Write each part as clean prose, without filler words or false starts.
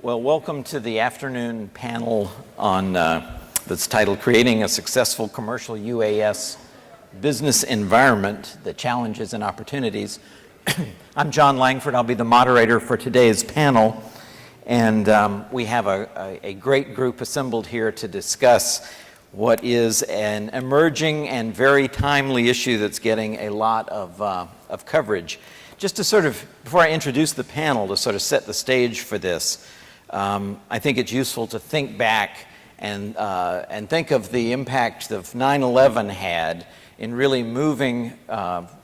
Well, welcome to the afternoon panel on that's titled Creating a Successful Commercial UAS Business Environment, the Challenges and Opportunities. I'm John Langford. I'll be the moderator for today's panel. And we have a great group assembled here to discuss what is an emerging and very timely issue that's getting a lot of coverage. Just to sort of, before I introduce the panel, to sort of set the stage for this, I think it's useful to think back and think of the impact of 9/11 had in really moving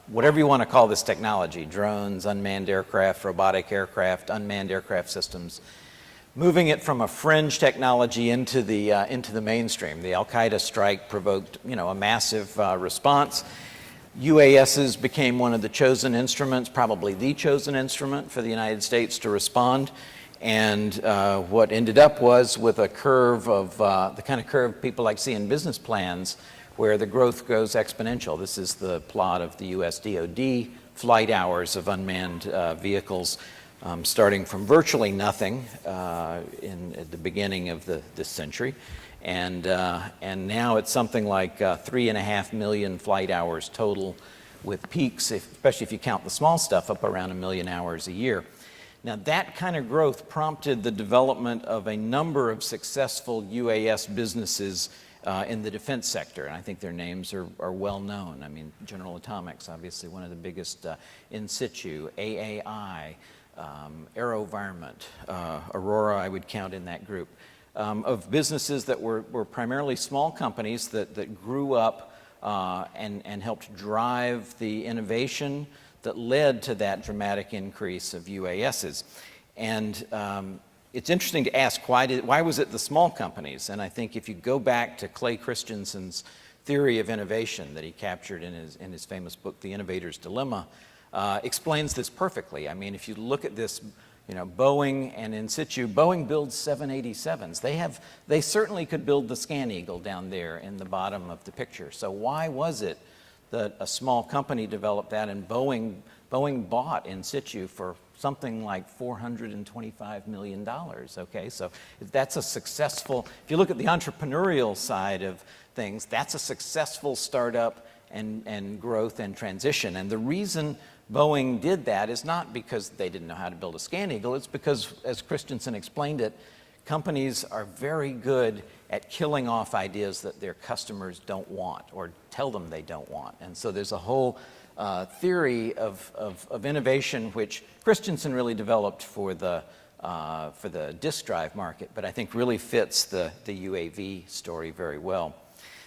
whatever you want to call this technology, drones, unmanned aircraft, robotic aircraft, unmanned aircraft systems, moving it from a fringe technology into the mainstream. The Al-Qaeda strike provoked, a massive response. UASs became one of the chosen instruments, probably the chosen instrument for the United States to respond. And what ended up was with a curve of the kind of curve people like see in business plans, where the growth goes exponential. This is the plot of the US DoD flight hours of unmanned vehicles, starting from virtually nothing at the beginning of this century. And now it's something like 3.5 million flight hours total, with peaks, especially if you count the small stuff, up around 1 million hours a year. Now, that kind of growth prompted the development of a number of successful UAS businesses in the defense sector, and I think their names are well known. I mean, General Atomics, obviously one of the biggest, in situ, AAI, AeroVironment, Aurora, I would count in that group, of businesses that were primarily small companies that grew up and helped drive the innovation that led to that dramatic increase of UASs. And it's interesting to ask, why was it the small companies? And I think if you go back to Clay Christensen's theory of innovation that he captured in his famous book, The Innovator's Dilemma, explains this perfectly. I mean, if you look at this, Boeing and in situ, Boeing builds 787s. They certainly could build the Scan Eagle down there in the bottom of the picture. So why was it that a small company developed that, and Boeing bought in situ for something like $425 million, okay? So that's a successful, if you look at the entrepreneurial side of things, that's a successful startup and growth and transition. And the reason Boeing did that is not because they didn't know how to build a Scan Eagle, it's because, as Christensen explained it, companies are very good at killing off ideas that their customers don't want or tell them they don't want. And so there's a whole theory of innovation which Christensen really developed for the disk drive market, but I think really fits the UAV story very well.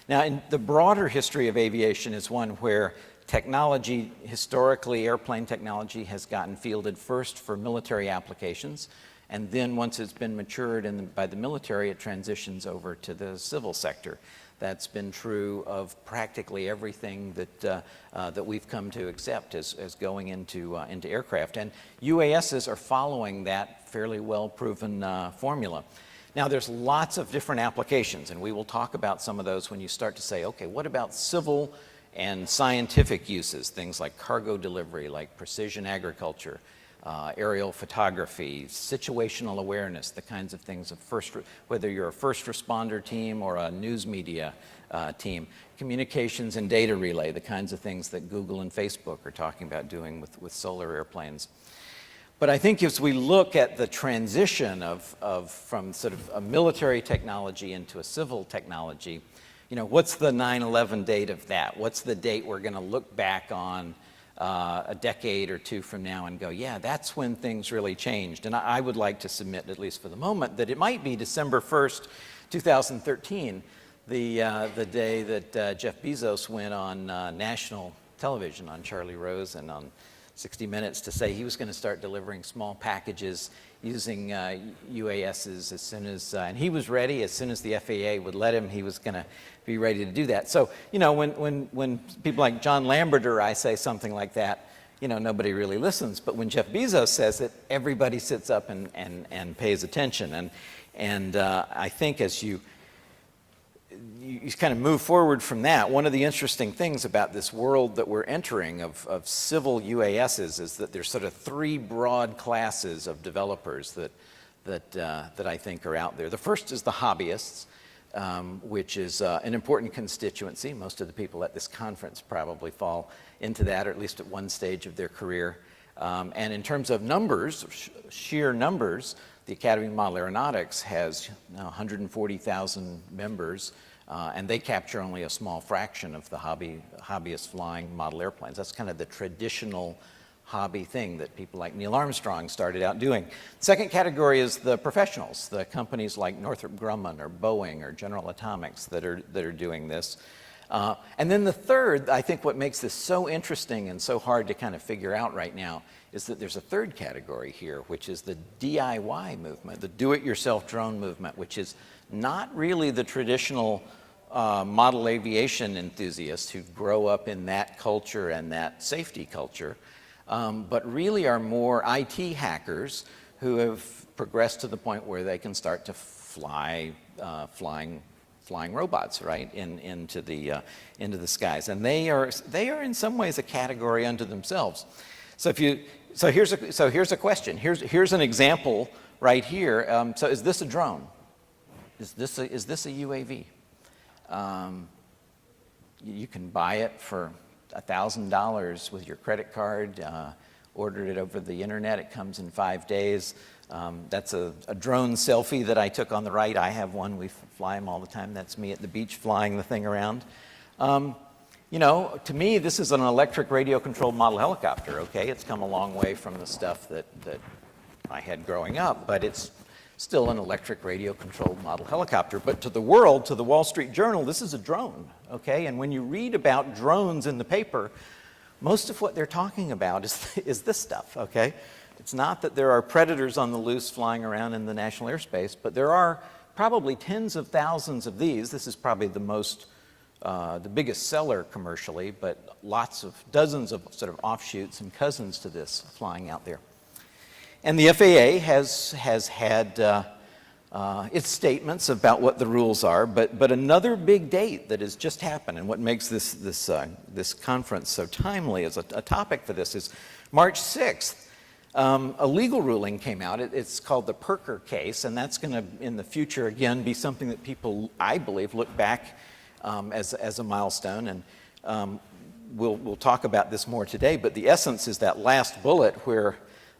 Now, in the broader history of aviation is one where technology, historically airplane technology, has gotten fielded first for military applications, and then once it's been matured by the military, it transitions over to the civil sector. That's been true of practically everything that we've come to accept as going into aircraft. And UASs are following that fairly well-proven formula. Now, there's lots of different applications, and we will talk about some of those when you start to say, okay, what about civil and scientific uses, things like cargo delivery, like precision agriculture, aerial photography, situational awareness, the kinds of things of whether you're a first responder team or a news media team, communications and data relay, the kinds of things that Google and Facebook are talking about doing with solar airplanes. But I think as we look at the transition from sort of a military technology into a civil technology, what's the 9/11 date of that? What's the date we're going to look back on a decade or two from now and go, yeah, that's when things really changed? And I would like to submit, at least for the moment, that it might be December 1st, 2013, the day that Jeff Bezos went on national television, on Charlie Rose and on 60 Minutes, to say he was going to start delivering small packages using UASs as soon as, and he was ready, as soon as the FAA would let him, he was going to be ready to do that. So, when people like John Lambert or I say something like that, nobody really listens. But when Jeff Bezos says it, everybody sits up and pays attention. And I think as you kind of move forward from that, one of the interesting things about this world that we're entering of civil UASs is that there's sort of three broad classes of developers that I think are out there. The first is the hobbyists, which is an important constituency. Most of the people at this conference probably fall into that, or at least at one stage of their career. And in terms of numbers, sheer numbers, the Academy of Model Aeronautics has 140,000 members, and they capture only a small fraction of the hobbyist flying model airplanes. That's kind of the traditional hobby thing that people like Neil Armstrong started out doing. Second category is the professionals, the companies like Northrop Grumman or Boeing or General Atomics that are doing this. And then the third, I think what makes this so interesting and so hard to kind of figure out right now is that there's a third category here, which is the DIY movement, the do-it-yourself drone movement, which is not really the traditional model aviation enthusiasts who grow up in that culture and that safety culture, but really are more IT hackers who have progressed to the point where they can start to fly flying robots, right, into the skies, and they are in some ways a category unto themselves. So here's a question. Here's an example right here. So is this a drone? Is this a UAV? You can buy it for $1,000 with your credit card. Ordered it over the internet. It comes in 5 days. That's a drone selfie that I took on the right. I have one. We fly them all the time. That's me at the beach flying the thing around. You know, to me, this is an electric radio-controlled model helicopter, okay? It's come a long way from the stuff that I had growing up, but it's still an electric radio-controlled model helicopter. But to the world, to the Wall Street Journal, this is a drone, okay? And when you read about drones in the paper, most of what they're talking about is this stuff, okay? It's not that there are predators on the loose flying around in the national airspace, but there are probably tens of thousands of these. This is probably the biggest seller commercially, but dozens of sort of offshoots and cousins to this flying out there. And the FAA has had its statements about what the rules are, but another big date that has just happened, and what makes this conference so timely as a topic for this, is March 6th. A legal ruling came out. It's called the Pirker case, and that's going to, in the future, again, be something that people, I believe, look back as a milestone. And we'll talk about this more today, but the essence is that last bullet where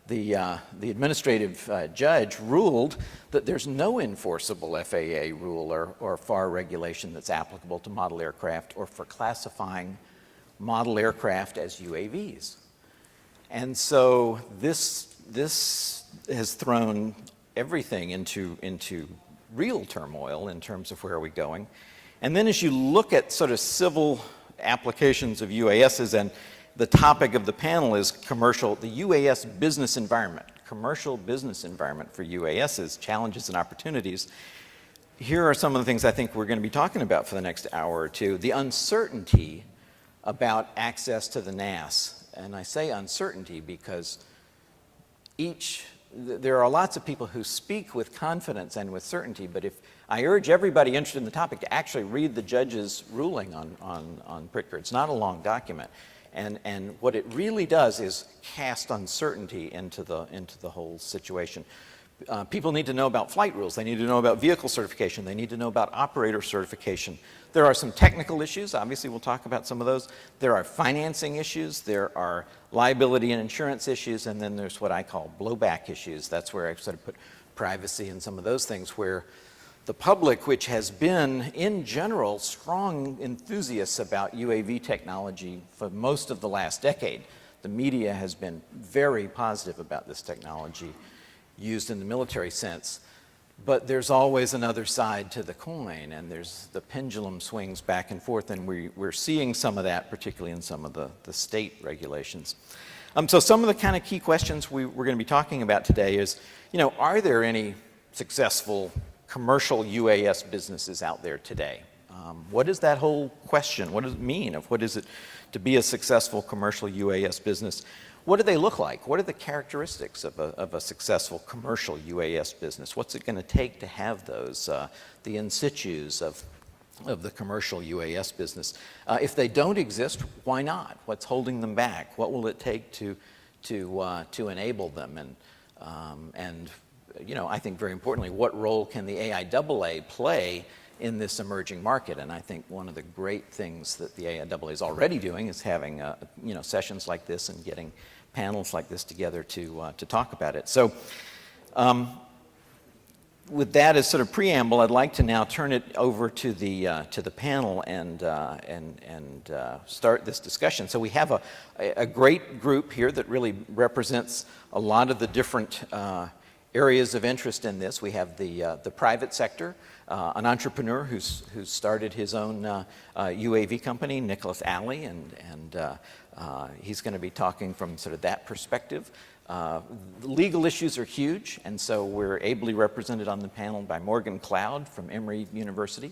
the administrative judge ruled that there's no enforceable FAA rule or FAR regulation that's applicable to model aircraft or for classifying model aircraft as UAVs. And so this has thrown everything into real turmoil in terms of where are we going. And then as you look at sort of civil applications of UASs, and the topic of the panel is the UAS business environment, commercial business environment for UASs, challenges and opportunities. Here are some of the things I think we're going to be talking about for the next hour or two. The uncertainty about access to the NAS. And I say uncertainty because there are lots of people who speak with confidence and with certainty, but if I urge everybody interested in the topic to actually read the judge's ruling on Pirker. It's not a long document. And what it really does is cast uncertainty into the whole situation. People need to know about flight rules. They need to know about vehicle certification. They need to know about operator certification. There are some technical issues. Obviously, we'll talk about some of those. There are financing issues. There are liability and insurance issues. And then there's what I call blowback issues. That's where I sort of put privacy and some of those things where the public, which has been, in general, strong enthusiasts about UAV technology for most of the last decade, the media has been very positive about this technology used in the military sense. But there's always another side to the coin, and the pendulum swings back and forth, and we're seeing some of that, particularly in some of the state regulations. So some of the kind of key questions we're going to be talking about today is, are there any successful commercial UAS businesses out there today? What is that whole question? What does it mean? What is it to be a successful commercial UAS business? What do they look like? What are the characteristics of a successful commercial UAS business? What's it going to take to have those, the in situs of the commercial UAS business? If they don't exist, why not? What's holding them back? What will it take to enable them? And I think very importantly, what role can the AIAA play in this emerging market? And I think one of the great things that the AIAA is already doing is having sessions like this and getting panels like this together to talk about it. So with that as sort of preamble, I'd like to now turn it over to the panel and start this discussion. So we have a great group here that really represents a lot of the different areas of interest in this. We have the private sector, an entrepreneur who's started his own UAV company, Nicholas Alley, and he's going to be talking from sort of that perspective. The legal issues are huge, and so we're ably represented on the panel by Morgan Cloud from Emory University.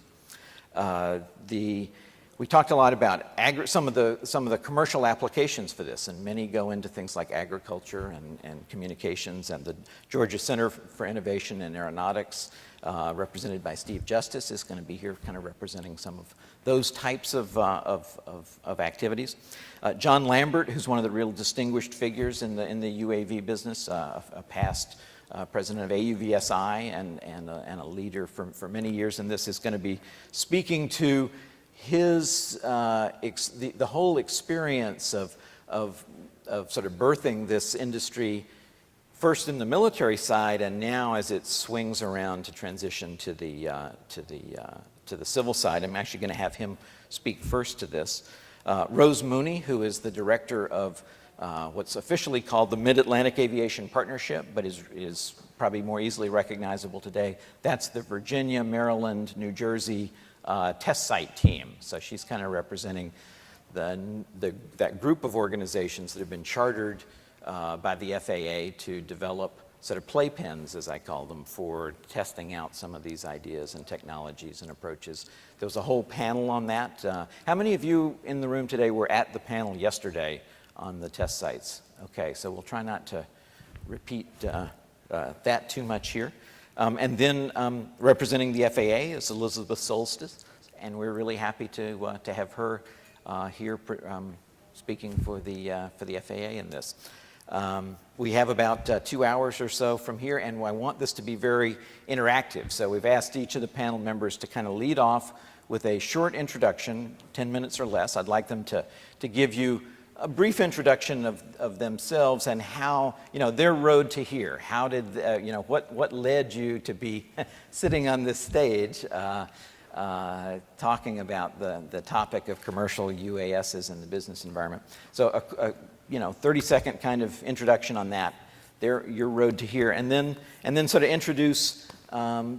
We talked a lot about some of the commercial applications for this, and many go into things like agriculture and communications, and the Georgia Center for Innovation and Aeronautics, represented by Steve Justice, is going to be here kind of representing some of those types of activities. John Lambert, who's one of the real distinguished figures in the UAV business, a past president of AUVSI and a leader for many years in this, is going to be speaking to his the whole experience of sort of birthing this industry, first in the military side, and now as it swings around to transition to the civil side. I'm actually going to have him speak first to this. Rose Mooney, who is the director of what's officially called the Mid-Atlantic Aviation Partnership, but is probably more easily recognizable today. That's the Virginia, Maryland, New Jersey test site team. So she's kind of representing that group of organizations that have been chartered by the FAA to develop sort of playpens, as I call them, for testing out some of these ideas and technologies and approaches. There was a whole panel on that. How many of you in the room today were at the panel yesterday on the test sites? Okay, so we'll try not to repeat that too much here. And then representing the FAA is Elizabeth Soltys, and we're really happy to have her here speaking for the FAA in this. We have about 2 hours or so from here, and I want this to be very interactive. So we've asked each of the panel members to kind of lead off with a short introduction, 10 minutes or less. I'd like them to give you a brief introduction of themselves and how, their road to here. How did, what led you to be sitting on this stage talking about the topic of commercial UASs in the business environment. So a 30-second kind of introduction on that, your road to here, and then sort of introduce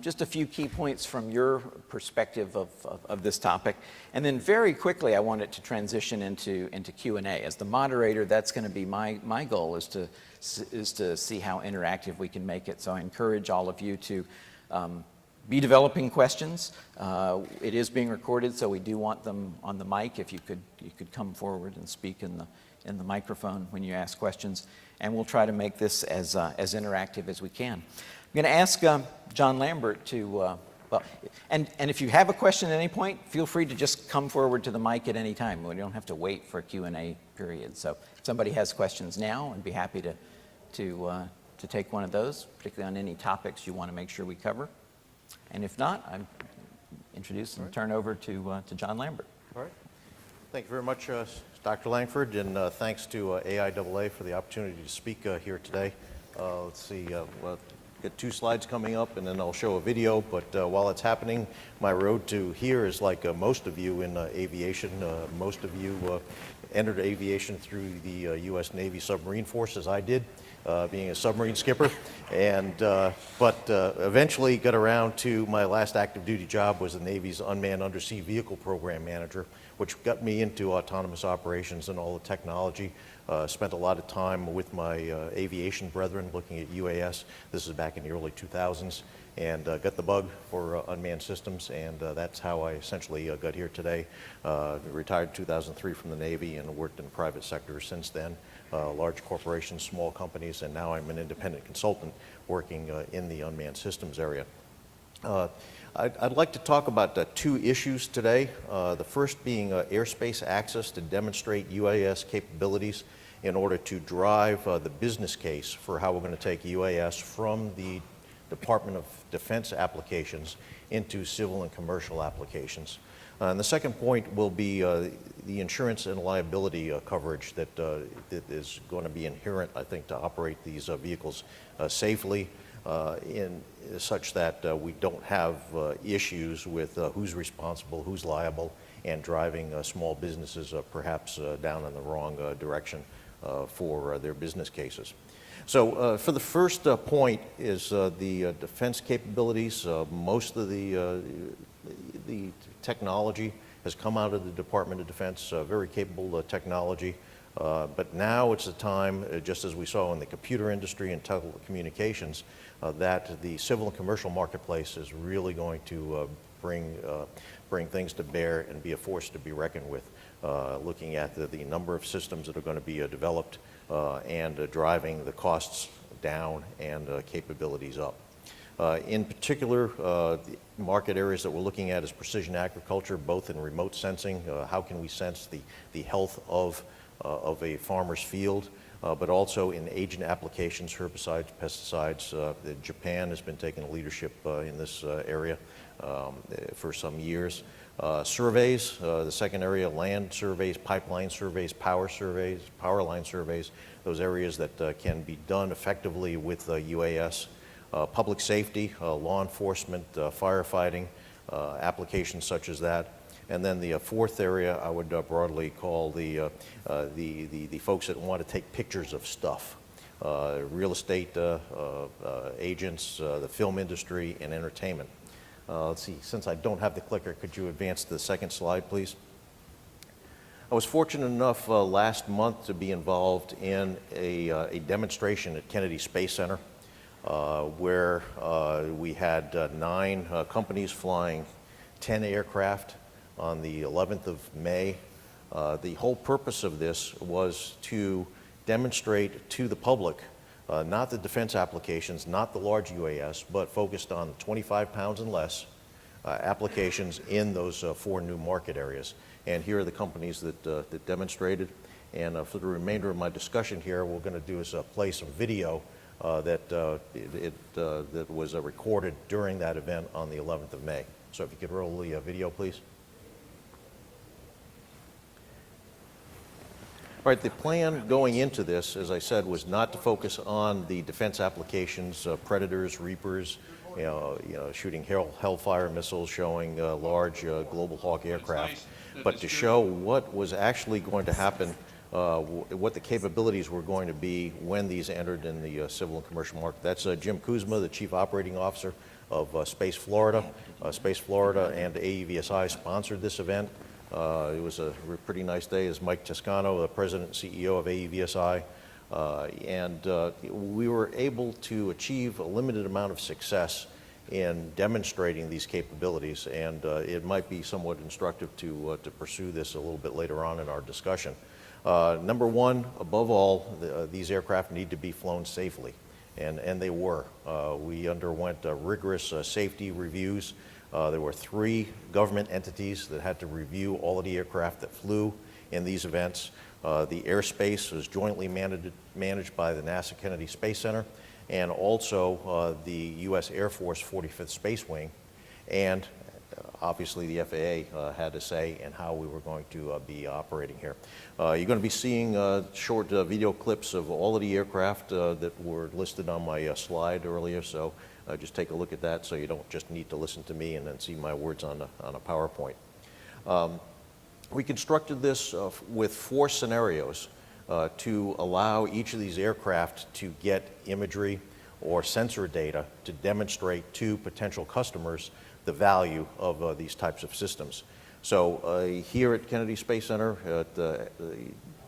just a few key points from your perspective of this topic. And then very quickly, I want it to transition into Q&A. As the moderator, that's going to be my goal, is to see how interactive we can make it. So I encourage all of you to be developing questions. It is being recorded, so we do want them on the mic. If you could come forward and speak in the microphone when you ask questions, and we'll try to make this as interactive as we can. I'm going to ask John Lambert to, and if you have a question at any point, feel free to just come forward to the mic at any time. We don't have to wait for a Q&A period. So if somebody has questions now, I'd be happy to take one of those, particularly on any topics you want to make sure we cover. And if not, I introduce and turn over to John Lambert. All right. Thank you very much, Dr. Langford, and thanks to AIAA for the opportunity to speak here today. Let's see, we'll get 2 slides coming up, and then I'll show a video. But while it's happening, my road to here is like most of you in aviation. Most of you entered aviation through the U.S. Navy submarine force, as I did, being a submarine skipper. And but eventually got around to my last active duty job was the Navy's Unmanned Undersea Vehicle Program Manager, which got me into autonomous operations and all the technology. Spent a lot of time with my aviation brethren looking at UAS. This is back in the early 2000s, and got the bug for unmanned systems, and that's how I essentially got here today. Retired in 2003 from the Navy and worked in the private sector since then. Large corporations, small companies, and now I'm an independent consultant working in the unmanned systems area. I'd like to talk about 2 issues today. The first being airspace access to demonstrate UAS capabilities in order to drive the business case for how we're going to take UAS from the Department of Defense applications into civil and commercial applications. And the second point will be the insurance and liability coverage that, that is going to be inherent, I think, to operate these vehicles safely in such that we don't have issues with who's responsible, who's liable, and driving small businesses perhaps down in the wrong direction for their business cases. So for the first point is the defense capabilities. Most of the technology has come out of the Department of Defense, very capable technology. But now it's the time, just as we saw in the computer industry and telecommunications, that the civil and commercial marketplace is really going to bring things to bear and be a force to be reckoned with, looking at the number of systems that are going to be developed and driving the costs down and capabilities up. In particular, the market areas that we're looking at is precision agriculture, both in remote sensing. How can we sense the health of a farmer's field, but also in agent applications, herbicides, pesticides. Japan has been taking leadership in this area for some years. Surveys, the second area, land surveys, pipeline surveys, power line surveys, those areas that can be done effectively with UAS. Public safety, law enforcement, firefighting, applications such as that. And then the fourth area I would broadly call the folks that want to take pictures of stuff. Real estate agents, the film industry, and entertainment. Let's see, since I don't have the clicker, could you advance to the second slide, please? I was fortunate enough last month to be involved in a demonstration at Kennedy Space Center where we had 9 companies flying 10 aircraft on the 11th of May. The whole purpose of this was to demonstrate to the public, not the defense applications, not the large UAS, but focused on 25 pounds and less applications in those 4 new market areas. And here are the companies that demonstrated. And for the remainder of my discussion here, what we're going to do is play some video that was recorded during that event on the 11th of May. So if you could roll the video, please. All right, the plan going into this, as I said, was not to focus on the defense applications, Predators, Reapers, shooting Hellfire missiles, showing large Global Hawk aircraft, but to show what was actually going to happen, what the capabilities were going to be when these entered in the civil and commercial market. That's Jim Kuzma, the Chief Operating Officer of Space Florida. Space Florida and AEVSI sponsored this event. It was a pretty nice day. As Mike Toscano, the President and CEO of AEVSI, and we were able to achieve a limited amount of success in demonstrating these capabilities, and it might be somewhat instructive to pursue this a little bit later on in our discussion. Number one, above all, these aircraft need to be flown safely, and they were. We underwent rigorous safety reviews. There were 3 government entities that had to review all of the aircraft that flew in these events. The airspace was jointly managed by the NASA Kennedy Space Center and also the U.S. Air Force 45th Space Wing. And obviously the FAA had a say in how we were going to be operating here. You're going to be seeing short video clips of all of the aircraft that were listed on my slide earlier, so just take a look at that so you don't just need to listen to me and then see my words on a PowerPoint. We constructed this with 4 scenarios to allow each of these aircraft to get imagery or sensor data to demonstrate to potential customers the value of these types of systems. So here at Kennedy Space Center, at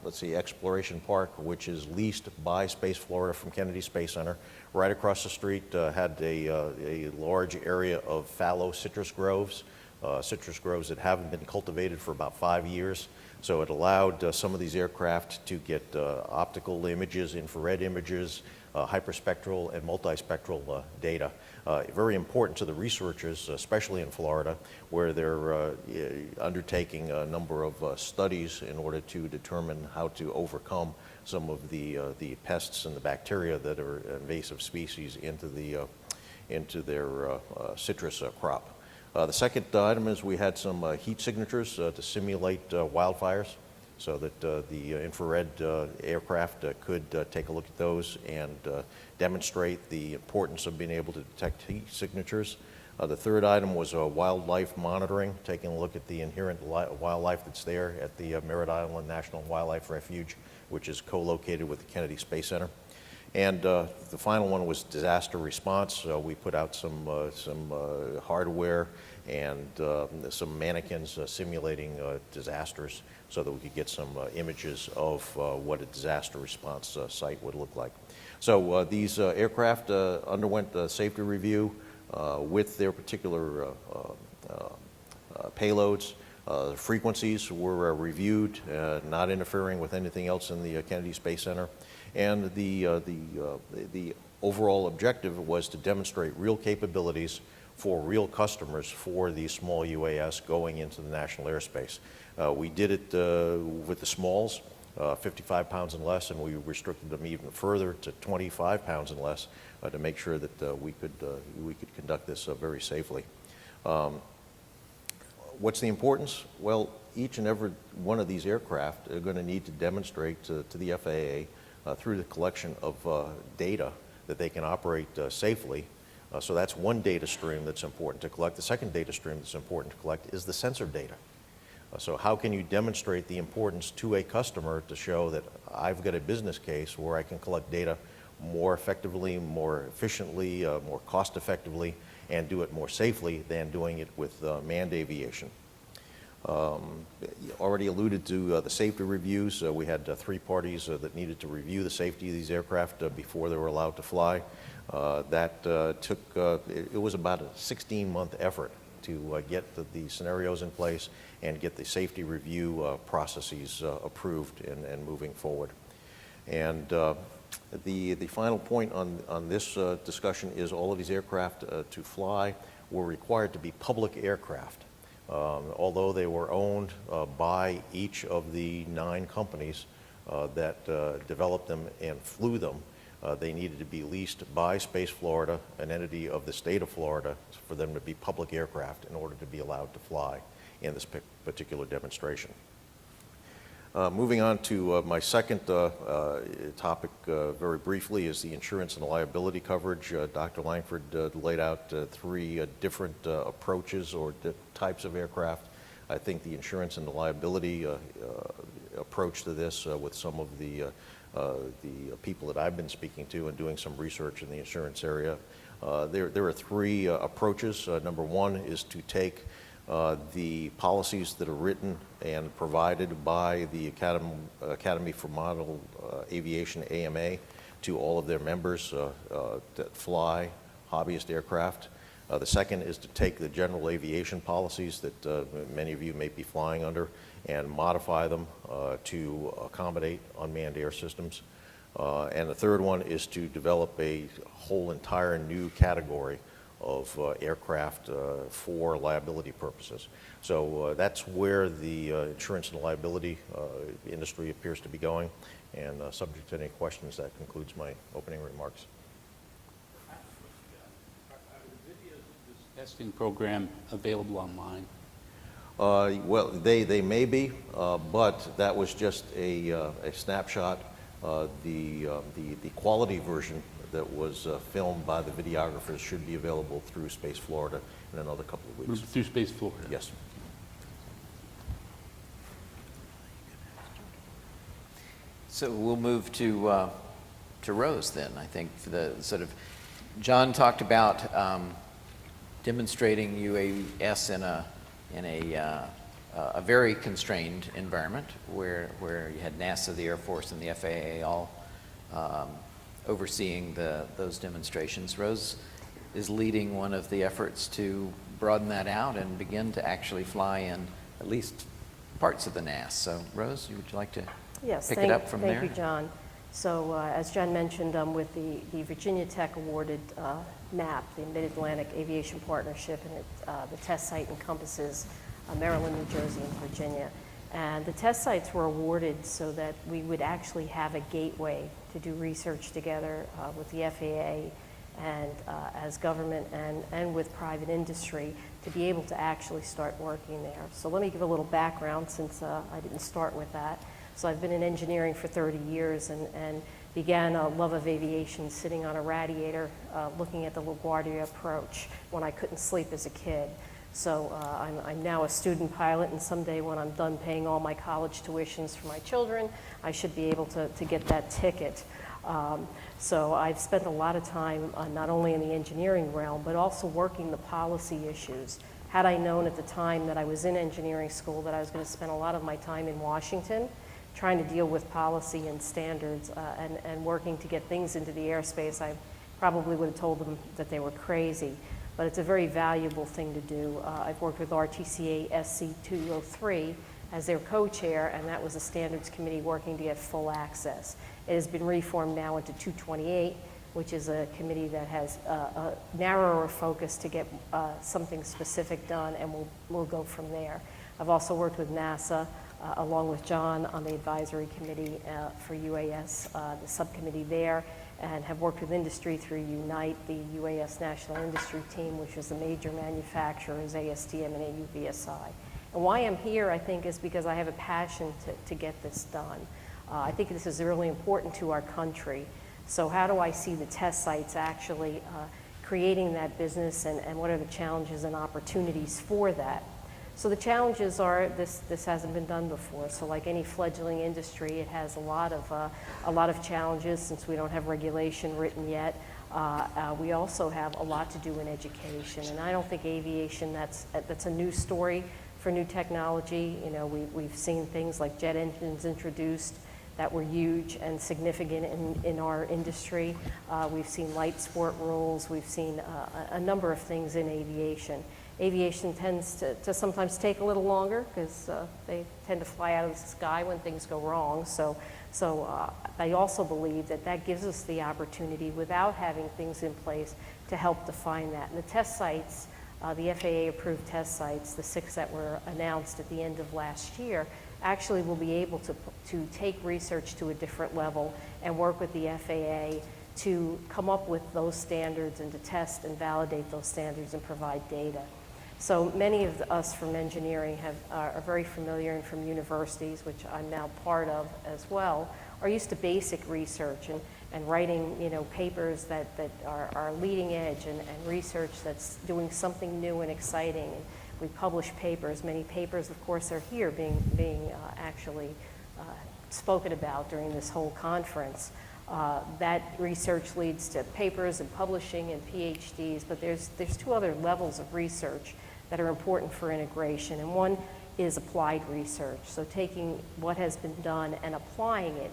let's see, Exploration Park, which is leased by Space Florida from Kennedy Space Center, right across the street had a large area of fallow citrus groves that haven't been cultivated for about 5 years. So it allowed some of these aircraft to get optical images, infrared images, hyperspectral and multispectral data. Very important to the researchers, especially in Florida, where they're undertaking a number of studies in order to determine how to overcome some of the pests and the bacteria that are invasive species into into their citrus crop. The second item is we had some heat signatures to simulate wildfires so that the infrared aircraft could take a look at those and demonstrate the importance of being able to detect heat signatures. The third item was wildlife monitoring, taking a look at the inherent wildlife that's there at the Merritt Island National Wildlife Refuge, which is co-located with the Kennedy Space Center. And the final one was disaster response. We put out some hardware and some mannequins simulating disasters so that we could get some images of what a disaster response site would look like. So these aircraft underwent a safety review with their particular payloads. Frequencies were reviewed, not interfering with anything else in the Kennedy Space Center. And the overall objective was to demonstrate real capabilities for real customers for these small UAS going into the national airspace. We did it with the smalls, 55 pounds and less, and we restricted them even further to 25 pounds and less to make sure that we could conduct this very safely. What's the importance? Well, each and every one of these aircraft are going to need to demonstrate to the FAA through the collection of data that they can operate safely. So that's one data stream that's important to collect. The second data stream that's important to collect is the sensor data. So how can you demonstrate the importance to a customer to show that I've got a business case where I can collect data more effectively, more efficiently, more cost effectively, and do it more safely than doing it with manned aviation. Already alluded to the safety reviews. We had 3 parties that needed to review the safety of these aircraft before they were allowed to fly. That took, it was about a 16-month effort to get the scenarios in place and get the safety review processes approved and moving forward. And the final point on this discussion is all of these aircraft to fly were required to be public aircraft. Although they were owned by each of the 9 companies that developed them and flew them, they needed to be leased by Space Florida, an entity of the state of Florida, for them to be public aircraft in order to be allowed to fly in this particular demonstration. Moving on to my second topic very briefly is the insurance and liability coverage. Dr. Langford laid out 3 different approaches or types of aircraft. I think the insurance and the liability approach to this with some of the people that I've been speaking to and doing some research in the insurance area. There are 3 approaches. Number 1 is to take the policies that are written and provided by the Academy for Model Aviation, AMA, to all of their members that fly hobbyist aircraft. The second is to take the general aviation policies that many of you may be flying under and modify them to accommodate unmanned air systems. And the third one is to develop a whole entire new category of aircraft for liability purposes. So that's where the insurance and liability industry appears to be going. And subject to any questions, that concludes my opening remarks. Are the videos of this testing program available online? Well, they may be, but that was just a snapshot. The quality version that was filmed by the videographers should be available through Space Florida in another couple of weeks. Through Space Florida? Yes. So we'll move to Rose then. I think the sort of John talked about demonstrating UAS in a very constrained environment where you had NASA, the Air Force, and the FAA all overseeing those demonstrations. Rose is leading one of the efforts to broaden that out and begin to actually fly in at least parts of the NAS. So Rose, would you like to pick it up from there? Thank you, John. So as John mentioned, with the Virginia Tech awarded MAP, the Mid-Atlantic Aviation Partnership, and the test site encompasses Maryland, New Jersey, and Virginia. And the test sites were awarded so that we would actually have a gateway to do research together with the FAA and as government and with private industry to be able to actually start working there. So let me give a little background since I didn't start with that. So I've been in engineering for 30 years and began a love of aviation sitting on a radiator looking at the LaGuardia approach when I couldn't sleep as a kid. So I'm now a student pilot, and someday when I'm done paying all my college tuitions for my children, I should be able to get that ticket. So I've spent a lot of time not only in the engineering realm, but also working the policy issues. Had I known at the time that I was in engineering school that I was going to spend a lot of my time in Washington trying to deal with policy and standards and working to get things into the airspace, I probably would have told them that they were crazy. But it's a very valuable thing to do. I've worked with RTCA SC 203 as their co-chair, and that was a standards committee working to get full access. It has been reformed now into 228, which is a committee that has a narrower focus to get something specific done, and we'll go from there. I've also worked with NASA, along with John, on the advisory committee for UAS, the subcommittee there, and have worked with industry through Unite, the UAS National Industry Team, which is the major manufacturers, ASTM and AUVSI. And why I'm here, I think, is because I have a passion to get this done. I think this is really important to our country. So how do I see the test sites actually creating that business, and what are the challenges and opportunities for that? So the challenges are this hasn't been done before. So like any fledgling industry, it has a lot of challenges since we don't have regulation written yet. We also have a lot to do in education, and I don't think aviation that's a new story for new technology. You know, we've seen things like jet engines introduced that were huge and significant in our industry. We've seen light sport rules. We've seen a number of things in aviation. Aviation tends to sometimes take a little longer because they tend to fly out of the sky when things go wrong. So I also believe that gives us the opportunity, without having things in place, to help define that. And the test sites, the FAA-approved test sites, the 6 that were announced at the end of last year, actually will be able to take research to a different level and work with the FAA to come up with those standards and to test and validate those standards and provide data. So many of us from engineering are very familiar, and from universities, which I'm now part of as well, are used to basic research and writing, you know, papers that are leading edge and research that's doing something new and exciting. We publish papers. Many papers, of course, are here being actually spoken about during this whole conference. That research leads to papers and publishing and PhDs, but there's 2 other levels of research that are important for integration, and one is applied research. So taking what has been done and applying it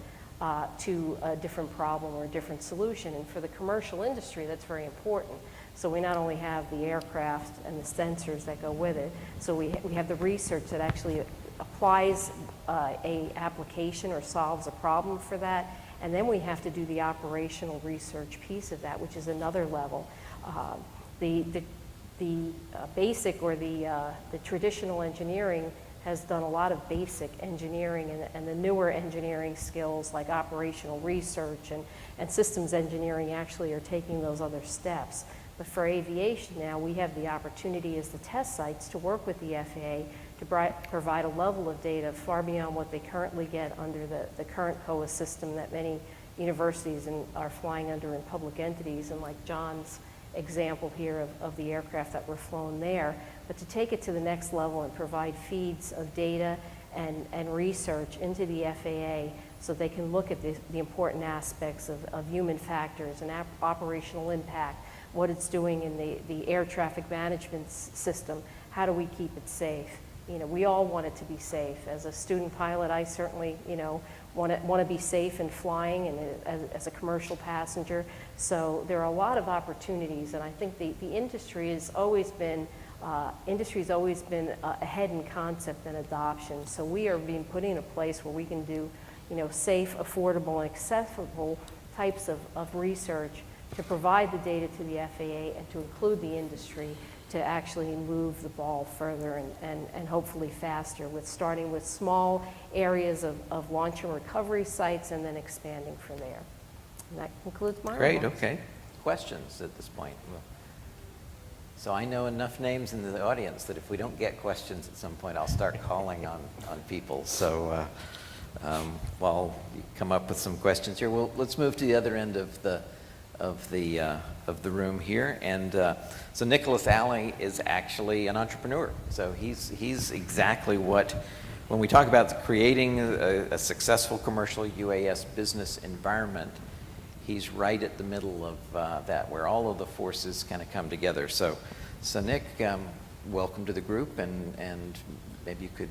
to a different problem or a different solution. And for the commercial industry, that's very important. So we not only have the aircraft and the sensors that go with it, so we have the research that actually applies a application or solves a problem for that. And then we have to do the operational research piece of that, which is another level. The basic or the traditional engineering has done a lot of basic engineering, and the newer engineering skills like operational research and systems engineering actually are taking those other steps. But for aviation now, we have the opportunity as the test sites to work with the FAA to provide a level of data far beyond what they currently get under the current COA system that many universities are flying under in public entities, and like John's example here of the aircraft that were flown there, but to take it to the next level and provide feeds of data and research into the FAA so they can look at the important aspects of human factors and operational impact, what it's doing in the air traffic management system, how do we keep it safe? You know, we all want it to be safe. As a student pilot, I certainly, you know, want to be safe in flying and as a commercial passenger. So there are a lot of opportunities, and I think the industry has always been ahead in concept and adoption. So we are being put in a place where we can do, you know, safe, affordable, and accessible types of research to provide the data to the FAA and to include the industry to actually move the ball further and hopefully faster, starting with small areas of launch and recovery sites and then expanding from there. And that concludes my Great, remarks. okay. questions at this point. So I know enough names in the audience that if we don't get questions at some point, I'll start calling on people. So while you come up with some questions here, let's move to the other end of the room here. And so Nicholas Alley is actually an entrepreneur. So he's exactly what, when we talk about creating a successful commercial UAS business environment, he's right at the middle of that, where all of the forces kind of come together. So Nick, welcome to the group, and maybe you could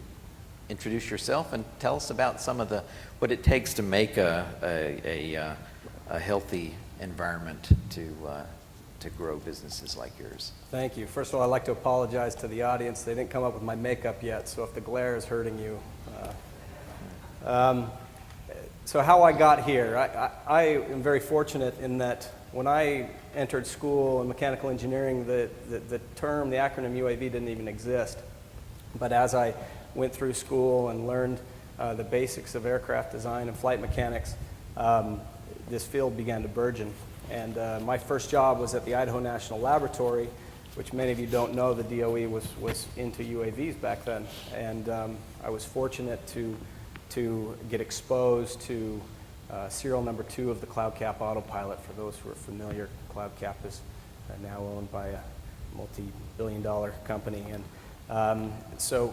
introduce yourself and tell us about some of what it takes to make a healthy environment to grow businesses like yours. Thank you. First of all, I'd like to apologize to the audience. They didn't come up with my makeup yet, so if the glare is hurting you. So how I got here, I am very fortunate in that when I entered school in mechanical engineering, the acronym UAV didn't even exist. But as I went through school and learned the basics of aircraft design and flight mechanics, this field began to burgeon. And my first job was at the Idaho National Laboratory, which many of you don't know, the DOE was into UAVs back then. And I was fortunate to get exposed to serial number 2 of the Cloud Cap autopilot. For those who are familiar, Cloud Cap is now owned by a multi-billion-dollar company. And so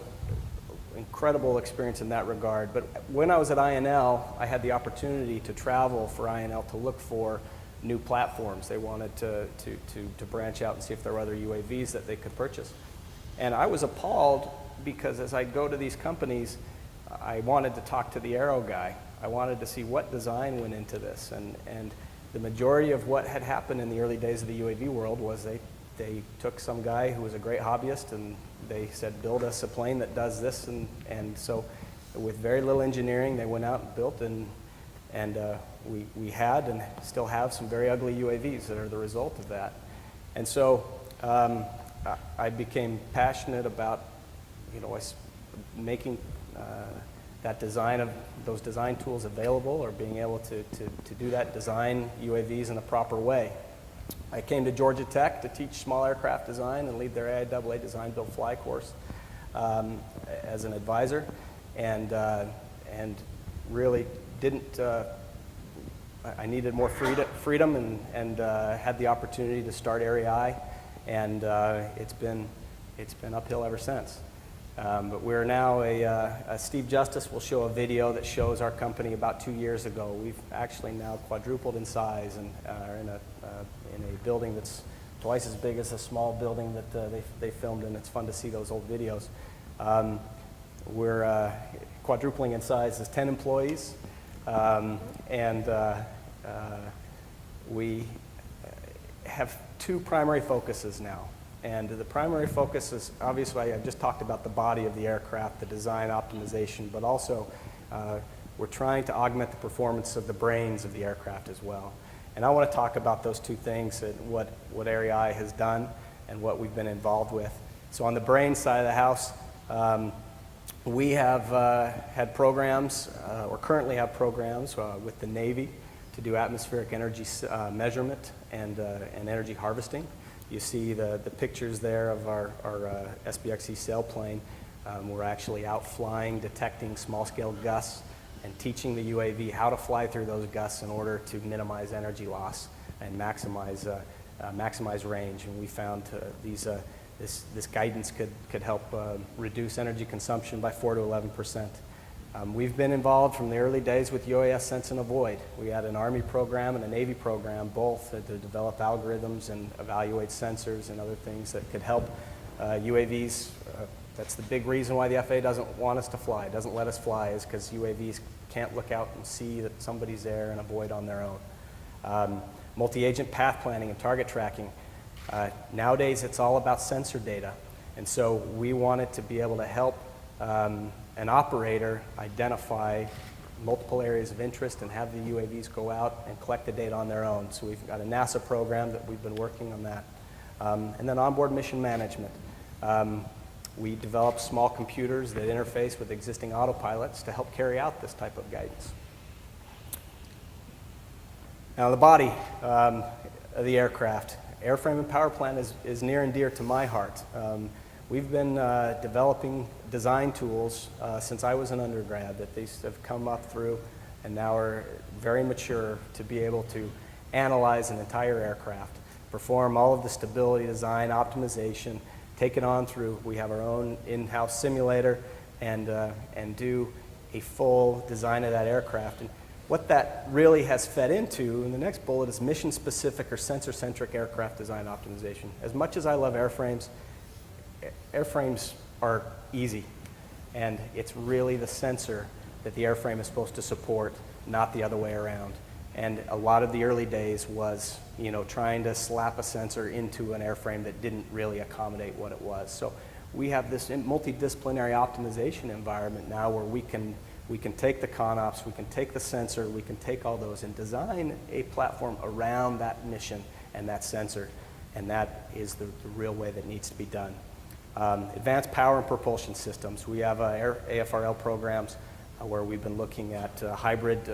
incredible experience in that regard. But when I was at INL, I had the opportunity to travel for INL to look for new platforms. They wanted to branch out and see if there were other UAVs that they could purchase. And I was appalled because as I go to these companies, I wanted to talk to the aero guy. I wanted to see what design went into this. And the majority of what had happened in the early days of the UAV world was they took some guy who was a great hobbyist and they said, build us a plane that does this. And so with very little engineering, they went out and built, and we had and still have some very ugly UAVs that are the result of that. And so I became passionate about, making that design of those design tools available, or being able to do that, design UAVs in a proper way. I came to Georgia Tech to teach small aircraft design and lead their AIAA design build fly course as an advisor, and really didn't. I needed more freedom and had the opportunity to start AREI, and it's been uphill ever since. But we're now Steve Justice will show a video that shows our company about 2 years ago. We've actually now quadrupled in size and are in a building that's twice as big as a small building that they filmed in. It's fun to see those old videos. We're quadrupling in size as 10 employees, and we have 2 primary focuses now. And the primary focus is, obviously, I just talked about the body of the aircraft, the design optimization, but also we're trying to augment the performance of the brains of the aircraft as well. And I want to talk about those 2 things, and what AREI has done and what we've been involved with. So on the brain side of the house, we have had programs, or currently have programs with the Navy to do atmospheric energy measurement and energy harvesting. You see the pictures there of our SBXE sailplane. We're actually out flying, detecting small-scale gusts, and teaching the UAV how to fly through those gusts in order to minimize energy loss and maximize range. And we found this guidance could help reduce energy consumption by 4 to 11%. We've been involved from the early days with UAS Sense and Avoid. We had an Army program and a Navy program, both to develop algorithms and evaluate sensors and other things that could help UAVs. That's the big reason why the FAA doesn't want us to fly, doesn't let us fly, is because UAVs can't look out and see that somebody's there and avoid on their own. Multi-agent path planning and target tracking. Nowadays, it's all about sensor data. And so we wanted to be able to help an operator identify multiple areas of interest and have the UAVs go out and collect the data on their own. So we've got a NASA program that we've been working on that. And then onboard mission management. We develop small computers that interface with existing autopilots to help carry out this type of guidance. Now the body, the aircraft. Airframe and power plant is near and dear to my heart. We've been developing design tools since I was an undergrad that these have come up through and now are very mature to be able to analyze an entire aircraft, perform all of the stability design, optimization, take it on through. We have our own in-house simulator and do a full design of that aircraft. And what that really has fed into in the next bullet is mission-specific or sensor-centric aircraft design optimization. As much as I love airframes, airframes are easy, and it's really the sensor that the airframe is supposed to support, not the other way around. And a lot of the early days was, trying to slap a sensor into an airframe that didn't really accommodate what it was. So we have this multidisciplinary optimization environment now where we can take the ConOps, we can take the sensor, we can take all those and design a platform around that mission and that sensor, and that is the real way that needs to be done. Advanced power and propulsion systems. We have AFRL programs where we've been looking at hybrid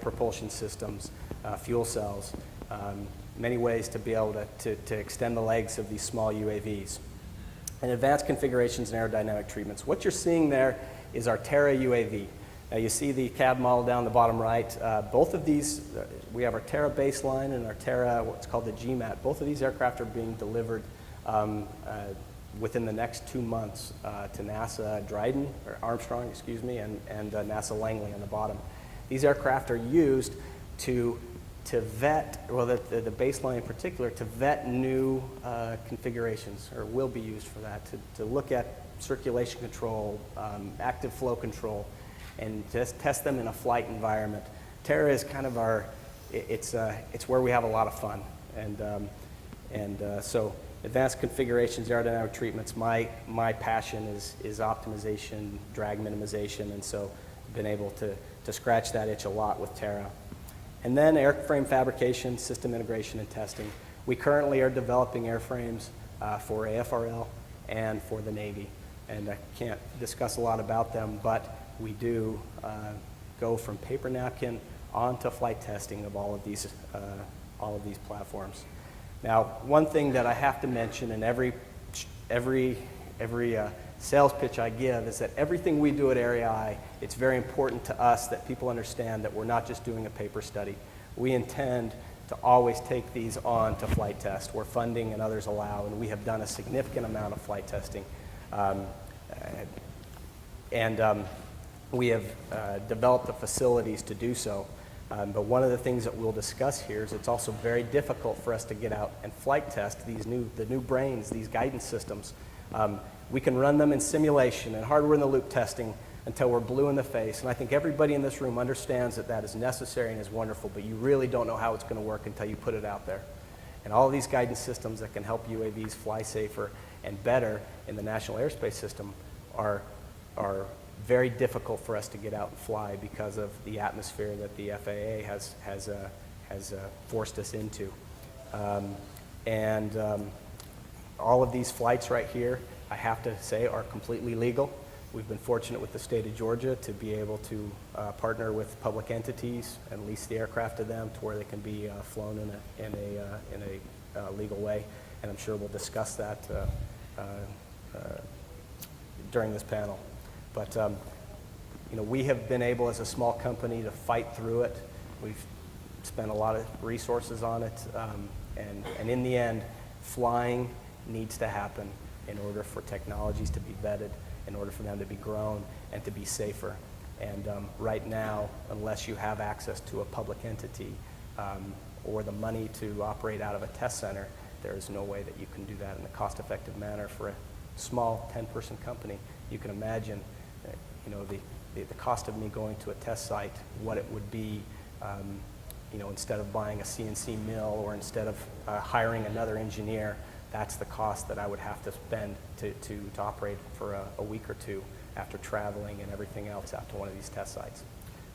propulsion systems, fuel cells, many ways to be able to extend the legs of these small UAVs. And advanced configurations and aerodynamic treatments. What you're seeing there is our Terra UAV. Now you see the cab model down the bottom right. Both of these, we have our Terra baseline and our Terra, what's called the GMAT. Both of these aircraft are being delivered within the next 2 months to NASA Dryden, or Armstrong, excuse me, and NASA Langley on the bottom. These aircraft are used to vet, well, the baseline in particular, to vet new configurations, or will be used for that, to look at circulation control, active flow control, and just test them in a flight environment. Terra is kind of it's where we have a lot of fun. And so advanced configurations, aerodynamic treatments, my passion is optimization, drag minimization, and so I've been able to scratch that itch a lot with Terra. And then airframe fabrication, system integration, and testing. We currently are developing airframes for AFRL and for the Navy. And I can't discuss a lot about them, but we do go from paper napkin on to flight testing of all of these platforms. Now, one thing that I have to mention in every sales pitch I give is that everything we do at AREI, it's very important to us that people understand that we're not just doing a paper study. We intend to always take these on to flight test where funding and others allow, and we have done a significant amount of flight testing. We have developed the facilities to do so. But one of the things that we'll discuss here is it's also very difficult for us to get out and flight test the new brains, these guidance systems. We can run them in simulation and hardware-in-the-loop testing until we're blue in the face. And I think everybody in this room understands that that is necessary and is wonderful, but you really don't know how it's going to work until you put it out there. And all of these guidance systems that can help UAVs fly safer and better in the National Airspace System are very difficult for us to get out and fly because of the atmosphere that the FAA has forced us into. All of these flights right here, I have to say, are completely legal. We've been fortunate with the state of Georgia to be able to partner with public entities and lease the aircraft to them to where they can be flown in a legal way. And I'm sure we'll discuss that during this panel. But we have been able as a small company to fight through it. We've spent a lot of resources on it. And in the end, flying needs to happen in order for technologies to be vetted, in order for them to be grown and to be safer. And right now, unless you have access to a public entity or the money to operate out of a test center, there is no way that you can do that in a cost-effective manner for a small 10-person company. You can imagine, the cost of me going to a test site, what it would be, instead of buying a CNC mill or instead of hiring another engineer. That's the cost that I would have to spend to operate for a week or two after traveling and everything else out to one of these test sites.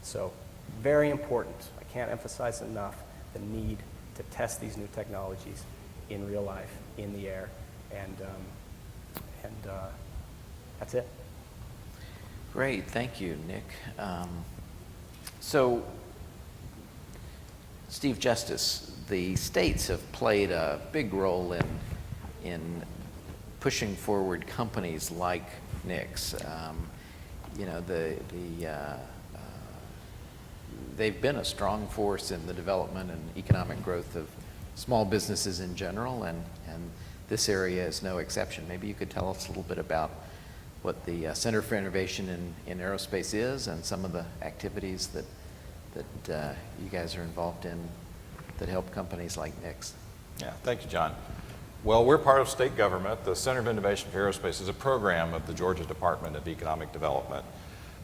So very important. I can't emphasize enough the need to test these new technologies in real life, in the air, and that's it. Great, thank you, Nick. So Steve Justice, the states have played a big role in pushing forward companies like Nix. You know, they've been a strong force in the development and economic growth of small businesses in general, and this area is no exception. Maybe you could tell us a little bit about what the Center for Innovation in Aerospace is and some of the activities that you guys are involved in that help companies like Nix. Yeah, thank you, John. Well, we're part of state government. The Center of Innovation for Aerospace is a program of the Georgia Department of Economic Development.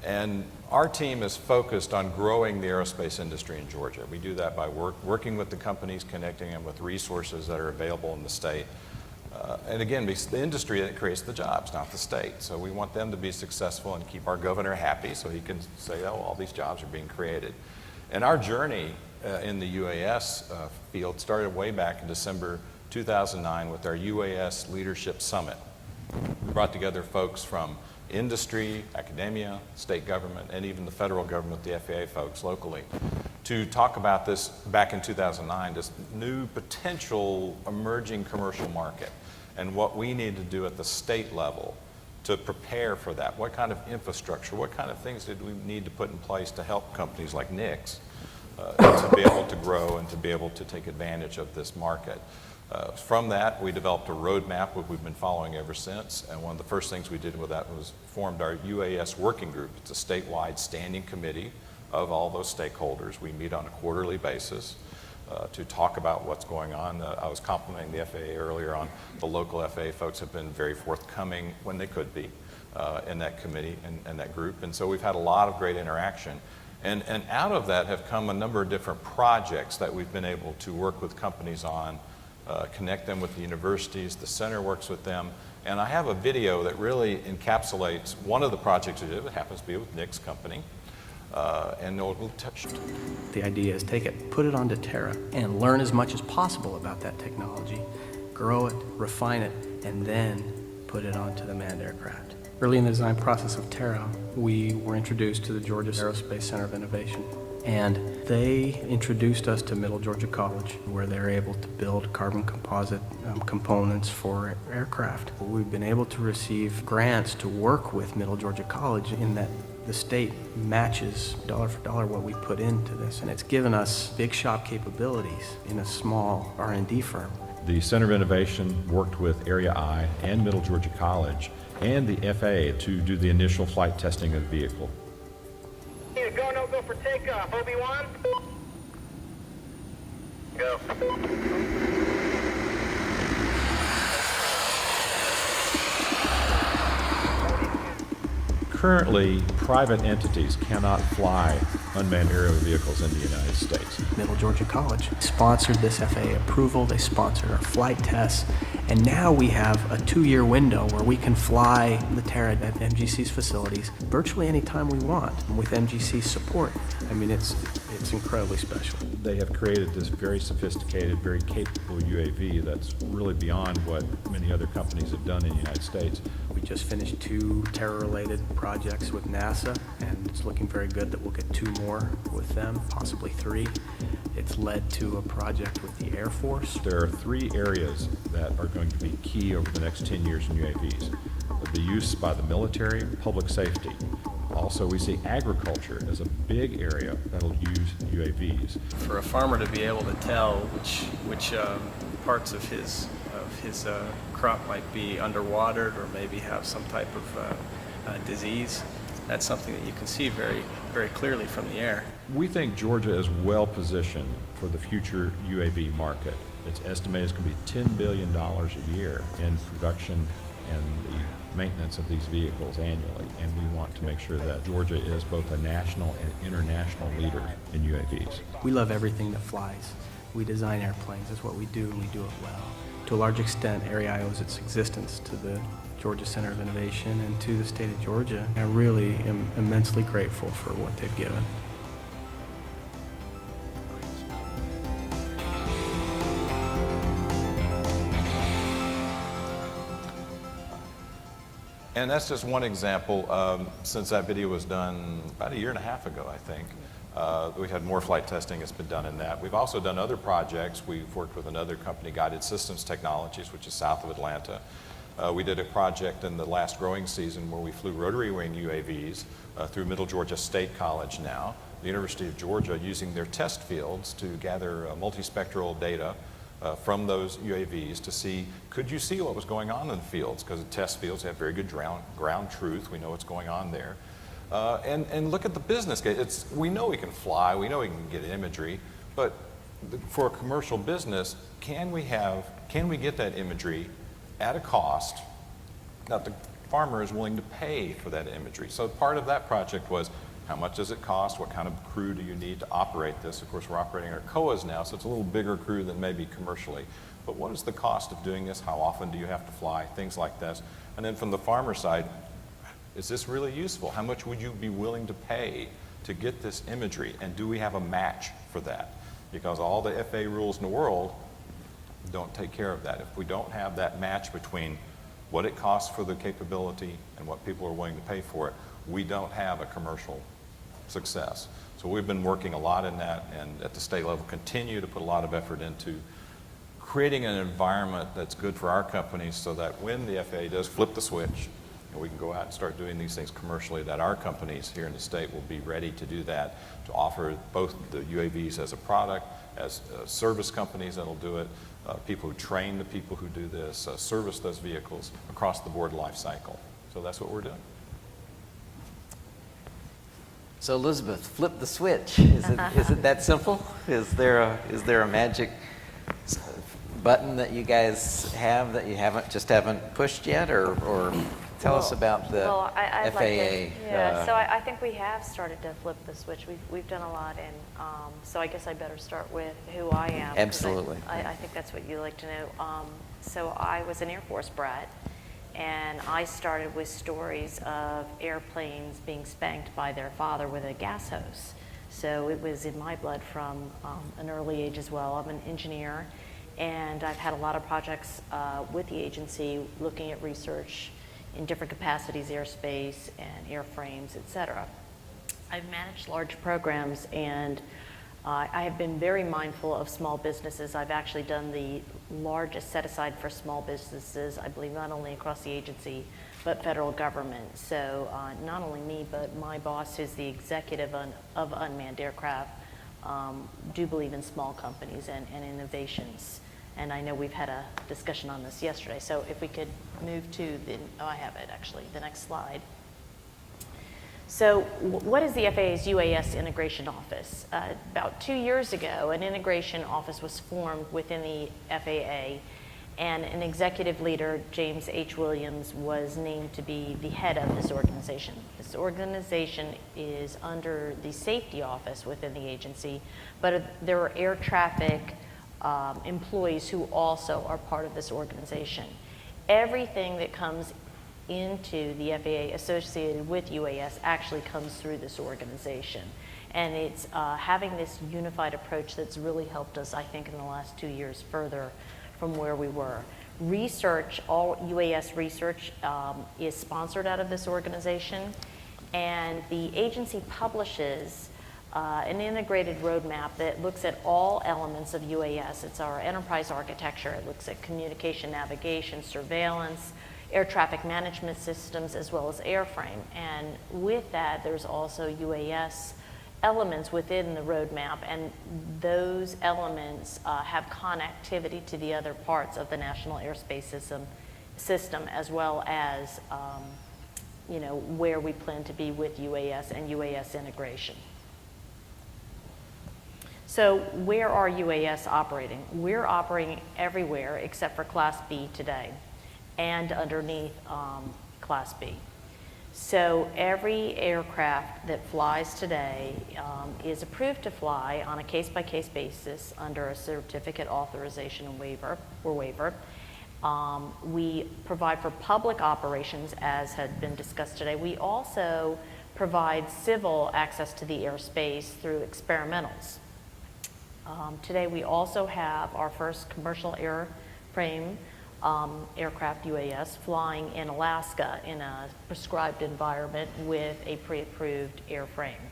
And our team is focused on growing the aerospace industry in Georgia. We do that by working with the companies, connecting them with resources that are available in the state. And again, it's the industry that creates the jobs, not the state. So we want them to be successful and keep our governor happy so he can say, oh, all these jobs are being created. And our journey in the UAS field started way back in December 2009 with our UAS Leadership Summit. We brought together folks from industry, academia, state government, and even the federal government, the FAA folks locally, to talk about this back in 2009, this new potential emerging commercial market and what we need to do at the state level to prepare for that. What kind of infrastructure, what kind of things did we need to put in place to help companies like Nix to be able to grow and to be able to take advantage of this market. From that, we developed a roadmap which we've been following ever since, and one of the first things we did with that was formed our UAS working group. It's a statewide standing committee of all those stakeholders. We meet on a quarterly basis to talk about what's going on. I was complimenting the FAA earlier on the local FAA folks have been very forthcoming when they could be in that committee and that group, and so we've had a lot of great interaction. And out of that have come a number of different projects that we've been able to work with companies on, connect them with the universities, the center works with them. And I have a video that really encapsulates one of the projects we did. It happens to be with Nick's company. And we'll touch. The idea is take it, put it onto Terra, and learn as much as possible about that technology, grow it, refine it, and then put it onto the manned aircraft. Early in the design process of Terra, we were introduced to the Georgia Aerospace Center of Innovation. And they introduced us to Middle Georgia College, where they're able to build carbon composite components for aircraft. We've been able to receive grants to work with Middle Georgia College in that the state matches dollar for dollar what we put into this. And it's given us big shop capabilities in a small R&D firm. The Center of Innovation worked with Area I and Middle Georgia College and the FAA to do the initial flight testing of the vehicle. Go, no go for takeoff. Obi-Wan? Go. Currently, private entities cannot fly unmanned aerial vehicles in the United States. Middle Georgia College sponsored this FAA approval, they sponsored our flight tests, and now we have a 2-year window where we can fly the Terra at MGC's facilities virtually any time we want with MGC's support. I mean, it's incredibly special. They have created this very sophisticated, very capable UAV that's really beyond what many other companies have done in the United States. We just finished 2 Terra-related projects with NASA, and it's looking very good that we'll get 2 more with them, possibly 3. It's led to a project with the Air Force. There are 3 areas that are going to be key over the next 10 years in UAVs. The use by the military, public safety. Also, we see agriculture as a big area that'll use UAVs. For a farmer to be able to tell which parts of his crop might be underwatered or maybe have some type of disease, that's something that you can see very, very clearly from the air. We think Georgia is well positioned for the future UAV market. It's estimated it's going to be $10 billion a year in production and the maintenance of these vehicles annually, and we want to make sure that Georgia is both a national and international leader in UAVs. We love everything that flies. We design airplanes, that's what we do, and we do it well. To a large extent, AREI owes its existence to the Georgia Center of Innovation and to the state of Georgia. I really am immensely grateful for what they've given. And that's just one example. Since that video was done about 1.5 years ago, I think, We've had more flight testing that's been done in that. We've also done other projects. We've worked with another company, Guided Systems Technologies, which is south of Atlanta. We did a project in the last growing season where we flew rotary wing UAVs through Middle Georgia State College now, the University of Georgia, using their test fields to gather multispectral data from those UAVs to see, could you see what was going on in the fields? Because the test fields have very good ground truth. We know what's going on there. And look at the business case. We know we can fly, we know we can get imagery, but for a commercial business, can we get that imagery at a cost that the farmer is willing to pay for that imagery? So part of that project was, how much does it cost? What kind of crew do you need to operate this? Of course, we're operating our COAs now, so it's a little bigger crew than maybe commercially. But what is the cost of doing this? How often do you have to fly? Things like this. And then from the farmer side, is this really useful? How much would you be willing to pay to get this imagery? And do we have a match for that? Because all the FAA rules in the world don't take care of that. If we don't have that match between what it costs for the capability and what people are willing to pay for it, we don't have a commercial success. So we've been working a lot in that, and at the state level continue to put a lot of effort into creating an environment that's good for our companies so that when the FAA does flip the switch and we can go out and start doing these things commercially, that our companies here in the state will be ready to do that, to offer both the UAVs as a product, as service companies that'll do it, people who train the people who do this, service those vehicles across the board life cycle. So that's what we're doing. So Elizabeth, flip the switch. Is it that simple? Is there a magic button that you guys have that you haven't pushed yet, or tell us about the I'd FAA. Like so I think we have started to flip the switch. We've done a lot, and so I guess I better start with who I am. Absolutely. I think that's what you like to know. So I was an Air Force brat, and I started with stories of airplanes being spanked by their father with a gas hose. So it was in my blood from an early age as well. I'm an engineer, and I've had a lot of projects with the agency looking at research in different capacities, aerospace and airframes, et cetera. I've managed large programs, and I have been very mindful of small businesses. I've actually done the largest set aside for small businesses, I believe, not only across the agency, but federal government. So not only me, but my boss, who's the executive of unmanned aircraft, do believe in small companies and innovations. And I know we've had a discussion on this yesterday. So if we could move to I have it actually, the next slide. So what is the FAA's UAS Integration Office? About 2 years ago, an integration office was formed within the FAA, and an executive leader, James H. Williams, was named to be the head of this organization. This organization is under the safety office within the agency, but there are air traffic employees who also are part of this organization. Everything that comes into the FAA associated with UAS actually comes through this organization. And it's having this unified approach that's really helped us, I think, in the last 2 years further from where we were. Research, all UAS research is sponsored out of this organization, and the agency publishes an integrated roadmap that looks at all elements of UAS. It's our enterprise architecture. It looks at communication, navigation, surveillance, air traffic management systems, as well as airframe. And with that, there's also UAS elements within the roadmap, and those elements have connectivity to the other parts of the national airspace system as well as where we plan to be with UAS and UAS integration. So where are UAS operating? We're operating everywhere except for Class B today and underneath Class B. So every aircraft that flies today is approved to fly on a case-by-case basis under a certificate authorization and waiver. We provide for public operations, as had been discussed today. We also provide civil access to the airspace through experimentals. Today we also have our first commercial airframe aircraft UAS flying in Alaska in a prescribed environment with a pre-approved airframe.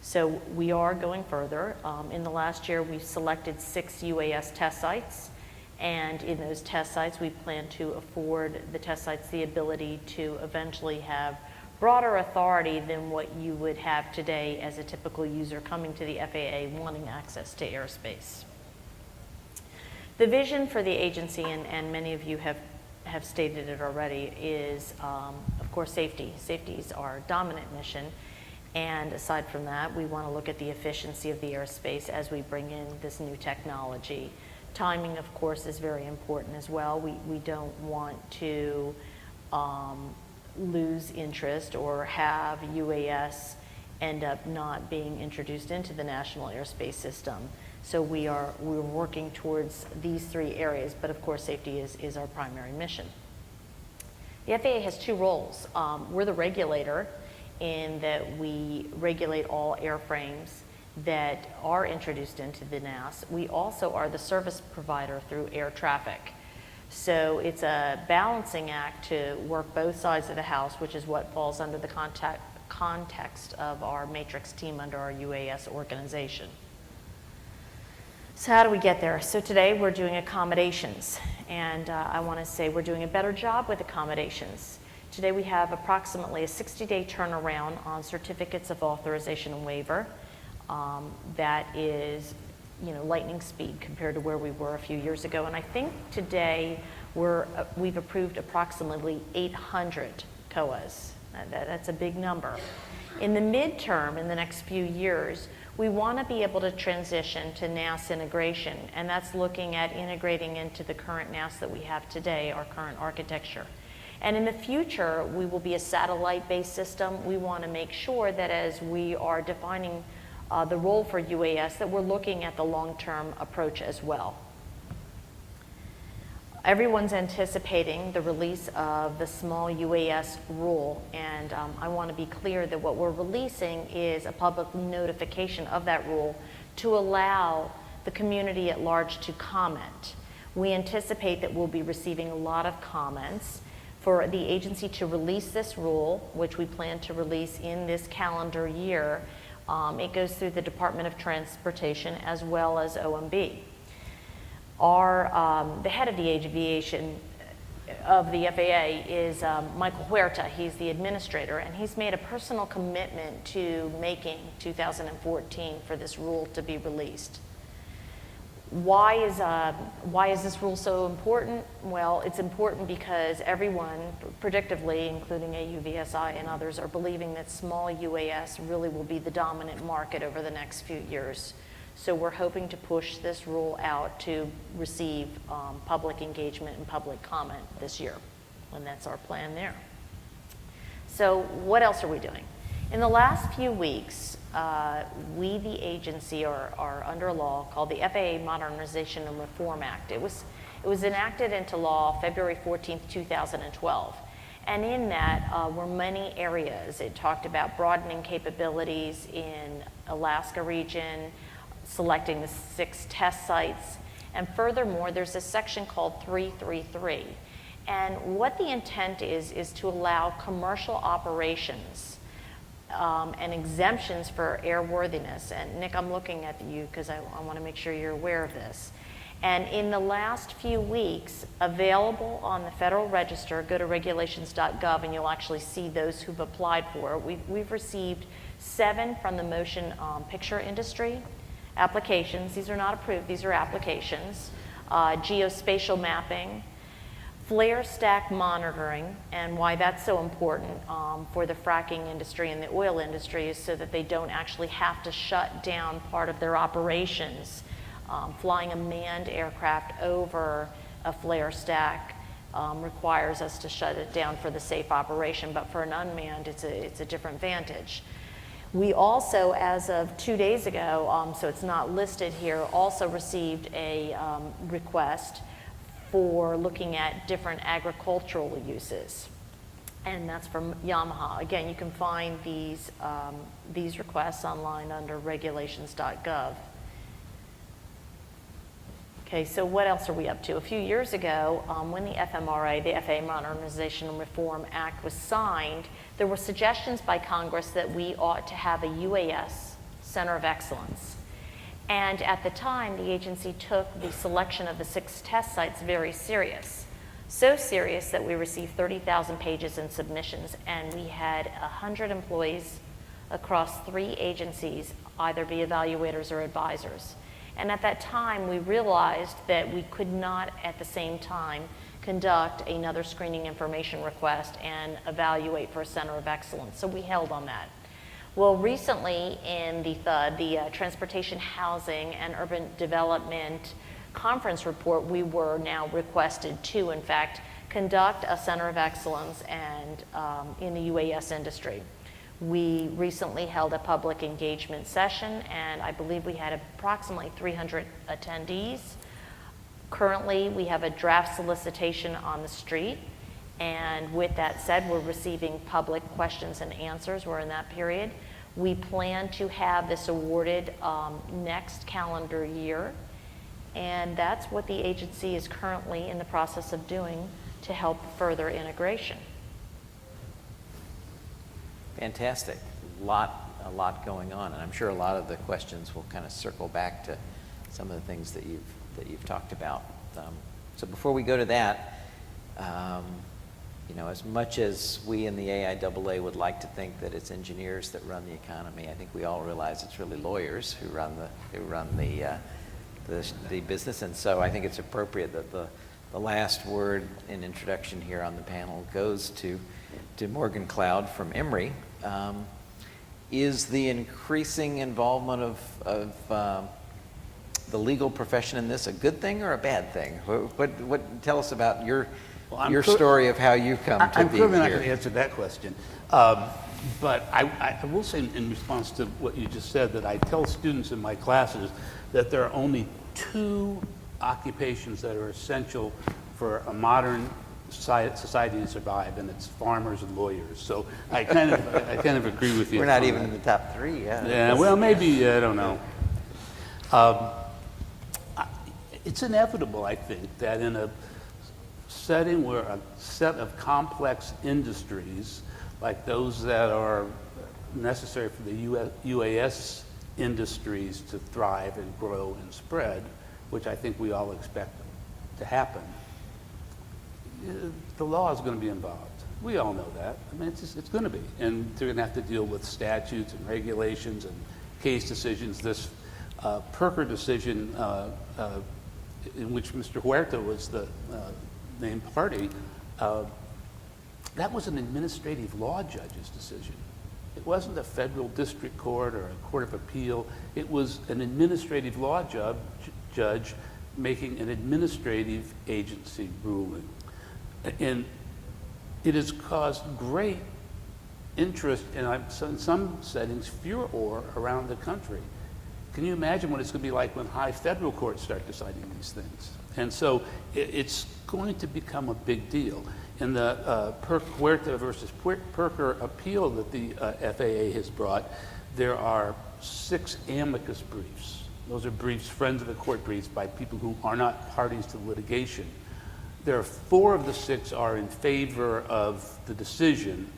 So we are going further. In the last year, we've selected 6 UAS test sites, and in those test sites, we plan to afford the test sites the ability to eventually have broader authority than what you would have today as a typical user coming to the FAA wanting access to airspace. The vision for the agency, and many of you have stated it already, is of course safety. Safety is our dominant mission, and aside from that, we want to look at the efficiency of the airspace as we bring in this new technology. Timing, of course, is very important as well. We don't want to lose interest or have UAS end up not being introduced into the national airspace system. So we're working towards these 3 areas, but of course safety is our primary mission. The FAA has 2 roles. We're the regulator in that we regulate all airframes that are introduced into the NAS. We also are the service provider through air traffic. So it's a balancing act to work both sides of the house, which is what falls under the context of our matrix team under our UAS organization. So how do we get there? So today we're doing accommodations, and I want to say we're doing a better job with accommodations. Today we have approximately a 60-day turnaround on certificates of authorization and waiver. That is, lightning speed compared to where we were a few years ago. And I think today we've approved approximately 800 COAs. That's a big number. In the midterm, in the next few years, we want to be able to transition to NAS integration, and that's looking at integrating into the current NAS that we have today, our current architecture. And in the future, we will be a satellite-based system. We want to make sure that as we are defining the role for UAS, that we're looking at the long-term approach as well. Everyone's anticipating the release of the small UAS rule, and I want to be clear that what we're releasing is a public notification of that rule to allow the community at large to comment. We anticipate that we'll be receiving a lot of comments for the agency to release this rule, which we plan to release in this calendar year. It goes through the Department of Transportation as well as OMB. The head of the Aviation of the FAA is Michael Huerta. He's the administrator, and he's made a personal commitment to making 2014 for this rule to be released. Why is this rule so important? Well, it's important because everyone, predictively, including AUVSI and others, are believing that small UAS really will be the dominant market over the next few years. So we're hoping to push this rule out to receive public engagement and public comment this year, and that's our plan there. So what else are we doing? In the last few weeks, we, the agency, are under a law called the FAA Modernization and Reform Act. It was enacted into law February 14th, 2012. And in that were many areas. It talked about broadening capabilities in Alaska region, selecting the 6 test sites, and furthermore, there's a section called 333. And what the intent is to allow commercial operations and exemptions for airworthiness. And Nick, I'm looking at you because I want to make sure you're aware of this. And in the last few weeks, available on the Federal Register, go to regulations.gov and you'll actually see those who've applied for it. We've received 7 from the motion picture industry applications. These are not approved, these are applications. Geospatial mapping, flare stack monitoring, and why that's so important for the fracking industry and the oil industry is so that they don't actually have to shut down part of their operations. Flying a manned aircraft over a flare stack requires us to shut it down for the safe operation, but for an unmanned, it's a different vantage. We also, as of 2 days ago, so it's not listed here, also received a request for looking at different agricultural uses, and that's from Yamaha. Again, you can find these requests online under regulations.gov. Okay, so what else are we up to? A few years ago, when the FMRA, the FAA Modernization and Reform Act, was signed, there were suggestions by Congress that we ought to have a UAS center of excellence. And at the time, the agency took the selection of the 6 test sites very serious. So serious that we received 30,000 pages in submissions, and we had 100 employees across 3 agencies either be evaluators or advisors. And at that time, we realized that we could not at the same time conduct another screening information request and evaluate for a center of excellence. So we held on that. Well, recently in the THUD, the Transportation, Housing, and Urban Development Conference Report, we were now requested to, in fact, conduct a center of excellence and in the UAS industry. We recently held a public engagement session, and I believe we had approximately 300 attendees. Currently, we have a draft solicitation on the street, and with that said, we're receiving public questions and answers. We're in that period. We plan to have this awarded next calendar year, and that's what the agency is currently in the process of doing to help further integration. Fantastic. A lot going on, and I'm sure a lot of the questions will kind of circle back to some of the things that you've talked about. So before we go to that, you know, as much as we in the AIAA would like to think that it's engineers that run the economy, I think we all realize it's really lawyers who run the business, and so I think it's appropriate that the last word in introduction here on the panel goes to Morgan Cloud from Emory. Is the increasing involvement of the legal profession in this a good thing or a bad thing? What tell us about your story of how you come to be here. I'm clearly not going to answer that question. But I will say in response to what you just said that I tell students in my classes that there are only 2 occupations that are essential for a modern society to survive, and it's farmers and lawyers. So I kind of agree with you. We're not even in the top 3, yeah. Yeah, well, maybe, I don't know. It's inevitable, I think, that in a setting where a set of complex industries, like those that are necessary for the UAS industries to thrive and grow and spread, which I think we all expect to happen, the law is going to be involved. We all know that. I mean, it's going to be. And they're going to have to deal with statutes and regulations and case decisions. This Pirker decision, in which Mr. Huerta was the named party, that was an administrative law judge's decision. It wasn't a federal district court or a court of appeal. It was an administrative law judge making an administrative agency ruling. And it has caused great interest and in some settings furor around the country. Can you imagine what it's going to be like when high federal courts start deciding these things? And so it's going to become a big deal. In the Huerta versus Pirker appeal that the FAA has brought, there are 6 amicus briefs. Those are briefs, friends of the court briefs, by people who are not parties to litigation. There are 4 of the 6 are in favor of the decision,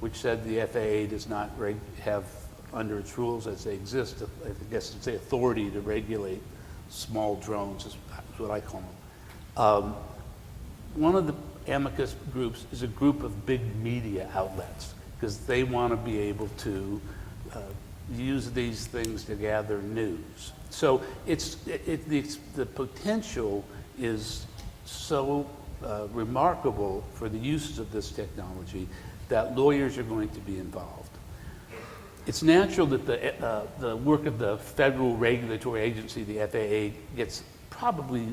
which said the FAA does not have, under its rules as they exist, I guess it's the authority to regulate small drones, is what I call them. One of the amicus groups is a group of big media outlets, because they want to be able to use these things to gather news. So the potential is so remarkable for the uses of this technology that lawyers are going to be involved. It's natural that the work of the federal regulatory agency, the FAA, gets probably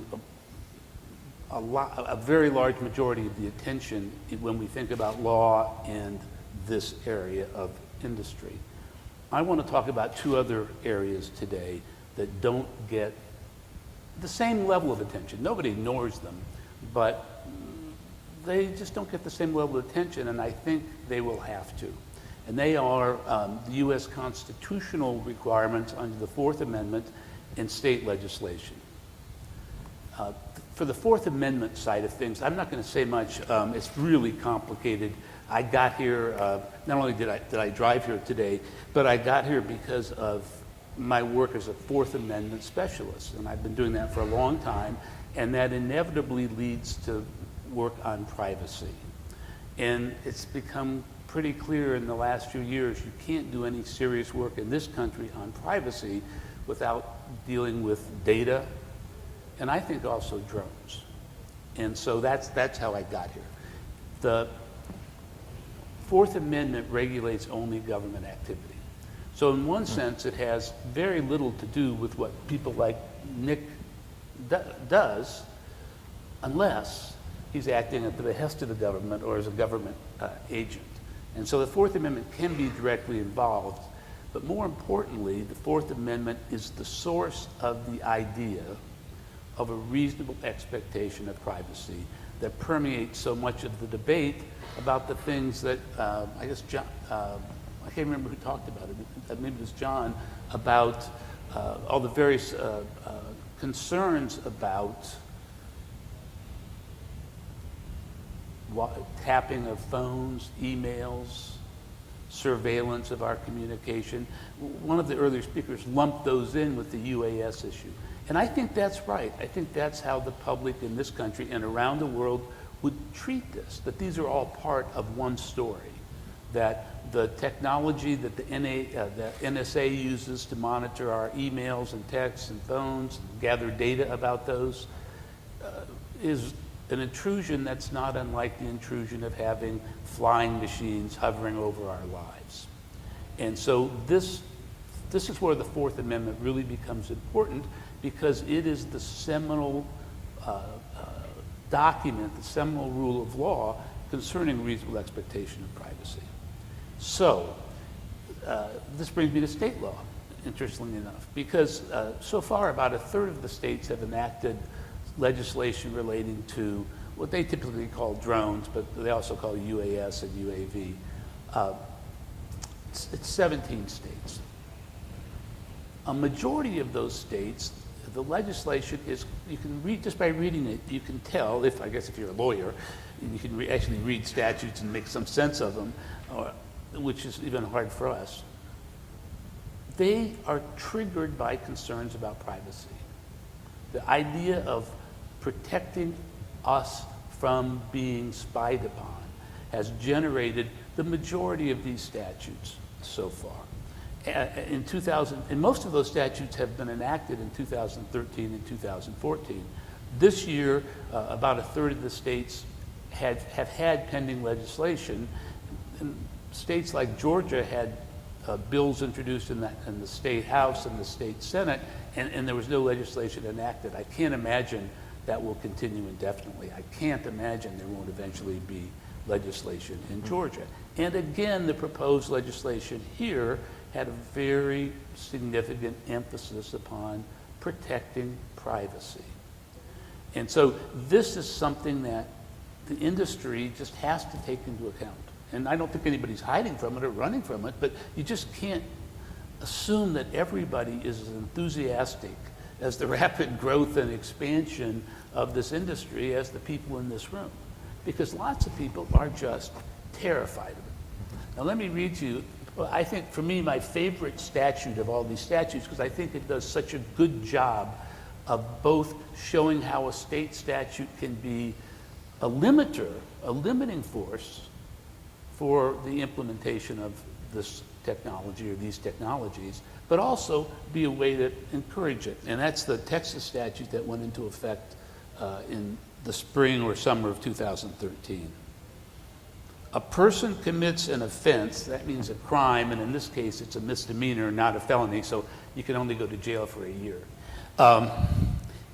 a very large majority of the attention when we think about law and this area of industry. I want to talk about 2 other areas today that don't get the same level of attention. Nobody ignores them, but they just don't get the same level of attention, and I think they will have to. And they are the U.S. constitutional requirements under the 4th Amendment and state legislation. For the 4th Amendment side of things, I'm not going to say much. It's really complicated. I got here, not only did I drive here today, but I got here because of my work as a Fourth Amendment specialist, and I've been doing that for a long time, and that inevitably leads to work on privacy. And it's become pretty clear in the last few years you can't do any serious work in this country on privacy without dealing with data, and I think also drones. And so that's how I got here. The Fourth Amendment regulates only government activity. So in one sense, it has very little to do with what people like Nick does, unless he's acting at the behest of the government or as a government agent. And so the Fourth Amendment can be directly involved, but more importantly, the Fourth Amendment is the source of the idea of a reasonable expectation of privacy that permeates so much of the debate about the things that, I guess, John, I can't remember who talked about it, maybe it was John, about all the various concerns about tapping of phones, emails, surveillance of our communication. One of the earlier speakers lumped those in with the UAS issue. And I think that's right. I think that's how the public in this country and around the world would treat this, that these are all part of one story, that the technology that the NSA uses to monitor our emails and texts and phones, and gather data about those, is an intrusion that's not unlike the intrusion of having flying machines hovering over our lives. And so this is where the Fourth Amendment really becomes important, because it is the seminal document, the seminal rule of law concerning reasonable expectation of privacy. So this brings me to state law, interestingly enough, because so far about a third of the states have enacted legislation relating to what they typically call drones, but they also call UAS and UAV. It's 17 states. A majority of those states, the legislation is, you can read, just by reading it, you can tell, I guess if you're a lawyer, you can actually read statutes and make some sense of them, which is even hard for us. They are triggered by concerns about privacy. The idea of protecting us from being spied upon has generated the majority of these statutes so far. In 2000, and most of those statutes have been enacted in 2013 and 2014. This year, about a third of the states have had pending legislation. And states like Georgia had bills introduced in the state house and the state senate, and there was no legislation enacted. I can't imagine that will continue indefinitely. I can't imagine there won't eventually be legislation in Georgia. And again, the proposed legislation here had a very significant emphasis upon protecting privacy. And so this is something that the industry just has to take into account. And I don't think anybody's hiding from it or running from it, but you just can't assume that everybody is as enthusiastic as the rapid growth and expansion of this industry as the people in this room, because lots of people are just terrified of it. Now let me read to you, I think for me, my favorite statute of all these statutes, because I think it does such a good job of both showing how a state statute can be a limiter, a limiting force for the implementation of this technology or these technologies, but also be a way to encourage it. And that's the Texas statute that went into effect in the spring or summer of 2013. A person commits an offense, that means a crime, and in this case it's a misdemeanor, not a felony, so you can only go to jail for a year.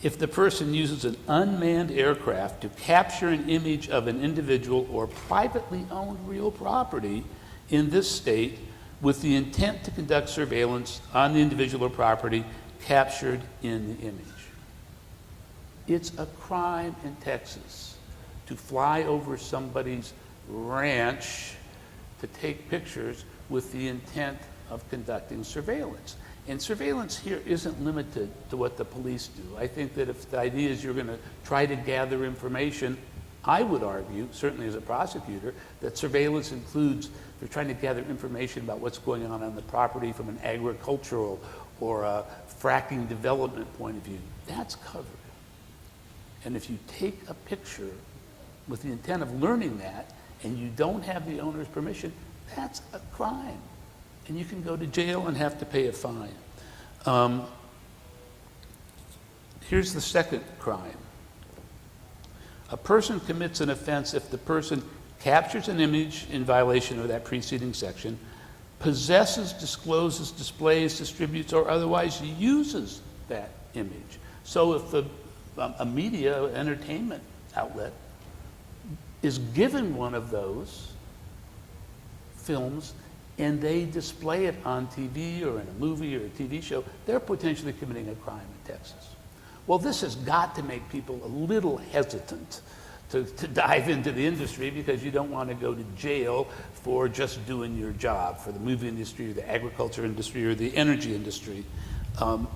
If the person uses an unmanned aircraft to capture an image of an individual or privately owned real property in this state with the intent to conduct surveillance on the individual or property captured in the image. It's a crime in Texas to fly over somebody's ranch to take pictures with the intent of conducting surveillance. And surveillance here isn't limited to what the police do. I think that if the idea is you're going to try to gather information, I would argue, certainly as a prosecutor, that surveillance includes, they're trying to gather information about what's going on the property from an agricultural or a fracking development point of view, that's covered. And if you take a picture with the intent of learning that, and you don't have the owner's permission, that's a crime. And you can go to jail and have to pay a fine. Here's the second crime. A person commits an offense if the person captures an image in violation of that preceding section, possesses, discloses, displays, distributes, or otherwise uses that image. So if a media entertainment outlet is given one of those films and they display it on TV or in a movie or a TV show, they're potentially committing a crime in Texas. Well, this has got to make people a little hesitant to dive into the industry, because you don't want to go to jail for just doing your job, for the movie industry or the agriculture industry or the energy industry. And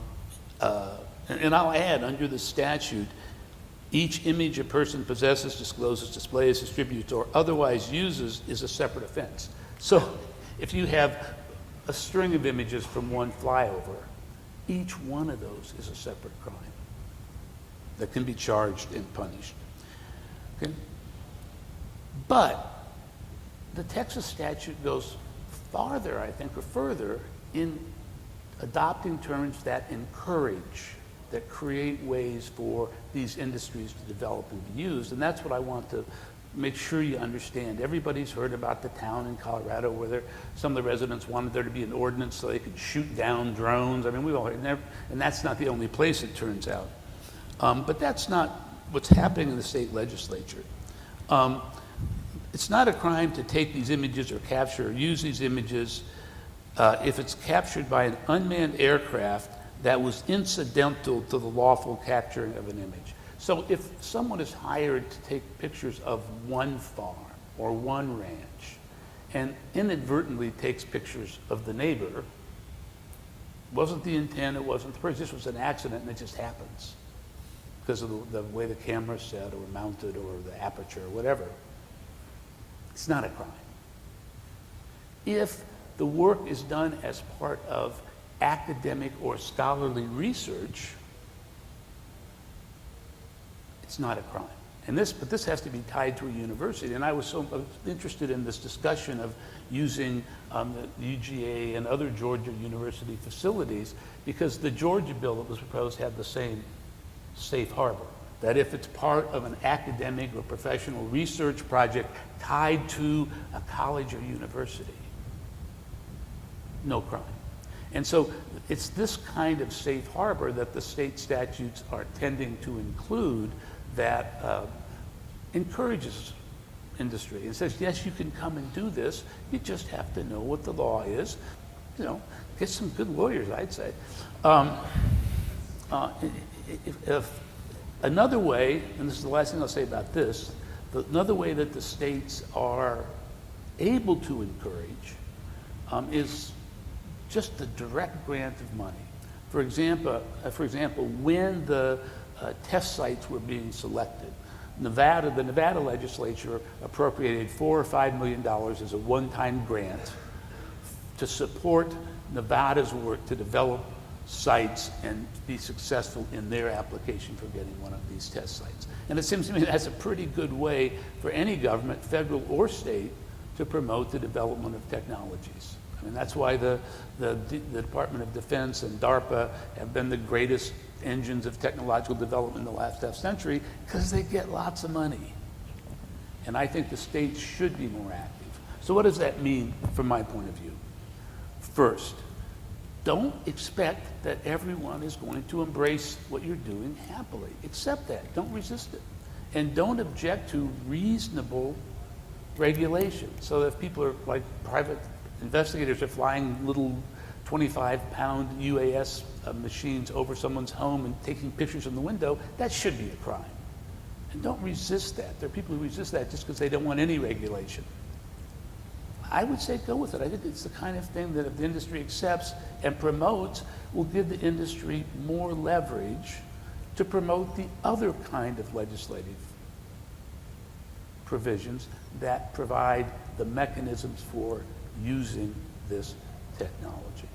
I'll add, under the statute, each image a person possesses, discloses, displays, distributes, or otherwise uses is a separate offense. So if you have a string of images from one flyover, each one of those is a separate crime that can be charged and punished. Okay? But the Texas statute goes farther, I think, or further in adopting terms that encourage, that create ways for these industries to develop and be used. And that's what I want to make sure you understand. Everybody's heard about the town in Colorado where some of the residents wanted there to be an ordinance so they could shoot down drones. I mean, we've all heard, and that's not the only place, it turns out. But that's not what's happening in the state legislature. It's not a crime to take these images or capture or use these images if it's captured by an unmanned aircraft that was incidental to the lawful capturing of an image. So if someone is hired to take pictures of one farm or one ranch and inadvertently takes pictures of the neighbor, wasn't the intent, it wasn't the person, this was an accident and it just happens because of the way the camera's set or mounted or the aperture or whatever, it's not a crime. If the work is done as part of academic or scholarly research, it's not a crime. But this has to be tied to a university. And I was so interested in this discussion of using the UGA and other Georgia university facilities, because the Georgia bill that was proposed had the same safe harbor, that if it's part of an academic or professional research project tied to a college or university, no crime. And so it's this kind of safe harbor that the state statutes are tending to include that encourages industry and says, yes, you can come and do this, you just have to know what the law is. You know, get some good lawyers, I'd say. If another way, and this is the last thing I'll say about this, another way that the states are able to encourage is just the direct grant of money. For example, when the test sites were being selected, the Nevada legislature appropriated $4 or $5 million as a one-time grant to support Nevada's work to develop sites and be successful in their application for getting one of these test sites. And it seems to me that's a pretty good way for any government, federal or state, to promote the development of technologies. I mean, that's why the Department of Defense and DARPA have been the greatest engines of technological development in the last half century, because they get lots of money. And I think the states should be more active. So what does that mean from my point of view? First, don't expect that everyone is going to embrace what you're doing happily. Accept that. Don't resist it. And don't object to reasonable regulation. So that if people are, like private investigators, are flying little 25-pound UAS machines over someone's home and taking pictures in the window, that should be a crime. And don't resist that. There are people who resist that just because they don't want any regulation. I would say go with it. I think it's the kind of thing that if the industry accepts and promotes, will give the industry more leverage to promote the other kind of legislative provisions that provide the mechanisms for using this technology.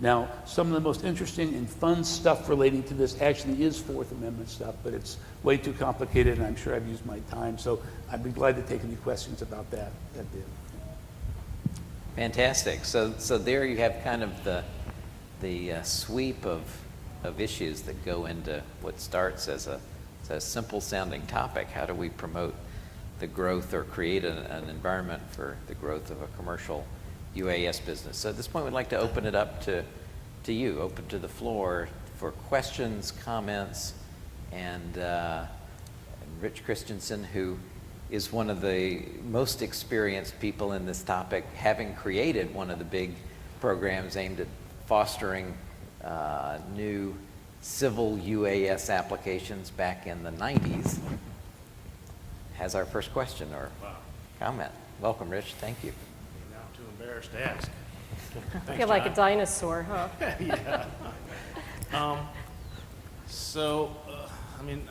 Now, some of the most interesting and fun stuff relating to this actually is Fourth Amendment stuff, but it's way too complicated, and I'm sure I've used my time, so I'd be glad to take any questions about that at the end. Fantastic. So there you have kind of the sweep of issues that go into what starts as a simple sounding topic. How do we promote the growth or create an environment for the growth of a commercial UAS business? So at this point, we'd like to open it up to you, open to the floor for questions, comments, and Rich Christensen, who is one of the most experienced people in this topic, having created one of the big programs aimed at fostering new civil UAS applications back in the 90s, has our first question or comment. Welcome, Rich. Thank you. Now I'm too embarrassed to ask. I feel like a dinosaur, huh? Yeah. I mean,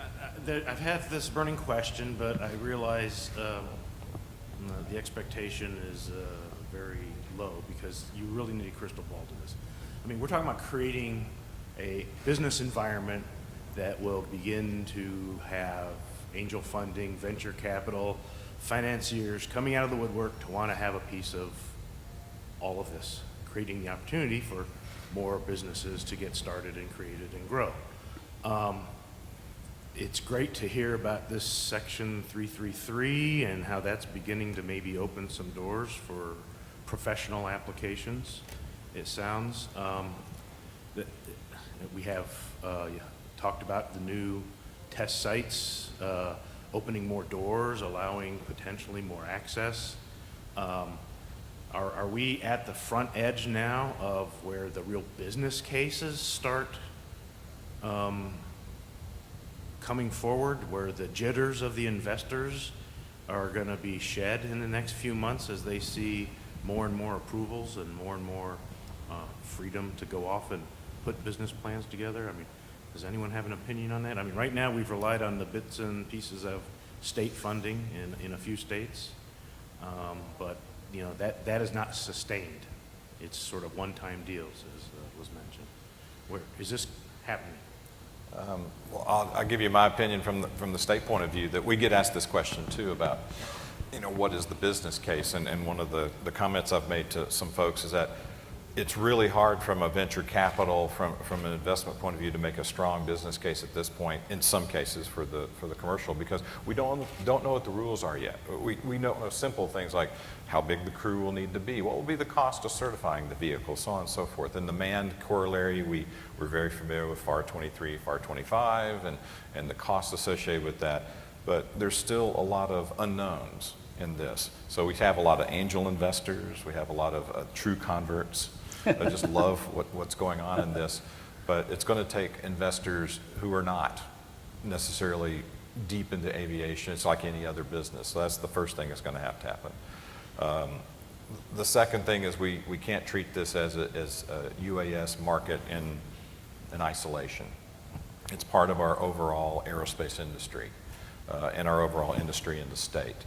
I've had this burning question, but I realize the expectation is very low because you really need a crystal ball to this. I mean, we're talking about creating a business environment that will begin to have angel funding, venture capital, financiers coming out of the woodwork to want to have a piece of all of this, creating the opportunity for more businesses to get started and created and grow. It's great to hear about this Section 333 and how that's beginning to maybe open some doors for professional applications. It sounds that we have talked about the new test sites, opening more doors, allowing potentially more access. Are we at the front edge now of where the real business cases start coming forward, where the jitters of the investors are going to be shed in the next few months as they see more and more approvals and more freedom to go off and put business plans together? I mean, does anyone have an opinion on that? I mean, right now we've relied on the bits and pieces of state funding in a few states, but you know that is not sustained. It's sort of one-time deals, as was mentioned. Where is this happening? Well, I'll give you my opinion from the state point of view, that we get asked this question too about, you know, what is the business case? And one of the comments I've made to some folks is that it's really hard from a venture capital, from an investment point of view, to make a strong business case at this point, in some cases for the commercial, because we don't know what the rules are yet. We know simple things like how big the crew will need to be, what will be the cost of certifying the vehicle, so on and so forth. And the manned corollary, we're very familiar with FAR 23, FAR 25, and the costs associated with that. But there's still a lot of unknowns in this. So we have a lot of angel investors, we have a lot of true converts. I just love what's going on in this, but it's going to take investors who are not necessarily deep into aviation. It's like any other business. So that's the first thing that's going to happen. The second thing is we can't treat this as a UAS market in isolation. It's part of our overall aerospace industry and our overall industry in the state.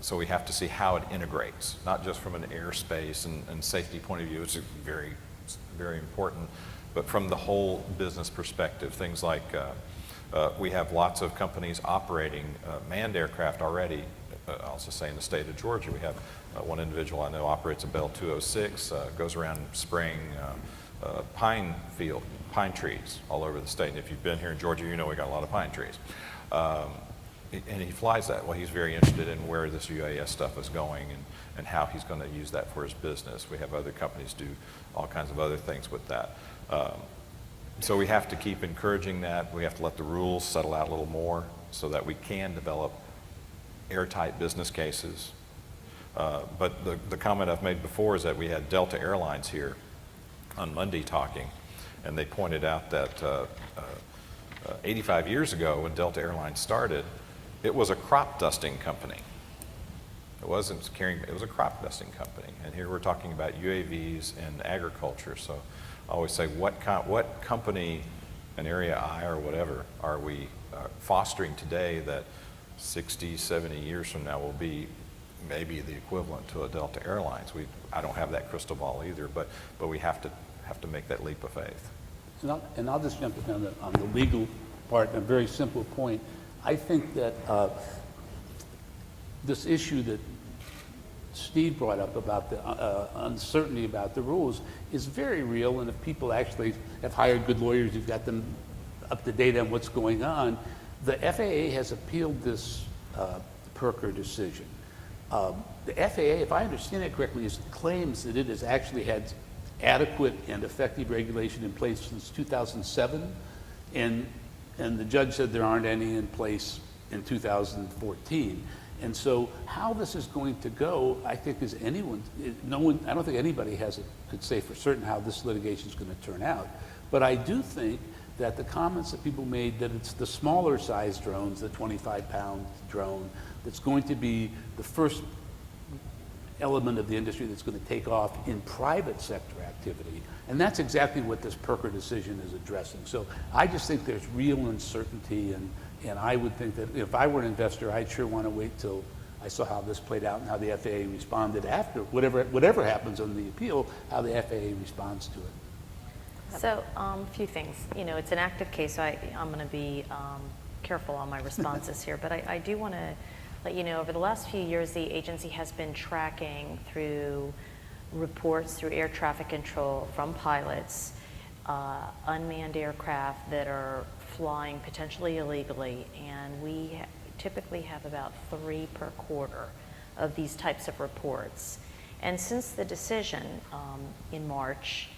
So we have to see how it integrates, not just from an airspace and safety point of view, which is very, very important, but from the whole business perspective. Things like we have lots of companies operating manned aircraft already. I'll just say in the state of Georgia, we have one individual I know operates a Bell 206, goes around spraying pine trees all over the state. And if you've been here in Georgia, you know we got a lot of pine trees. And he flies that. Well, he's very interested in where this UAS stuff is going and how he's going to use that for his business. We have other companies do all kinds of other things with that. So we have to keep encouraging that. We have to let the rules settle out a little more so that we can develop airtight business cases. But the comment I've made before is that we had Delta Airlines here on Monday talking, and they pointed out that 85 years ago when Delta Airlines started, it was a crop dusting company. It was a crop dusting company. And here we're talking about UAVs and agriculture. So I always say, what company, an area I or whatever, are we fostering today that 60, 70 years from now will be maybe the equivalent to a Delta Airlines? I don't have that crystal ball either, but we have to have to make that leap of faith. And I'll just jump in on the legal part, a very simple point. I think that this issue that Steve brought up about the uncertainty about the rules is very real, and if people actually have hired good lawyers who've got them up to date on what's going on, the FAA has appealed this Pirker decision. The FAA, if I understand it correctly, claims that it has actually had adequate and effective regulation in place since 2007, and the judge said there aren't any in place in 2014. And so how this is going to go, I think, is I don't think anybody could say for certain how this litigation is going to turn out. But I do think that the comments that people made, that it's the smaller size drones, the 25-pound drone, that's going to be the first element of the industry that's going to take off in private sector activity. And that's exactly what this Pirker decision is addressing. So I just think there's real uncertainty, and I would think that if I were an investor, I'd sure want to wait till I saw how this played out and how the FAA responded after, whatever happens on the appeal, how the FAA responds to it. So a few things. It's an active case, so I'm going to be careful on my responses here, but I do want to let you know over the last few years, the agency has been tracking through reports through air traffic control from pilots, unmanned aircraft that are flying potentially illegally, and we typically have about 3 per quarter of these types of reports. And since the decision in March,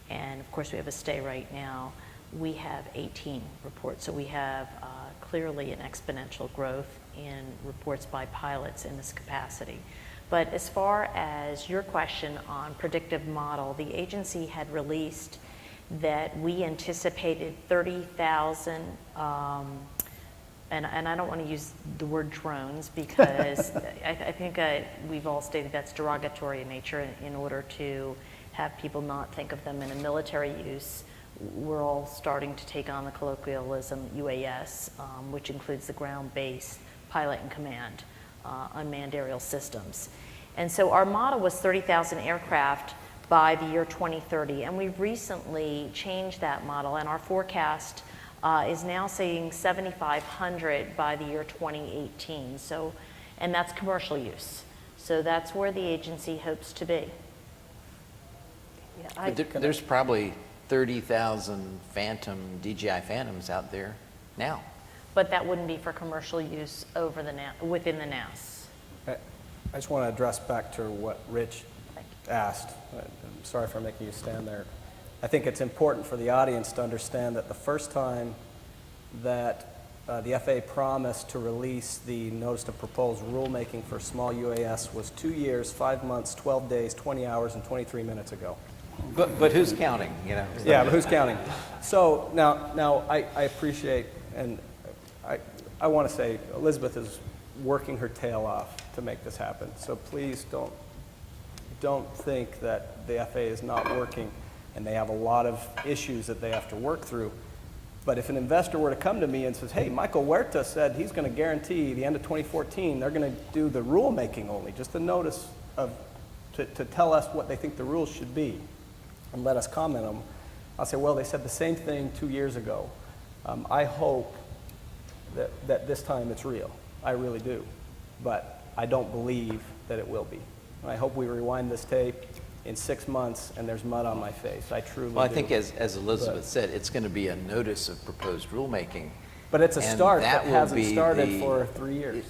and of course we have a stay right now, we have 18 reports. So we have clearly an exponential growth in reports by pilots in this capacity. But as far as your question on predictive model, the agency had released that we anticipated 30,000, and I don't want to use the word drones because I think we've all stated that's derogatory in nature in order to have people not think of them in a military use. We're all starting to take on the colloquialism UAS, which includes the ground-based pilot and command, unmanned aerial systems. And so our model was 30,000 aircraft by the year 2030, and we've recently changed that model, and our forecast is now saying 7,500 by the year 2018. So, and that's commercial use. So that's where the agency hopes to be. Yeah, There's probably 30,000 Phantom, DJI Phantoms out there now. But that wouldn't be for commercial use within the NAS. I just want to address back to what Rich asked. I'm sorry for making you stand there. I think it's important for the audience to understand that the first time that the FAA promised to release the Notice of Proposed Rulemaking for small UAS was 2 years, 5 months, 12 days, 20 hours, and 23 minutes ago. But who's counting, Yeah, but who's counting? So now I appreciate, and I want to say Elizabeth is working her tail off to make this happen. So please don't think that the FAA is not working and they have a lot of issues that they have to work through. But if an investor were to come to me and says, hey, Michael Huerta said he's going to guarantee the end of 2014 they're going to do the rulemaking only, just a notice to tell us what they think the rules should be and let us comment on them, I'll say, well, they said the same thing 2 years ago. I hope that this time it's real. I really do. But I don't believe that it will be. And I hope we rewind this tape in 6 months and there's mud on my face. I truly do. Well, I think as Elizabeth said, it's going to be a notice of proposed rulemaking. But it's a and start that will hasn't be started for 3 years.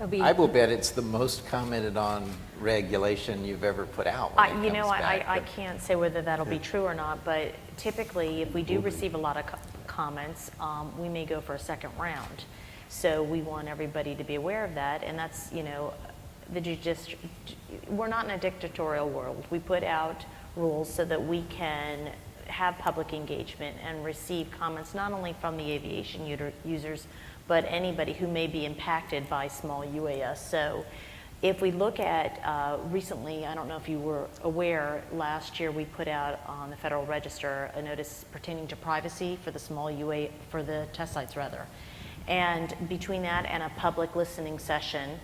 I will bet it's the most commented on regulation you've ever put out. when it comes back, I but- can't say whether that'll be true or not, but typically if we do receive a lot of comments, we may go for a second round. So we want everybody to be aware of that, and that's, we're not in a dictatorial world. We put out rules so that we can have public engagement and receive comments not only from the aviation users, but anybody who may be impacted by small UAS. So if we look at recently, I don't know if you were aware, last year we put out on the Federal Register a notice pertaining to privacy for the for the test sites rather. And between that and a public listening session,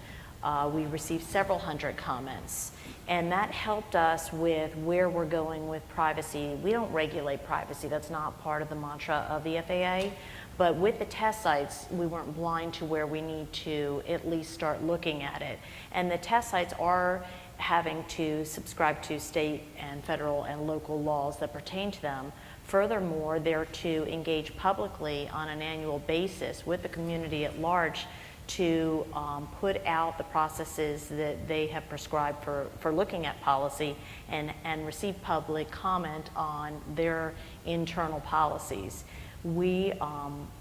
We received several hundred comments, and that helped us with where we're going with privacy. We don't regulate privacy. That's not part of the mantra of the FAA. But with the test sites, we weren't blind to where we need to at least start looking at it. And the test sites are having to subscribe to state and federal and local laws that pertain to them. Furthermore, they're to engage publicly on an annual basis with the community at large to put out the processes that they have prescribed for looking at policy and receive public comment on their internal policies. We,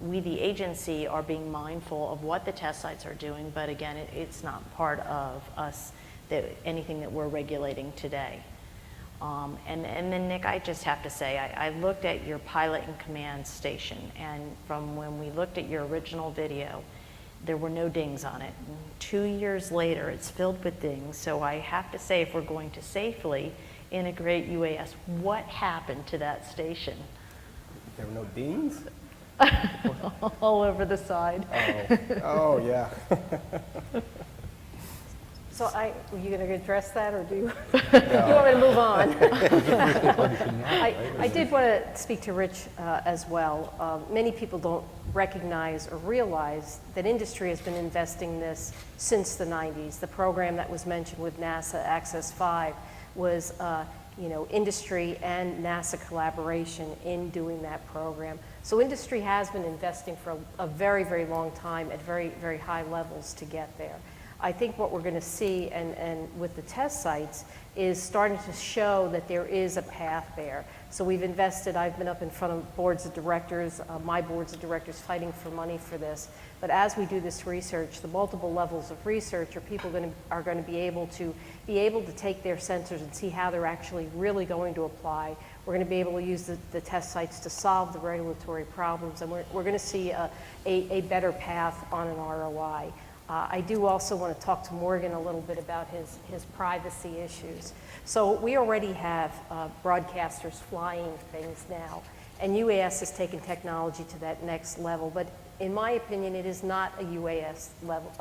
the agency, are being mindful of what the test sites are doing, but again, it's not part of us, anything that we're regulating today. And then, Nick, I just have to say, I looked at your pilot and command station, and from when we looked at your original video, there were no dings on it. 2 years later, it's filled with dings. So I have to say, if we're going to safely integrate UAS, what happened to that station? There were no dings? All over the side. Oh, yeah. So were you going to address that, or do you, you want me to move on? I did want to speak to Rich as well. Many people don't recognize or realize that industry has been investing in this since the 90s. The program that was mentioned with NASA Access 5 was industry and NASA collaboration in doing that program. So industry has been investing for a very, very long time at very, very high levels to get there. I think what we're going to see, and with the test sites, is starting to show that there is a path there. So we've invested, I've been up in front of boards of directors, my boards of directors fighting for money for this. But as we do this research, the multiple levels of research are people are going to be able to take their sensors and see how they're actually really going to apply. We're going to be able to use the test sites to solve the regulatory problems, and we're going to see a better path on an ROI. I do also want to talk to Morgan a little bit about his privacy issues. So we already have broadcasters flying things now, and UAS has taken technology to that next level. But in my opinion, it is not a UAS level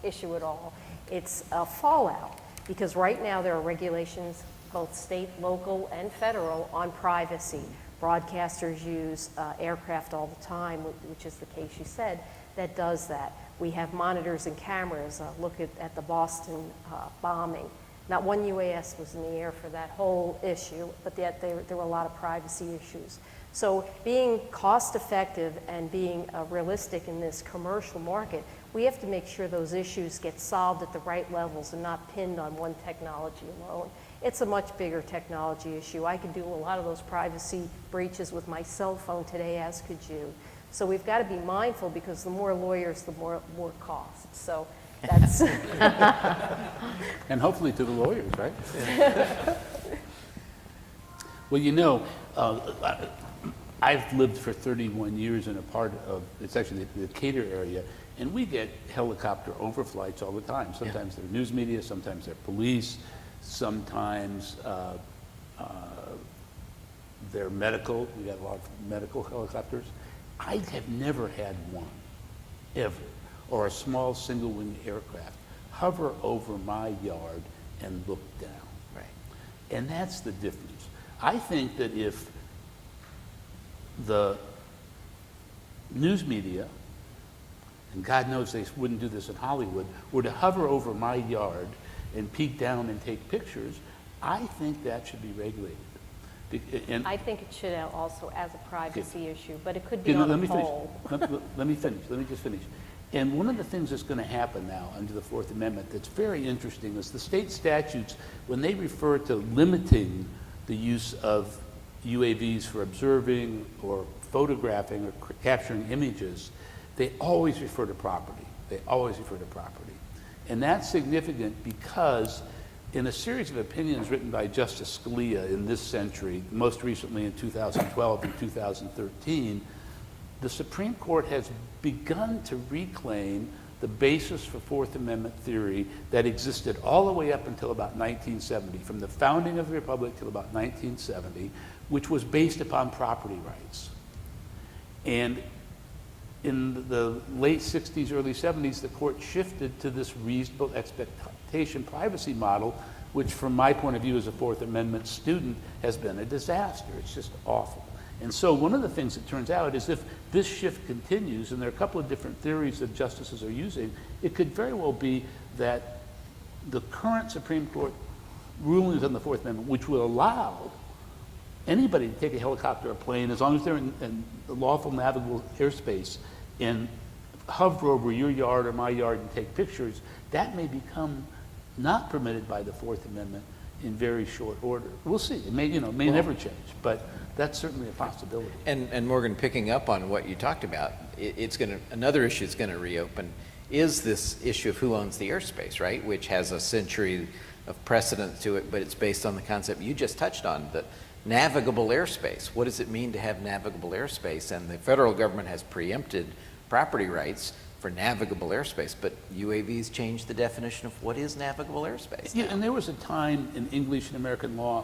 issue at all. It's a fallout, because right now there are regulations, both state, local, and federal, on privacy. Broadcasters use aircraft all the time, which is the case you said, that does that. We have monitors and cameras. Look at the Boston bombing. Not one UAS was in the air for that whole issue, but yet there were a lot of privacy issues. So being cost effective and being realistic in this commercial market, we have to make sure those issues get solved at the right levels and not pinned on one technology alone. It's a much bigger technology issue. I could do a lot of those privacy breaches with my cell phone today, as could you. So we've got to be mindful, because the more lawyers, the more costs. So that's... And hopefully to the lawyers, right? Well, I've lived for 31 years in a part of, it's actually the Decatur area, and we get helicopter overflights all the time. Sometimes they're news media, sometimes they're police, sometimes they're medical. We got a lot of medical helicopters. I have never had one, ever, or a small single-wing aircraft hover over my yard and look down. Right. And that's the difference. I think that if the news media, and God knows they wouldn't do this in Hollywood, were to hover over my yard and peek down and take pictures, I think that should be regulated. And I think it should also as a privacy issue, but it could be on a whole. Let me just finish. And one of the things that's going to happen now under the Fourth Amendment that's very interesting is the state statutes, when they refer to limiting the use of UAVs for observing or photographing or capturing images, they always refer to property. They always refer to property. And that's significant because in a series of opinions written by Justice Scalia in this century, most recently in 2012 and 2013, the Supreme Court has begun to reclaim the basis for Fourth Amendment theory that existed all the way up until about 1970, from the founding of the Republic till about 1970, which was based upon property rights. And in the late 60s, early 70s, the court shifted to this reasonable expectation privacy model, which from my point of view as a Fourth Amendment student has been a disaster. It's just awful. And so one of the things that turns out is if this shift continues, and there are a couple of different theories that justices are using, it could very well be that the current Supreme Court rulings on the Fourth Amendment, which will allow anybody to take a helicopter or plane, as long as they're in lawful navigable airspace, and hover over your yard or my yard and take pictures, that may become not permitted by the Fourth Amendment in very short order. We'll see. It may, may never change, but that's certainly a possibility. And Morgan, picking up on what you talked about, another issue that's going to reopen is this issue of who owns the airspace, right? Which has a century of precedent to it, but it's based on the concept you just touched on, the navigable airspace. What does it mean to have navigable airspace? And the federal government has preempted property rights for navigable airspace, but UAVs changed the definition of what is navigable airspace. Yeah, and there was a time in English and American law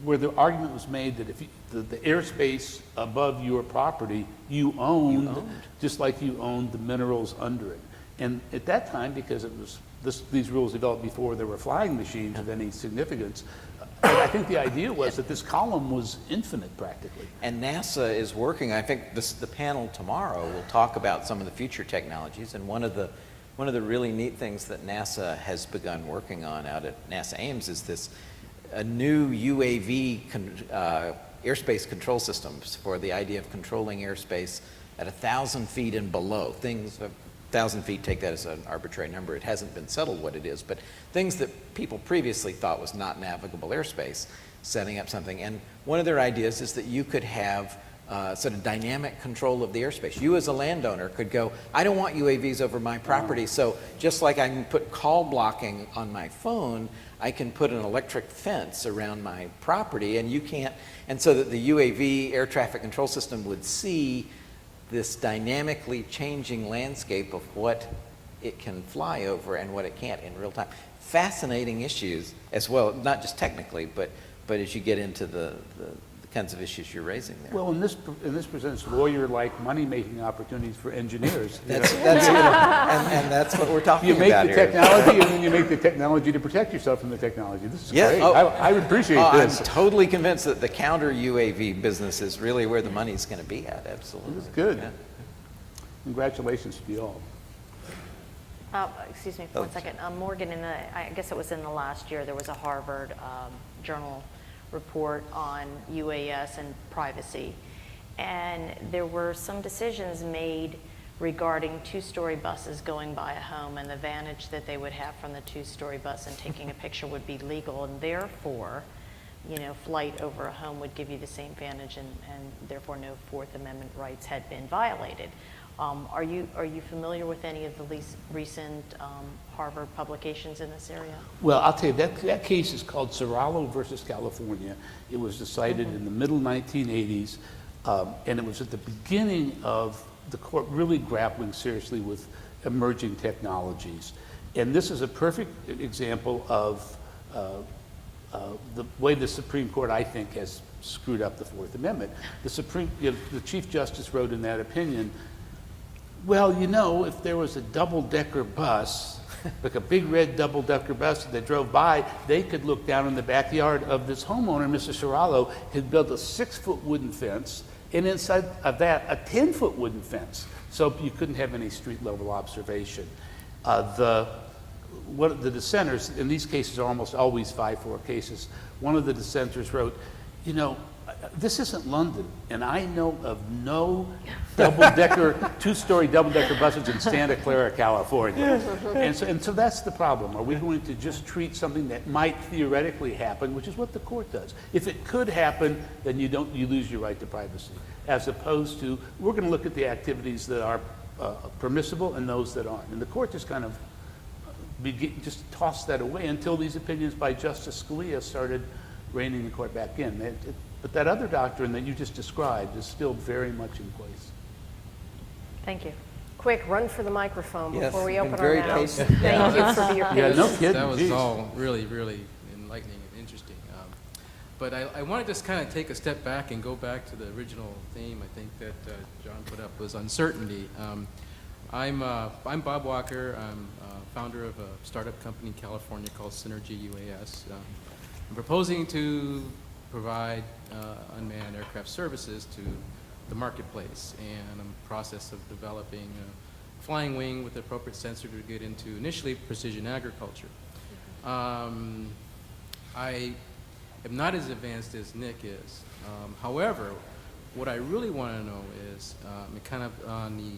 where the argument was made that if the airspace above your property you owned, just like you owned the minerals under it. And at that time, because it was these rules developed before there were flying machines of any significance, I think the idea was that this column was infinite practically. And NASA is working, I think the panel tomorrow will talk about some of the future technologies, and one of the really neat things that NASA has begun working on out at NASA Ames is a new UAV airspace control systems for the idea of controlling airspace at 1,000 feet and below. 1,000 feet, take that as an arbitrary number. It hasn't been settled what it is, but things that people previously thought was not navigable airspace, setting up something. And one of their ideas is that you could have sort of dynamic control of the airspace. You as a landowner could go, I don't want UAVs over my property, so just like I can put call blocking on my phone, I can put an electric fence around my property, and you can't, and so that the UAV air traffic control system would see this dynamically changing landscape of what it can fly over and what it can't in real time. Fascinating issues as well, not just technically, but as you get into the kinds of issues you're raising there. Well, and this presents lawyer-like money-making opportunities for engineers. That's and that's what we're talking about here. You make the technology, and then you make the technology to protect yourself from the technology. This is great. I appreciate this. I'm totally convinced that the counter UAV business is really where the money's going to be at. Absolutely. This is good. Yeah. Congratulations to you all. Excuse me for 1 second. Morgan, I guess it was in the last year, there was a Harvard journal report on UAS and privacy. And there were some decisions made regarding two-story buses going by a home, and the vantage that they would have from the two-story bus and taking a picture would be legal, and therefore, flight over a home would give you the same vantage, and therefore no Fourth Amendment rights had been violated. Are you familiar with any of the recent Harvard publications in this area? Well, I'll tell you, that case is called Serralo versus California. It was decided in the middle 1980s, and it was at the beginning of the court really grappling seriously with emerging technologies. And this is a perfect example of the way the Supreme Court, I think, has screwed up the Fourth Amendment. The Chief Justice wrote in that opinion, well, if there was a double-decker bus, like a big red double-decker bus that drove by, they could look down in the backyard of this homeowner, Mr. Serralo, had built a 6-foot wooden fence, and inside of that, a 10-foot wooden fence. So you couldn't have any street-level observation. The dissenters, in these cases are almost always 5-4 cases, one of the dissenters wrote, this isn't London, and I know of no double-decker, two-story double-decker buses in Santa Clara, California. And so that's the problem. Are we going to just treat something that might theoretically happen, which is what the court does? If it could happen, then you lose your right to privacy, as opposed to we're going to look at the activities that are permissible and those that aren't. And the court just kind of just tossed that away until these opinions by Justice Scalia started reining the court back in. But that other doctrine that you just described is still very much in place. Thank you. Quick, run for the microphone Yes, before we you've open been our very mouths. patient. Thank you for your patience. Yeah, no kidding. That was Jeez. all really, really enlightening and interesting. But I want to just kind of take a step back and go back to the original theme, I think, that John put up, was uncertainty. I'm Bob Walker. I'm founder of a startup company in California called Synergy UAS. I'm proposing to provide unmanned aircraft services to the marketplace, and I'm in the process of developing a flying wing with the appropriate sensor to get into initially precision agriculture. I am not as advanced as Nick is. However, what I really want to know is, kind of on the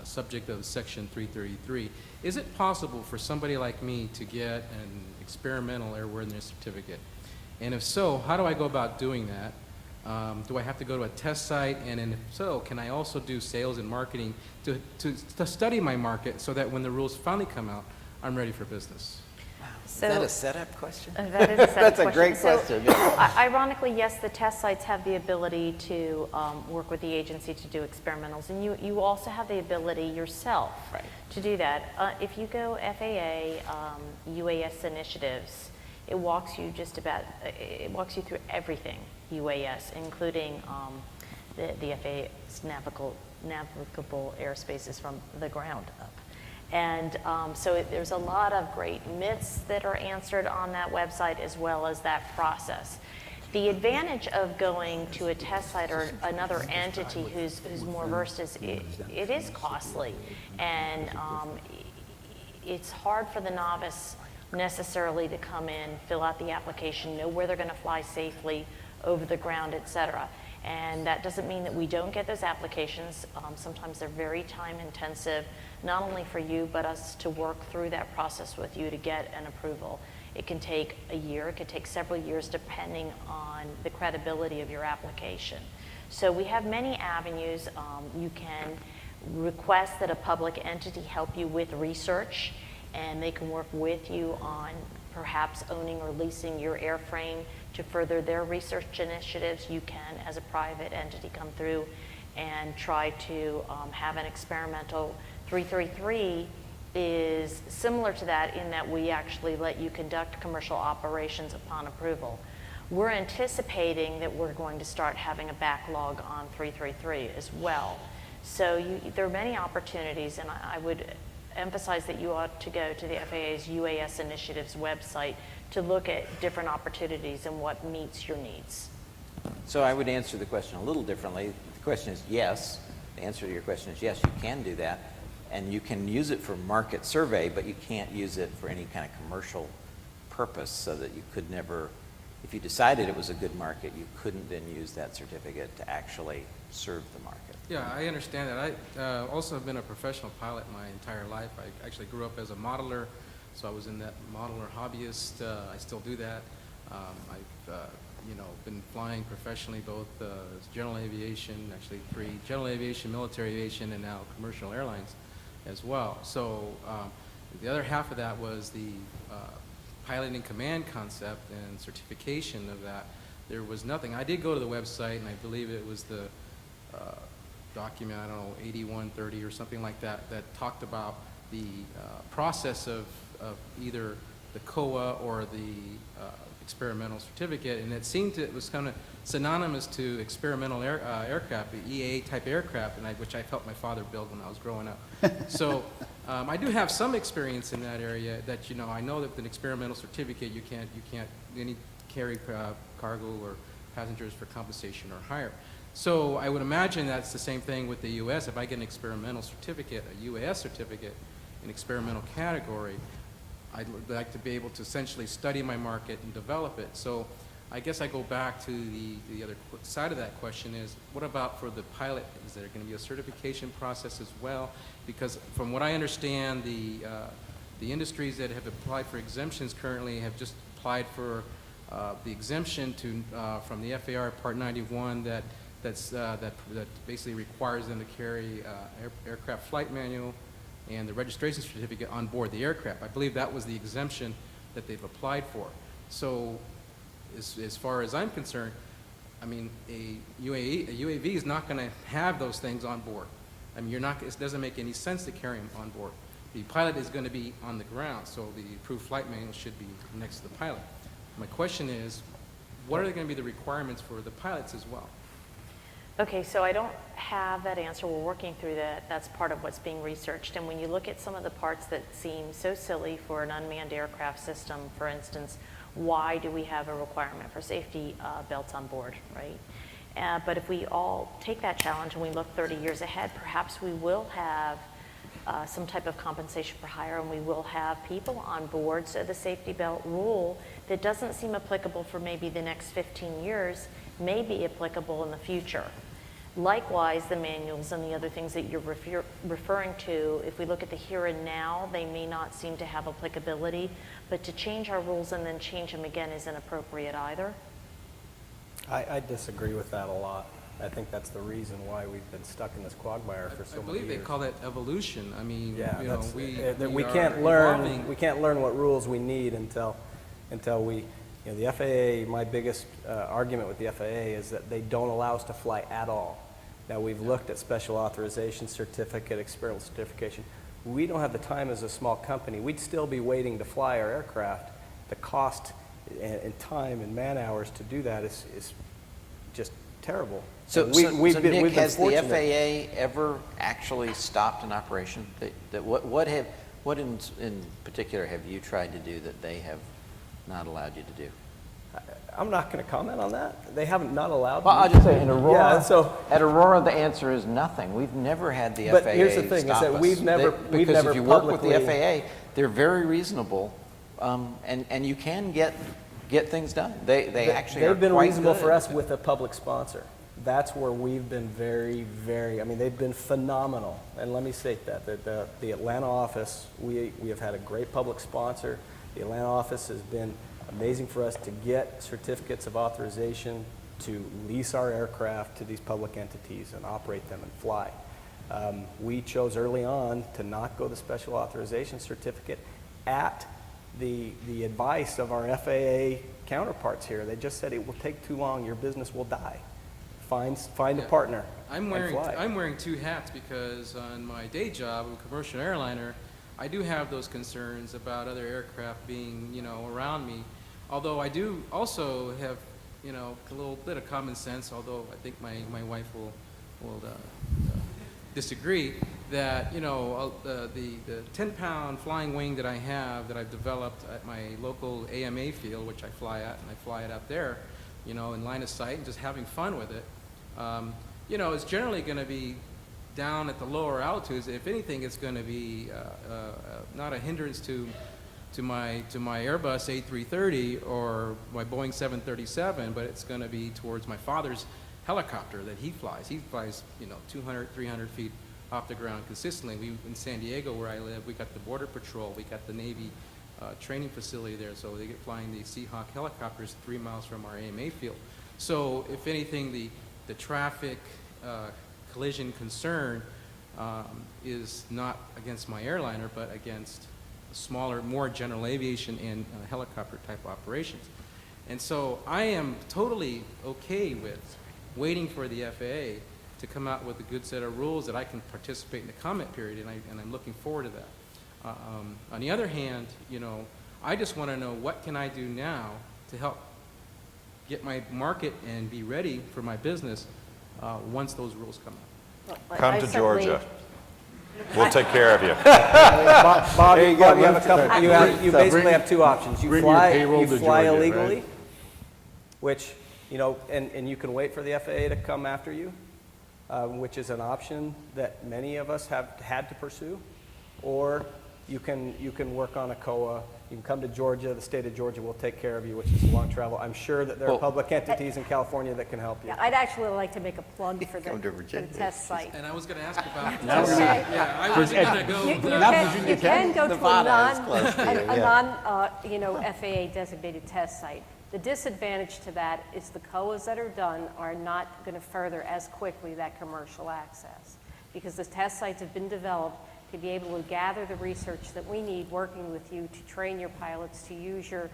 subject of Section 333, is it possible for somebody like me to get an experimental airworthiness certificate? And if so, how do I go about doing that? Do I have to go to a test site? And if so, can I also do sales and marketing to study my market so that when the rules finally come out, I'm ready for business? Is that a setup question? That is a setup That's question. a great question. Ironically, yes, the test sites have the ability to work with the agency to do experimentals, and you also have the ability yourself to do that. If you go FAA UAS initiatives, it walks you through everything UAS, including the FAA's navigable airspaces from the ground up. And so there's a lot of great myths that are answered on that website, as well as that process. The advantage of going to a test site or another entity who's more versed is it is costly, and it's hard for the novice necessarily to come in, fill out the application, know where they're going to fly safely over the ground, et cetera. And that doesn't mean that we don't get those applications. Sometimes they're very time intensive, not only for you, but us to work through that process with you to get an approval. It can take a year, it could take several years, depending on the credibility of your application. So we have many avenues. You can request that a public entity help you with research, and they can work with you on perhaps owning or leasing your airframe to further their research initiatives. You can, as a private entity, come through and try to have an experimental. 333 is similar to that in that we actually let you conduct commercial operations upon approval. We're anticipating that we're going to start having a backlog on 333 as well. So there are many opportunities, and I would emphasize that you ought to go to the FAA's UAS Initiatives website to look at different opportunities and what meets your needs. So I would answer the question a little differently. The question is yes. The answer to your question is yes, you can do that. And you can use it for market survey, but you can't use it for any kind of commercial purpose, so that you could never, if you decided it was a good market, you couldn't then use that certificate to actually serve the market. Yeah, I understand that. I also have been a professional pilot my entire life. I actually grew up as a modeler, so I was in that modeler hobbyist. I still do that. I've been flying professionally, both general aviation, actually 3 general aviation, military aviation, and now commercial airlines as well. So the other half of that was the pilot in command concept and certification of that. There was nothing. I did go to the website, and I believe it was the document, I don't know, 8130 or something like that, that talked about the process of either the COA or the experimental certificate, and it was kind of synonymous to experimental aircraft, the EA type aircraft, and which I felt my father built when I was growing up. So I do have some experience in that area. That I know that with an experimental certificate, you can't carry cargo or passengers for compensation or hire. So I would imagine that's the same thing with the U.S. If I get an experimental certificate, a UAS certificate, in experimental category, I'd like to be able to essentially study my market and develop it. So I guess I go back to the other side of that question is, what about for the pilot? Is there going to be a certification process as well? Because from what I understand, the industries that have applied for exemptions currently have just applied for the exemption from the FAR Part 91 that basically requires them to carry aircraft flight manual and the registration certificate on board the aircraft. I believe that was the exemption that they've applied for. So as far as I'm concerned, I mean, a UAV is not going to have those things on board. I mean, it doesn't make any sense to carry them on board. The pilot is going to be on the ground, so the approved flight manual should be next to the pilot. My question is, what are going to be the requirements for the pilots as well? Okay, so I don't have that answer. We're working through that. That's part of what's being researched. And when you look at some of the parts that seem so silly for an unmanned aircraft system, for instance, why do we have a requirement for safety belts on board, right? But if we all take that challenge and we look 30 years ahead, perhaps we will have some type of compensation for hire, and we will have people on board. So the safety belt rule that doesn't seem applicable for maybe the next 15 years may be applicable in the future. Likewise, the manuals and the other things that you're referring to, if we look at the here and now, they may not seem to have applicability, but to change our rules and then change them again isn't appropriate either. I disagree with that a lot. I think that's the reason why we've been stuck in this quagmire for so many years. I believe they call that evolution. I mean, yeah, you know, we can't learn. We can't learn what rules we need until we. You know, the FAA. My biggest argument with the FAA is that they don't allow us to fly at all. Now we've looked at special authorization certificate, experimental certification. We don't have the time as a small company. We'd still be waiting to fly our aircraft. The cost and time and man hours to do that is just terrible. So, we've been Nick, has the fortunate. FAA ever actually stopped an operation? What in particular have you tried to do that they have not allowed you to do? I'm not going to comment on that. They haven't not allowed. Well, I'll just say in Aurora. Yeah, so at Aurora, the answer is nothing. We've never had the but FAA here's the thing: stop is that us. we've never because if you work with the publicly- FAA, they're very reasonable, and you can get things done. They actually they've are been quite reasonable good. for us with a public sponsor. That's where we've been very, very. I mean, they've been phenomenal. And let me state that the Atlanta office, we have had a great public sponsor. The Atlanta office has been amazing for us to get certificates of authorization to lease our aircraft to these public entities and operate them and fly. We chose early on to not go the special authorization certificate at the advice of our FAA counterparts here. They just said it will take too long, your business will die. Find a partner I'm and fly. I'm wearing two hats because on my day job, I'm a commercial airliner, I do have those concerns about other aircraft being, you know, around me. Although I do also have, you know, a little bit of common sense, although I think my wife will disagree, that, you know, the 10-pound flying wing that I have that I've developed at my local AMA field, which I fly at, and I fly it out there, you know, in line of sight and just having fun with it, you know, it's generally going to be down at the lower altitudes. If anything, it's going to be not a hindrance to my Airbus A330 or my Boeing 737, but it's going to be towards my father's helicopter that he flies. He flies, you know, 200, 300 feet off the ground consistently. In San Diego, where I live, we got the Border Patrol, we got the Navy training facility there, so they get flying the Seahawk helicopters 3 miles from our AMA field. So if anything, the traffic collision concern is not against my airliner, but against smaller, more general aviation and helicopter type operations. And so I am totally okay with waiting for the FAA to come out with a good set of rules that I can participate in the comment period, and I'm looking forward to that. On the other hand, you know, I just want to know what can I do now to help get my market and be ready for my business once those rules come out. Come to Georgia. We'll take care of you. Bob, you have a couple. You basically have two options. You fly illegally, which, you know, and you can wait for the FAA to come after you, which is an option that many of us have had to pursue, or you can work on a COA. You can come to Georgia. The state of Georgia will take care of you, which is a long travel. I'm sure that there are public entities in California that can help you. Yeah, I'd actually like to make a plug for Come to the Virginia. test site. And I was going to ask about Now we're gonna- yeah, I was going to go. You can go to Nevada is close to you, a yeah. you know, FAA designated test site. The disadvantage to that is the COAs that are done are not going to further as quickly that commercial access, because the test sites have been developed to be able to gather the research that we need working with you to train your pilots to use your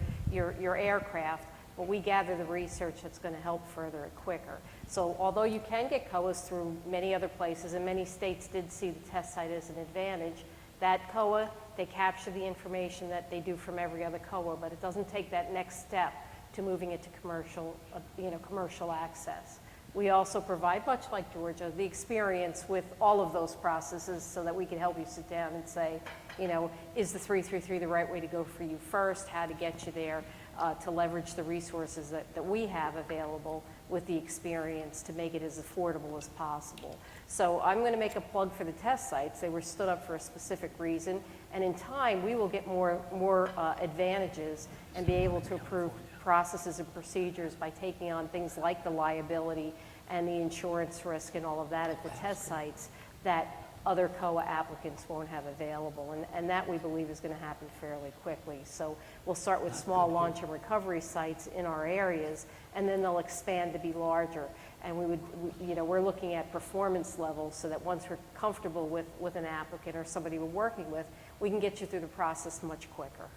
aircraft, but we gather the research that's going to help further it quicker. So although you can get COAs through many other places, and many states did see the test site as an advantage, that COA, they capture the information that they do from every other COA, but it doesn't take that next step to moving it to commercial, commercial access. We also provide, much like Georgia, the experience with all of those processes so that we can help you sit down and say, is the 333 the right way to go for you first, how to get you there, to leverage the resources that we have available with the experience to make it as affordable as possible. So I'm going to make a plug for the test sites. They were stood up for a specific reason, and in time we will get more advantages and be able to approve processes and procedures by taking on things like the liability and the insurance risk and all of that at the test sites that other COA applicants won't have available. And that we believe is going to happen fairly quickly. So we'll start with small launch and recovery sites in our areas, and then they'll expand to be larger. And we're looking at performance levels so that once we're comfortable with an applicant or somebody we're working with, we can get you through the process much quicker.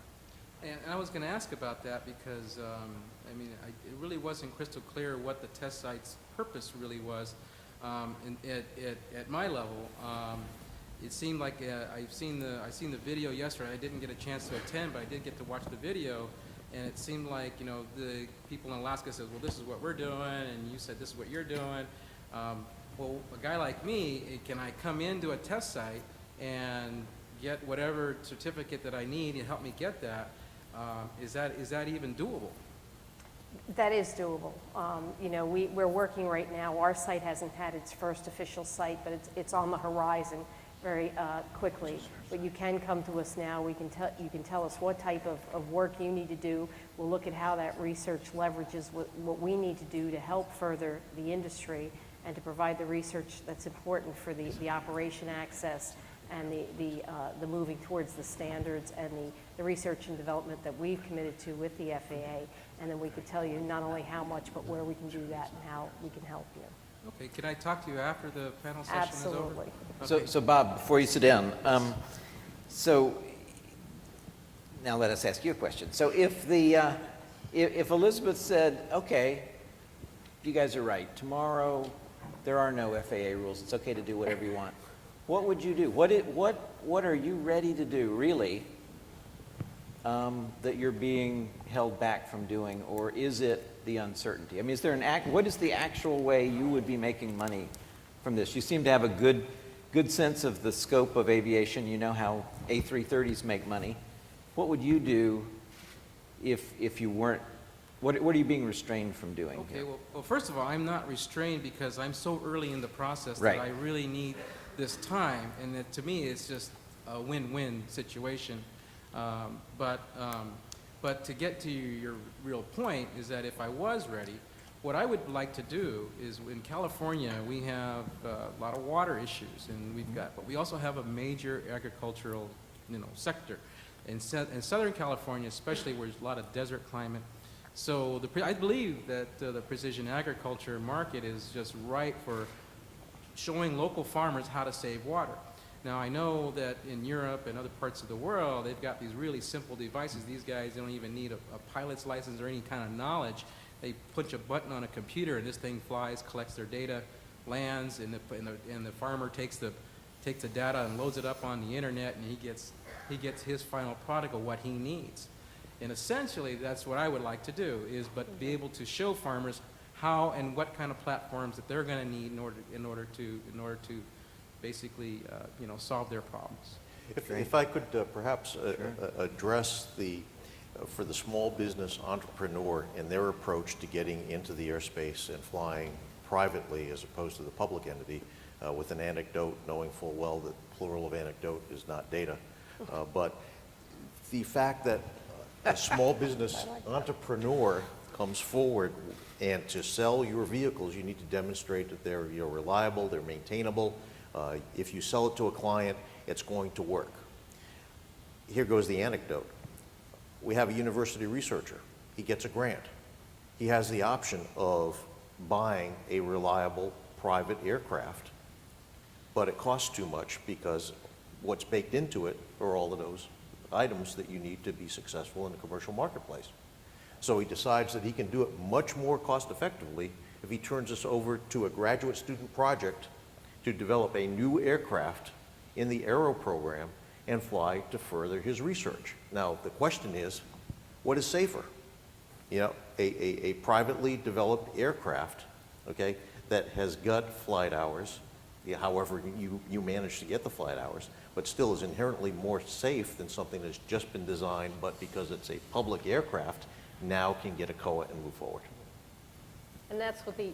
And I was going to ask about that because, it really wasn't crystal clear what the test site's purpose really was. At my level, it seemed like I seen the video yesterday. I didn't get a chance to attend, but I did get to watch the video, and it seemed like the people in Alaska said, "Well, this is what we're doing," and you said, "This is what you're doing." Well, a guy like me, can I come into a test site and get whatever certificate that I need to help me get that? Is that even doable? That is doable. We're working right now. Our site hasn't had its first official site, but it's on the horizon very quickly. But you can come to us now. You can tell us what type of work you need to do. We'll look at how that research leverages what we need to do to help further the industry and to provide the research that's important for the operation access and the moving towards the standards and the research and development that we've committed to with the FAA. And then we could tell you not only how much, but where we can do that and how we can help you. Okay, can I talk to you after the panel session Absolutely. is over? Okay. So Bob, before you sit down, so now let us ask you a question. So if Elizabeth said, okay, you guys are right, tomorrow there are no FAA rules, it's okay to do whatever you want, what would you do? What are you ready to do, really, that you're being held back from doing, or is it the uncertainty? I mean, is there what is the actual way you would be making money from this? You seem to have a good sense of the scope of aviation. You know how A330s make money. What would you do if you weren't? What are you being restrained from doing? Okay, well, first of all, I'm not restrained because I'm so early in the process Right. that I really need this time, and that, to me, it's just a win-win situation. But to get to your real point is that if I was ready, what I would like to do is, in California, we have a lot of water issues, and but we also have a major agricultural, sector. In Southern California, especially, where there's a lot of desert climate. So I believe that the precision agriculture market is just right for showing local farmers how to save water. Now, I know that in Europe and other parts of the world, they've got these really simple devices. These guys don't even need a pilot's license or any kind of knowledge. They punch a button on a computer, and this thing flies, collects their data, lands, and the farmer takes the data and loads it up on the internet, and he gets his final product of what he needs. And essentially, that's what I would like to do, but be able to show farmers how and what kind of platforms that they're going to need in order to basically solve their problems. If I could perhaps address for the small business entrepreneur and their approach to getting into the airspace and flying privately as opposed to the public entity, with an anecdote, knowing full well that plural of anecdote is not data. But the fact that a small business entrepreneur comes forward, and to sell your vehicles, you need to demonstrate that they're reliable, they're maintainable. If you sell it to a client, it's going to work. Here goes the anecdote. We have a university researcher. He gets a grant. He has the option of buying a reliable private aircraft, but it costs too much because what's baked into it are all of those items that you need to be successful in the commercial marketplace. So he decides that he can do it much more cost effectively if he turns this over to a graduate student project to develop a new aircraft in the Aero program and fly to further his research. Now, the question is, what is safer? You know, a privately developed aircraft, okay, that has got flight hours, however you manage to get the flight hours, but still is inherently more safe than something that's just been designed, but because it's a public aircraft, now can get a COA and move forward. And that's what the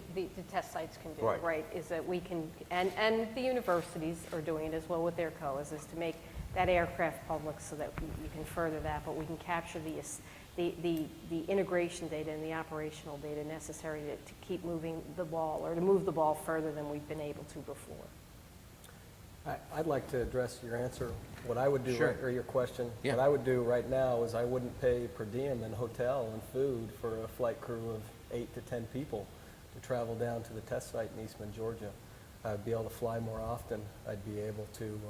test sites can do, Right. right? Is that we can, and the universities are doing it as well with their COAs, is to make that aircraft public so that you can further that, but we can capture the integration data and the operational data necessary to keep moving the ball, or to move the ball further than we've been able to before. I'd like to address your answer. What I would do, Sure. or your question, Yeah. what I would do right now is I wouldn't pay per diem and hotel and food for a flight crew of 8 to 10 people to travel down to the test site in Eastman, Georgia. I'd be able to fly more often. I'd be able to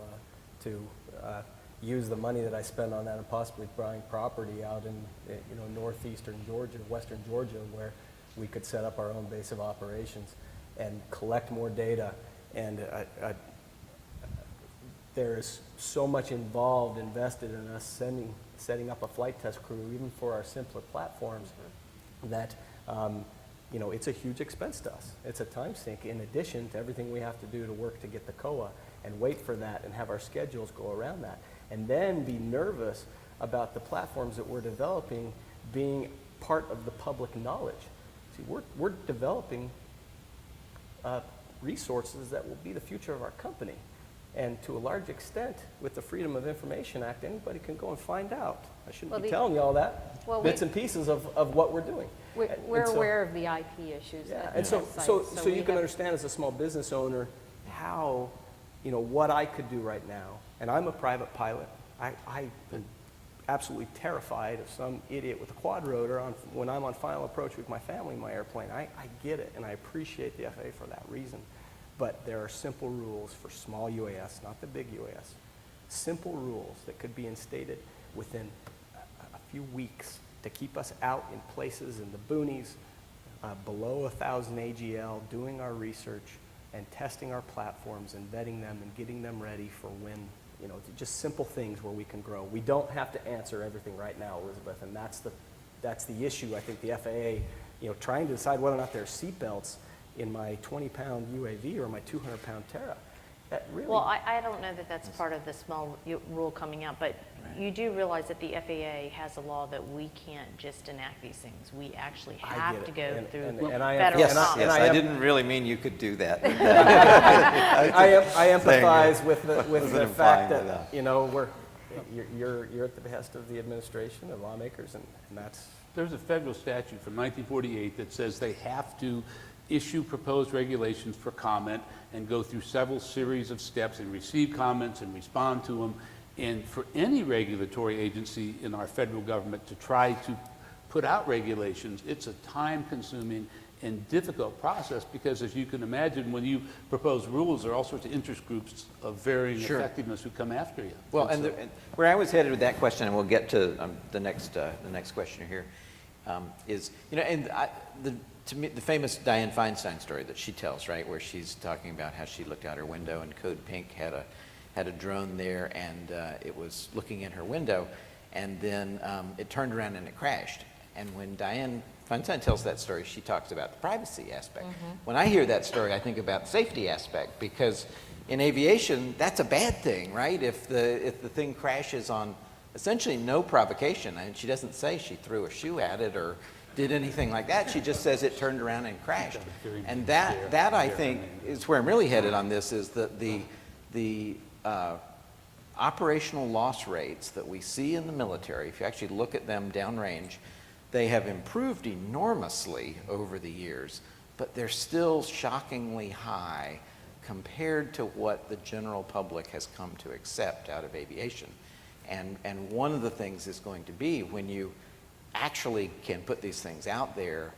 use the money that I spend on that and possibly buying property out in northeastern Georgia, western Georgia, where we could set up our own base of operations and collect more data. And there is so much invested in us setting up a flight test crew, even for our simpler platforms, that it's a huge expense to us. It's a time sink in addition to everything we have to do to work to get the COA and wait for that and have our schedules go around that. And then be nervous about the platforms that we're developing being part of the public knowledge. See, we're developing resources that will be the future of our company. And to a large extent, with the Freedom of Information Act, anybody can go and find out. I shouldn't be telling you all that, bits and pieces of what we're doing. We're aware of the IP issues. Yeah, at and the so site, you can understand as a small business owner how, what I could do right now. And I'm a private pilot. I'm absolutely terrified of some idiot with a quad rotor when I'm on final approach with my family in my airplane. I get it, and I appreciate the FAA for that reason. But there are simple rules for small UAS, not the big UAS. Simple rules that could be instated within a few weeks to keep us out in places in the boonies, below 1,000 AGL, doing our research and testing our platforms and vetting them and getting them ready for when, just simple things where we can grow. We don't have to answer everything right now, Elizabeth, and that's the issue. I think the FAA, trying to decide whether or not there are seatbelts in my 20-pound UAV or my 200-pound Terra. That really. Well, I don't know that that's part of the small rule coming out, but you do realize that the FAA has a law that we can't just enact these things. We actually have to go through federal Yes, law. I didn't really mean you could do that. I empathize with the fact that you're at the behest of the administration, the lawmakers, and that's. There's a federal statute from 1948 that says they have to issue proposed regulations for comment and go through several series of steps and receive comments and respond to them. And for any regulatory agency in our federal government to try to put out regulations, it's a time-consuming and difficult process because, as you can imagine, when you propose rules, there are all sorts of interest groups of varying effectiveness who come after you. Well, and where I was headed with that question, and we'll get to the next question here, to me, the famous Dianne Feinstein story that she tells, right, where she's talking about how she looked out her window and Code Pink had a drone there, and it was looking in her window, and then it turned around and it crashed. And when Dianne Feinstein tells that story, she talks about the privacy aspect. When I hear that story, I think about the safety aspect, because in aviation, that's a bad thing, right? If the thing crashes on essentially no provocation, and she doesn't say she threw a shoe at it or did anything like that. She just says it turned around and crashed. And that I think is where I'm really headed on this, is that the operational loss rates that we see in the military, if you actually look at them downrange, they have improved enormously over the years, but they're still shockingly high compared to what the general public has come to accept out of aviation. And one of the things is going to be, when you actually can put these things out there,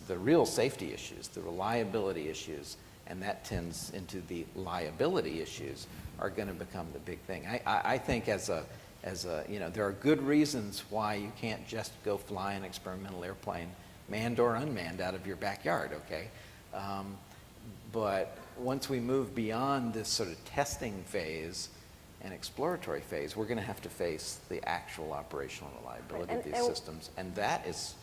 the real safety issues, the reliability issues, and that tends into the liability issues, are going to become the big thing. I think as a there are good reasons why you can't just go fly an experimental airplane, manned or unmanned, out of your backyard, okay? But once we move beyond this sort of testing phase and exploratory phase, we're going to have to face the actual operational reliability of these systems, and that's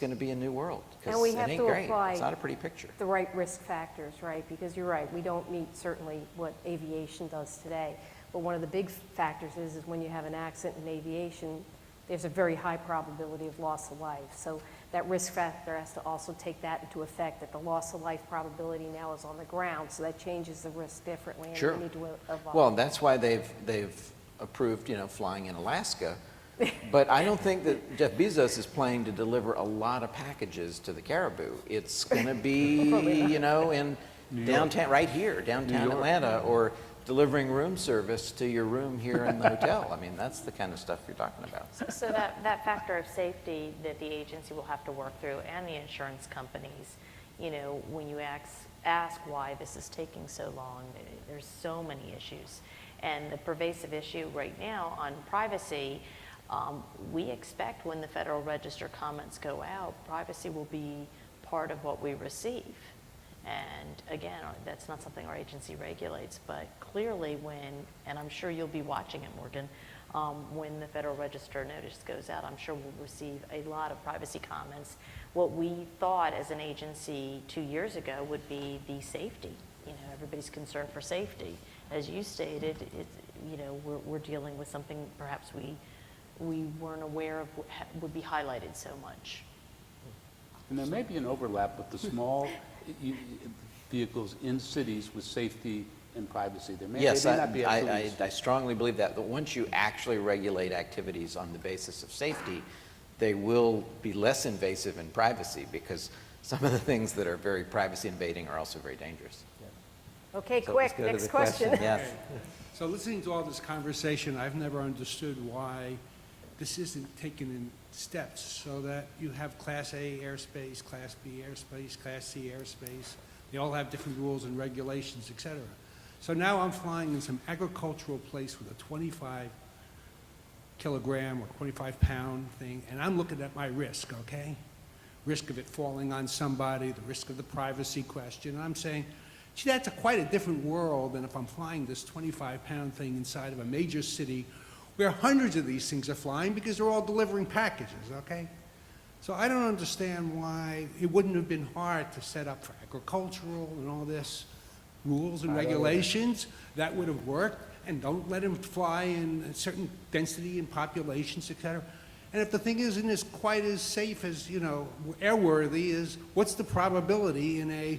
going to be a new world, And because we it have ain't to great. apply It's not a pretty picture. the right risk factors, right? Because you're right, we don't meet certainly what aviation does today. But one of the big factors is when you have an accident in aviation, there's a very high probability of loss of life. So that risk factor has to also take that into effect, that the loss of life probability now is on the ground, so that changes the risk differently, and Sure. we need to evolve. Well, that's why they've approved, flying in Alaska. But I don't think that Jeff Bezos is planning to deliver a lot of packages to the Caribou. It's going to be, in downtown, right here, downtown Atlanta, or delivering room service to your room here in the hotel. I mean, that's the kind of stuff you're talking about. So that factor of safety that the agency will have to work through, and the insurance companies, when you ask why this is taking so long, there's so many issues. And the pervasive issue right now on privacy, we expect when the Federal Register comments go out, privacy will be part of what we receive. And again, that's not something our agency regulates, but clearly and I'm sure you'll be watching it, Morgan, when the Federal Register notice goes out, I'm sure we'll receive a lot of privacy comments. What we thought as an agency 2 years ago would be the safety. Everybody's concerned for safety. As you stated, we're dealing with something perhaps we weren't aware of would be highlighted so much. And there may be an overlap with the small vehicles in cities with safety and privacy. There may, Yes, they may not be absolutely I strongly believe that once you actually regulate activities on the basis of safety, they will be less invasive in privacy, because some of the things that are very privacy invading are also very dangerous. Okay, So quick, let's go to next the question. Yes. So listening to all this conversation, I've never understood why this isn't taken in steps so that you have Class A airspace, Class B airspace, Class C airspace. They all have different rules and regulations, et cetera. So now I'm flying in some agricultural place with a 25 kilogram or 25 pound thing, and I'm looking at my risk, okay? Risk of it falling on somebody, the risk of the privacy question. And I'm saying, gee, that's quite a different world than if I'm flying this 25 pound thing inside of a major city where hundreds of these things are flying because they're all delivering packages, okay? So I don't understand why it wouldn't have been hard to set up for agricultural and all this rules and regulations that would have worked, and don't let them fly in a certain density and populations, et cetera. And if the thing isn't as quite as safe as, airworthy, is what's the probability in a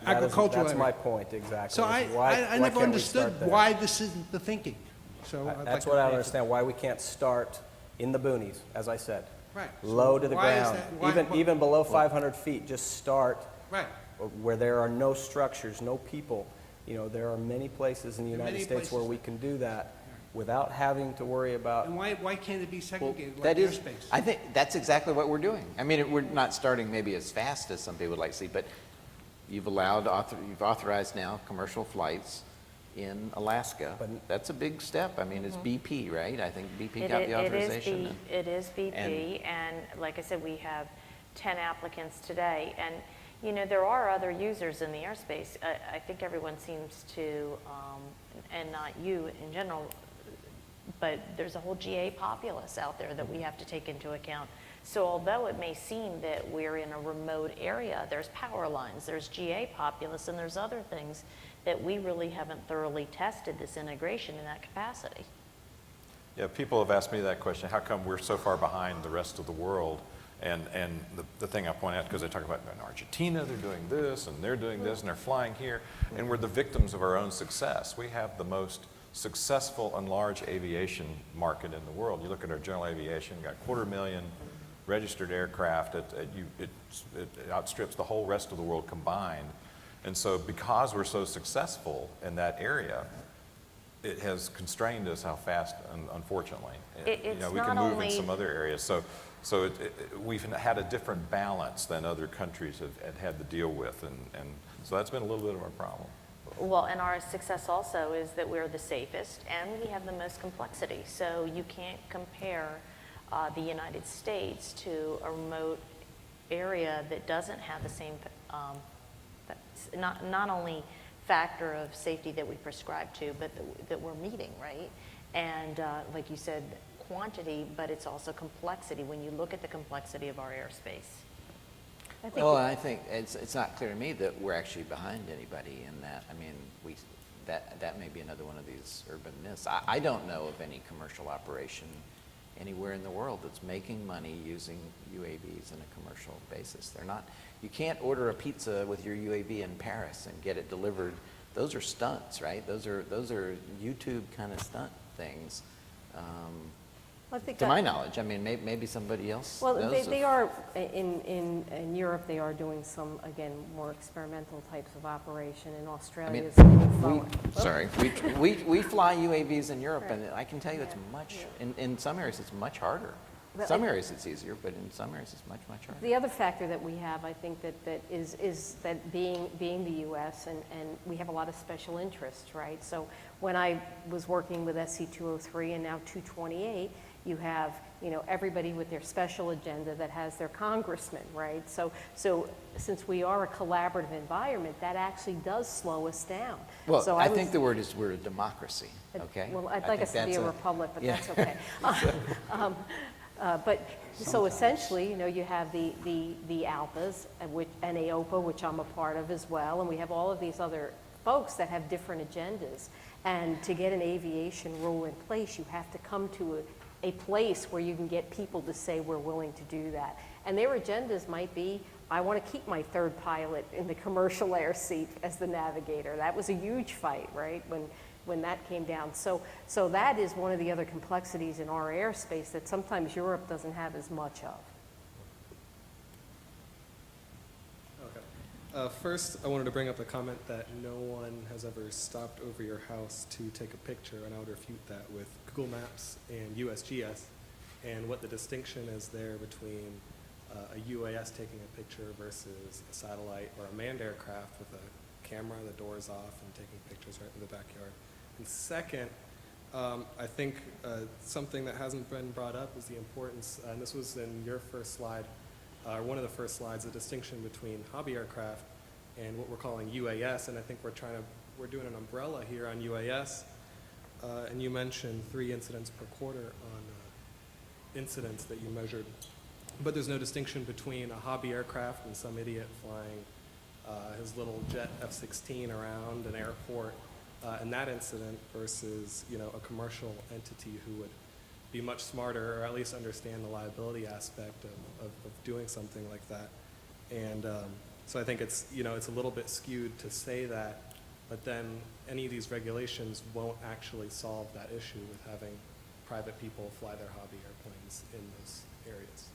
agricultural That's area? my point, exactly. So I never understood why this isn't the thinking. So I'd That's like what to I don't answer. understand, why we can't start in the boonies, as I said. Right. Low So to the why is ground. that- why- Even below 500 feet, just start Right. where there are no structures, no people. There are many places in the There are United many States where places we can do that without having to worry about. And why can't it be Well, segregated like that is, airspace? I think that's exactly what we're doing. I mean, we're not starting maybe as fast as some people would like to see, but you've authorized now commercial flights in Alaska. That's a big step. I mean, it's BP, right? I think BP got the authorization. It is BP, and like I said, we have 10 applicants today, and there are other users in the airspace. I think everyone seems to, and not you in general, but there's a whole GA populace out there that we have to take into account. So although it may seem that we're in a remote area, there's power lines, there's GA populace, and there's other things that we really haven't thoroughly tested this integration in that capacity. Yeah, people have asked me that question, how come we're so far behind the rest of the world? And the thing I point out, because they talk about in Argentina, they're doing this, and they're doing this, and they're flying here, and we're the victims of our own success. We have the most successful and large aviation market in the world. You look at our general aviation, got 250,000 registered aircraft. It outstrips the whole rest of the world combined. And so because we're so successful in that area, it has constrained us how fast, unfortunately. It's we can not move only- in some other areas. So we've had a different balance than other countries have had to deal with. And so that's been a little bit of our problem. Well, and our success also is that we're the safest and we have the most complexity. So you can't compare the United States to a remote area that doesn't have the same, not only factor of safety that we prescribe to, but that we're meeting, right? And like you said, quantity, but it's also complexity when you look at the complexity of our airspace. Well, I think it's not clear to me that we're actually behind anybody in that. I mean, that may be another one of these urban myths. I don't know of any commercial operation anywhere in the world that's making money using UAVs on a commercial basis. They're not. You can't order a pizza with your UAV in Paris and get it delivered. Those are stunts, right? Those are YouTube kind of stunt things. I think to my knowledge, I mean, maybe somebody else well, knows they are, in Europe, they are doing some, again, more experimental types of operation. In Australia, it's moving forward. We fly UAVs in Europe, and I can tell you it's much, in some areas it's much harder. But Some areas it's easier, but in some areas it's much, much harder. The other factor that we have, I think, that is that being the U.S. and we have a lot of special interests, right? So when I was working with SC-203 and now 228, you have, everybody with their special agenda that has their congressman, right? So since we are a collaborative environment, that actually does slow us down. Well, so I think the word is we're a democracy, okay? Well, I'd like us to be a republic, but yeah. that's okay. But so essentially, you have the ALPAs and AOPA, which I'm a part of as well, and we have all of these other folks that have different agendas. And to get an aviation rule in place, you have to come to a place where you can get people to say we're willing to do that. And their agendas might be, I want to keep my third pilot in the commercial air seat as the navigator. That was a huge fight, right, when that came down. So that is one of the other complexities in our airspace that sometimes Europe doesn't have as much of. Okay. First, I wanted to bring up a comment that no one has ever stopped over your house to take a picture, and I would refute that with Google Maps and USGS, and what the distinction is there between a UAS taking a picture versus a satellite or a manned aircraft with a camera, the doors off, and taking pictures right in the backyard. And second, I think something that hasn't been brought up is the importance, and this was in your first slide, one of the first slides, the distinction between hobby aircraft and what we're calling UAS, and I think we're doing an umbrella here on UAS, and you mentioned 3 incidents per quarter on incidents that you measured, but there's no distinction between a hobby aircraft and some idiot flying his little jet F-16 around an airport and that incident versus a commercial entity who would be much smarter, or at least understand the liability aspect of doing something like that. And so I think it's it's a little bit skewed to say that, but then any of these regulations won't actually solve that issue with having private people fly their hobby airplanes in those areas.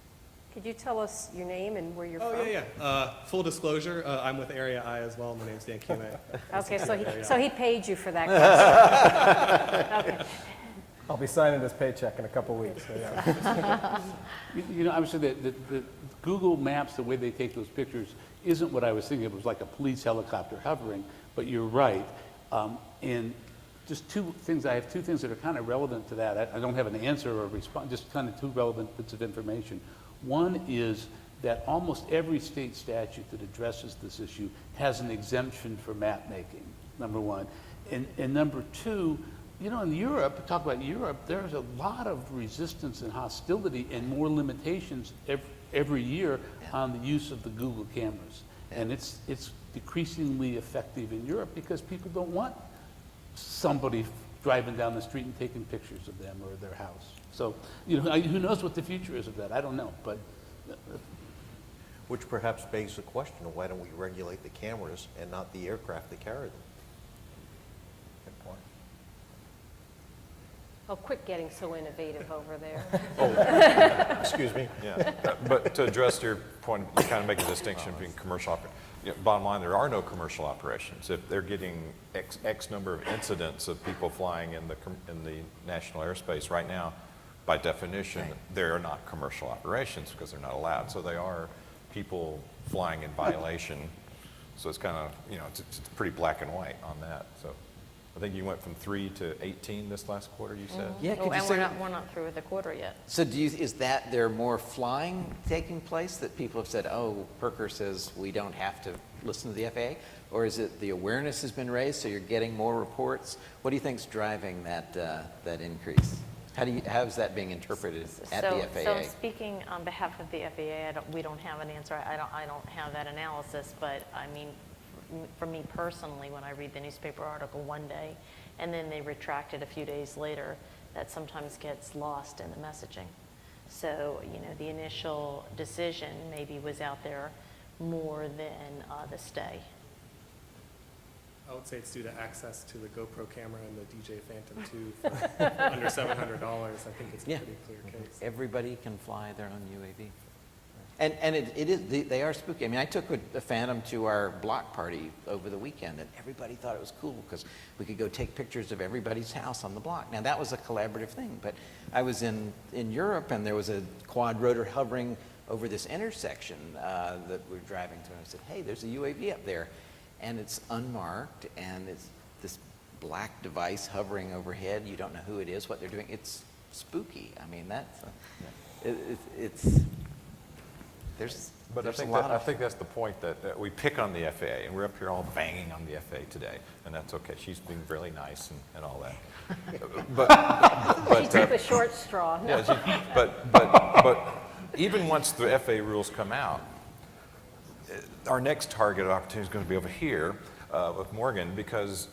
Could you tell us your name and where you're from? Oh, yeah. Full disclosure, I'm with Area I as well. My name's Dan Kume. Okay, so he paid you for that question. Okay. I'll be signing this paycheck in a couple weeks. So yeah. Obviously, the Google Maps, the way they take those pictures, isn't what I was thinking. It was like a police helicopter hovering, but you're right. And just I have two things that are kind of relevant to that. I don't have an answer or a response, just kind of 2 relevant bits of information. One is that almost every state statute that addresses this issue has an exemption for map making, number one. And number 2, in Europe, talk about Europe, there's a lot of resistance and hostility and more limitations every year on the use of the Google cameras. And it's decreasingly effective in Europe because people don't want somebody driving down the street and taking pictures of them or their house. So, who knows what the future is of that? I don't know, but... Which perhaps begs the question of why don't we regulate the cameras and not the aircraft that carry them? Good point. Oh, quit getting so innovative over there. Excuse me? Yeah, but to address your point, you kind of make a distinction between commercial operations. Bottom line, there are no commercial operations. If they're getting X number of incidents of people flying in the national airspace right now, by definition, they're not commercial operations because they're not allowed. So they are people flying in violation. So it's kind of, it's pretty black and white on that. So I think you went from 3 to 18 this last quarter, you said? Yeah, could you And say we're not through with the quarter yet. So is that there more flying taking place that people have said, oh, Pirker says we don't have to listen to the FAA? Or is it the awareness has been raised, so you're getting more reports? What do you think's driving that, that increase? How is that being interpreted at the FAA? So speaking on behalf of the FAA, we don't have an answer. I don't have that analysis, but I mean, for me personally, when I read the newspaper article one day, and then they retract it a few days later, that sometimes gets lost in the messaging. So, you know, the initial decision maybe was out there more than the stay. I would say it's due to access to the GoPro camera and the DJ Phantom 2 for under $700. I think it's a pretty clear case. Everybody can fly their own UAV. And it is, they are spooky. I mean, I took a Phantom to our block party over the weekend, and everybody thought it was cool because we could go take pictures of everybody's house on the block. Now, that was a collaborative thing, but I was in Europe, and there was a quad rotor hovering over this intersection that we're driving through, and I said, hey, there's a UAV up there. And it's unmarked, and it's this black device hovering overhead. You don't know who it is, what they're doing. It's spooky. I mean, that's But I think that's the point that we pick on the FAA, and we're up here all banging on the FAA today, and that's okay. She's being really nice and all that. But She took the short straw. No. Yeah, but even once the FAA rules come out, our next target opportunity is going to be over here with Morgan, because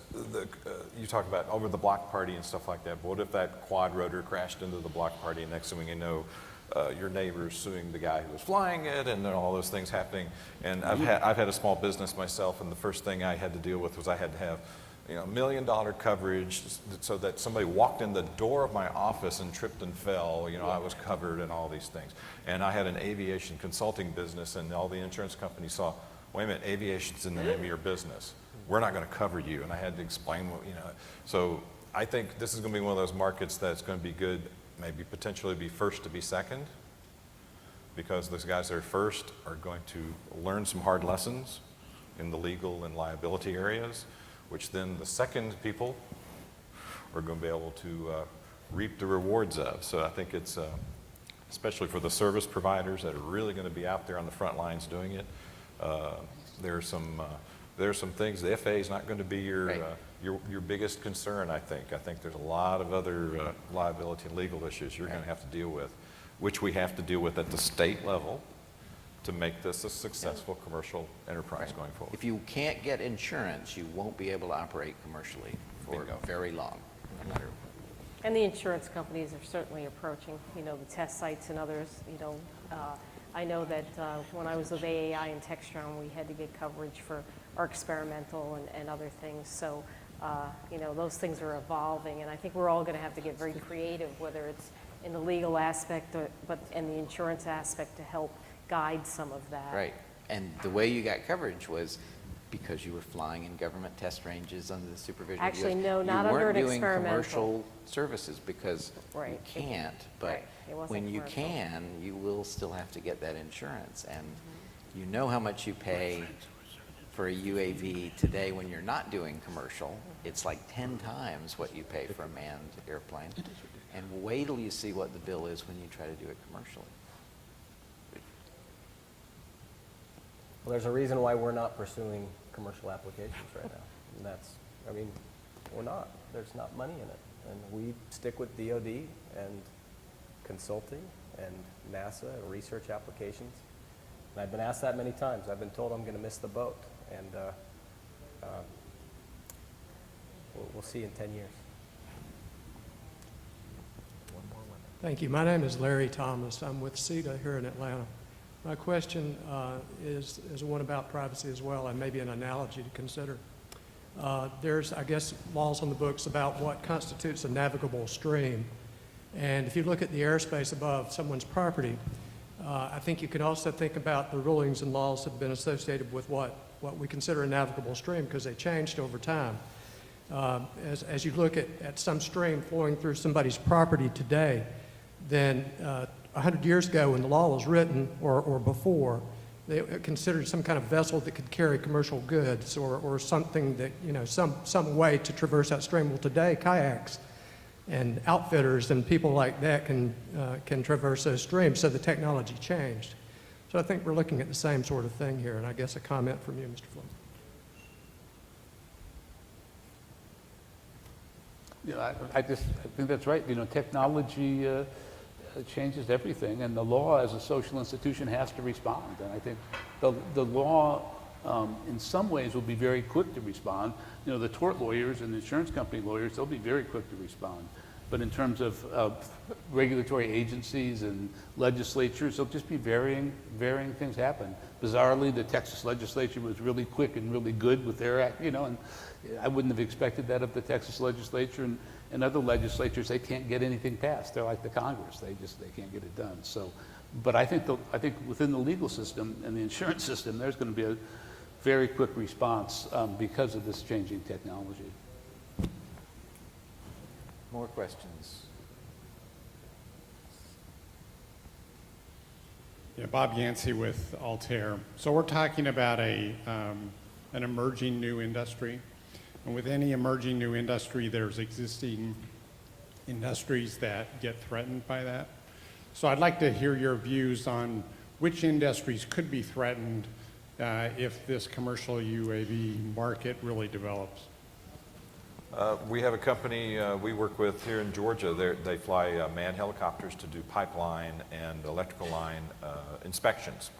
you talk about over the block party and stuff like that. But what if that quad rotor crashed into the block party, and next thing you know, your neighbor's suing the guy who was flying it, and then all those things happening. And I've had a small business myself, and the first thing I had to deal with was I had to have $1 million coverage so that somebody walked in the door of my office and tripped and fell, I was covered and all these things. And I had an aviation consulting business, and all the insurance companies saw, wait a minute, aviation's in the name of your business. We're not going to cover you. And I had to explain what, So I think this is going to be one of those markets that's going to be good, maybe potentially be first to be second, because those guys that are first are going to learn some hard lessons in the legal and liability areas, which then the second people are going to be able to reap the rewards of. So I think it's, especially for the service providers that are really going to be out there on the front lines doing it, there are some things. The FAA is not going to be your biggest concern, I think. I think there's a lot of other liability and legal issues you're going to have to deal with, which we have to deal with at the state level to make this a successful commercial enterprise going forward. If you can't get insurance, you won't be able to operate commercially for very long, no matter. And the insurance companies are certainly approaching, the test sites and others. I know that when I was with AAI and Textron, we had to get coverage for our experimental and other things. So, those things are evolving, and I think we're all going to have to get very creative, whether it's in the legal aspect and the insurance aspect to help guide some of that. Right. And the way you got coverage was because you were flying in government test ranges under the supervision of Actually, US. no, not under an experimental. You weren't doing commercial services because you can't, but when you can, you will still have to get that insurance. And you know how much you pay for a UAV today when you're not doing commercial. It's like 10 times what you pay for a manned airplane. And wait till you see what the bill is when you try to do it commercially. Well, there's a reason why we're not pursuing commercial applications right now. And we're not. There's not money in it. And we stick with DOD and consulting and NASA and research applications. And I've been asked that many times. I've been told I'm going to miss the boat. And we'll see in 10 years. Thank you. My name is Larry Thomas. I'm with CETA here in Atlanta. My question is one about privacy as well, and maybe an analogy to consider. There's, I guess, laws on the books about what constitutes a navigable stream. And if you look at the airspace above someone's property, I think you can also think about the rulings and laws that have been associated with what we consider a navigable stream, because they changed over time. As you look at some stream flowing through somebody's property today, then 100 years ago when the law was written, or before, they considered some kind of vessel that could carry commercial goods or something that, some way to traverse that stream. Well, today, kayaks and outfitters and people like that can traverse those streams, so the technology changed. So I think we're looking at the same sort of thing here, and I guess a comment from you, Mr. Flynn. Yeah, I think that's right. You know, technology changes everything, and the law as a social institution has to respond. And I think the law, in some ways, will be very quick to respond. You know, the tort lawyers and the insurance company lawyers, they'll be very quick to respond. But in terms of regulatory agencies and legislatures, there'll just be varying things happen. Bizarrely, the Texas legislature was really quick and really good with their act, you know, and I wouldn't have expected that of the Texas legislature and other legislatures. They can't get anything passed. They're like the Congress. They can't get it done. So, but I think within the legal system and the insurance system, there's going to be a very quick response because of this changing technology. More questions? Yeah, Bob Yancey with Altair. So we're talking about an emerging new industry. And with any emerging new industry, there's existing industries that get threatened by that. So I'd like to hear your views on which industries could be threatened if this commercial UAV market really develops. We have a company we work with here in Georgia. They fly manned helicopters to do pipeline and electrical line inspections.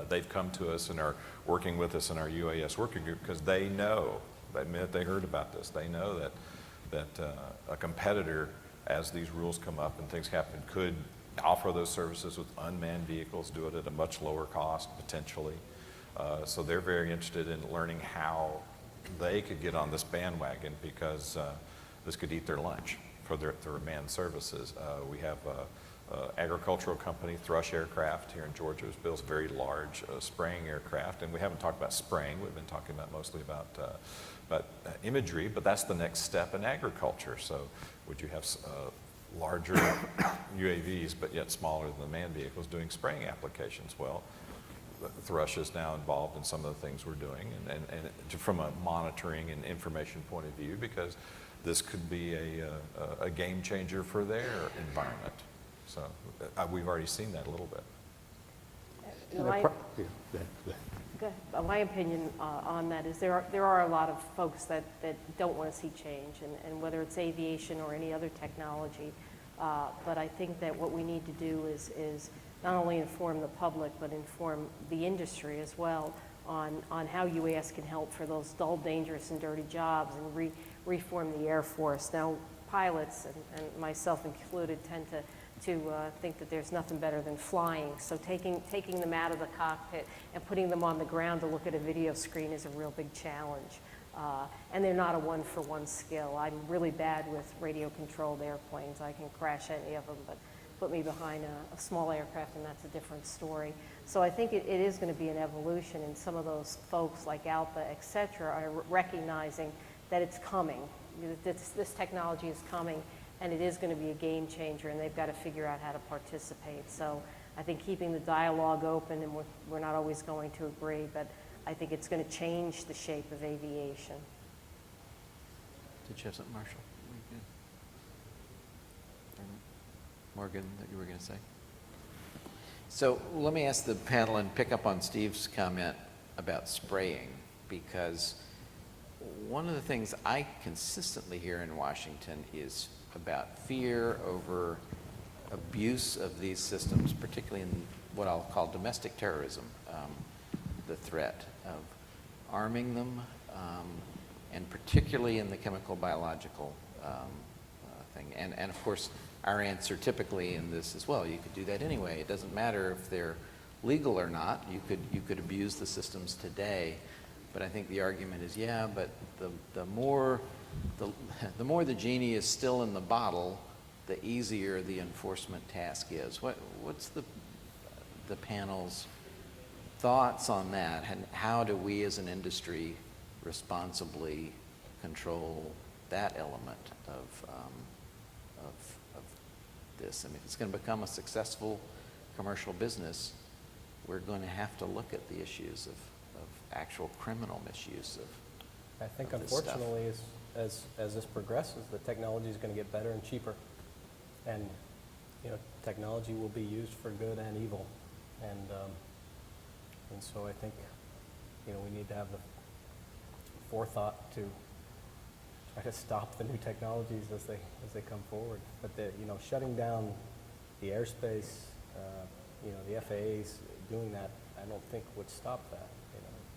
They've come to us and are working with us in our UAS working group because they know, the minute they heard about this, they know that a competitor, as these rules come up and things happen, could offer those services with unmanned vehicles, do it at a much lower cost potentially. So they're very interested in learning how they could get on this bandwagon because this could eat their lunch for their manned services. We have an agricultural company, Thrush Aircraft, here in Georgia, which builds very large spraying aircraft. And we haven't talked about spraying. We've been talking about mostly about imagery, but that's the next step in agriculture. So would you have larger UAVs, but yet smaller than the manned vehicles doing spraying applications? Well, Thrush is now involved in some of the things we're doing and from a monitoring and information point of view, because this could be a game changer for their environment. So we've already seen that a little bit. My opinion on that is there are a lot of folks that don't want to see change, and whether it's aviation or any other technology. But I think that what we need to do is not only inform the public, but inform the industry as well on how UAS can help for those dull, dangerous, and dirty jobs, and reform the Air Force. Now, pilots, and myself included, tend to think that there's nothing better than flying. So taking them out of the cockpit and putting them on the ground to look at a video screen is a real big challenge. And they're not a one-for-one skill. I'm really bad with radio-controlled airplanes. I can crash any of them, but put me behind a small aircraft and that's a different story. So I think it is going to be an evolution, and some of those folks like Alpha, et cetera, are recognizing that it's coming. This technology is coming, and it is going to be a game changer, and they've got to figure out how to participate. So I think keeping the dialogue open, and we're not always going to agree, but I think it's going to change the shape of aviation. Did you have something, Marshall? Morgan, that you were going to say? So let me ask the panel and pick up on Steve's comment about spraying, because one of the things I consistently hear in Washington is about fear over abuse of these systems, particularly in what I'll call domestic terrorism, the threat of arming them, and particularly in the chemical biological thing. And of course, our answer typically in this is, well, you could do that anyway. It doesn't matter if they're legal or not. You could abuse the systems today. But I think the argument is, yeah, but the more the genie is still in the bottle, the easier the enforcement task is. What's the panel's thoughts on that, and how do we as an industry responsibly control that element of this? I mean, if it's going to become a successful commercial business, we're going to have to look at the issues of actual criminal misuse of I think, of this stuff. unfortunately, as this progresses, the technology is going to get better and cheaper, and technology will be used for good and evil, and so I think we need to have the forethought to try to stop the new technologies as they come forward. But shutting down the airspace, the FAA's doing that, I don't think would stop that.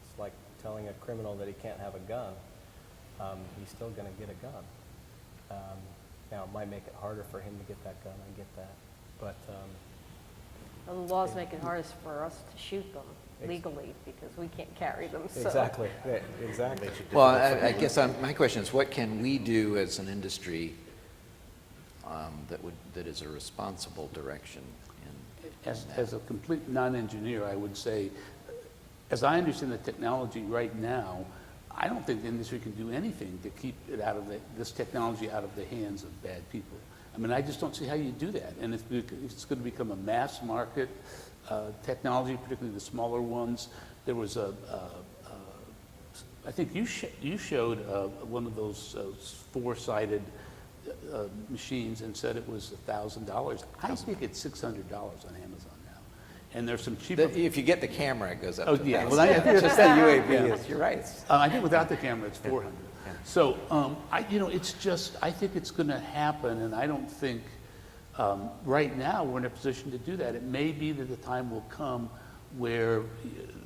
It's like telling a criminal that he can't have a gun. He's still going to get a gun. Now, it might make it harder for him to get that gun, I get that. But The laws make it hardest for us to shoot them legally because we can't carry them. So. Exactly, yeah, exactly. Well, I guess my question is, what can we do as an industry that is a responsible direction? As a complete non-engineer, I would say, as I understand the technology right now, I don't think the industry can do anything to keep it out of this technology out of the hands of bad people. I mean, I just don't see how you do that. And it's going to become a mass market technology, particularly the smaller ones. There was I think you showed one of those four-sided machines and said it was $1,000. I think it's $600 on Amazon now. And there's some cheaper. If you get the camera, it goes up. Oh, to yeah. $1,000. Well, I think just that UAV is. You're right. I think without the camera, it's 400. Yeah. So, it's just. I think it's going to happen, and I don't think right now we're in a position to do that. It may be that the time will come where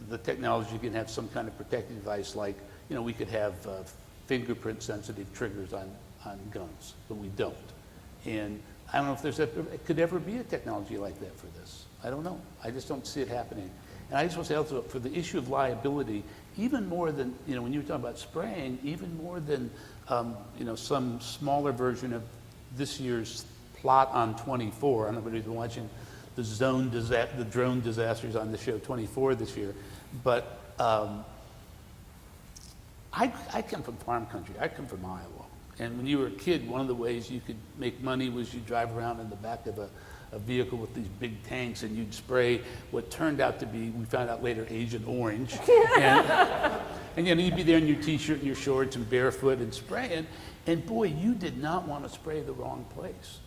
the technology can have some kind of protective device, like we could have fingerprint-sensitive triggers on guns, but we don't. And I don't know if it could ever be a technology like that for this. I don't know. I just don't see it happening. And I just want to say also, for the issue of liability, even more than, when you were talking about spraying, even more than, some smaller version of this year's plot on 24. I don't know if anybody's been watching the drone disasters on the show 24 this year. But I come from farm country. I come from Iowa. And when you were a kid, one of the ways you could make money was you drive around in the back of a vehicle with these big tanks and you'd spray what turned out to be, we found out later, Agent Orange. And you'd be there in your t-shirt and your shorts and barefoot and spraying. And boy, you did not want to spray the wrong place.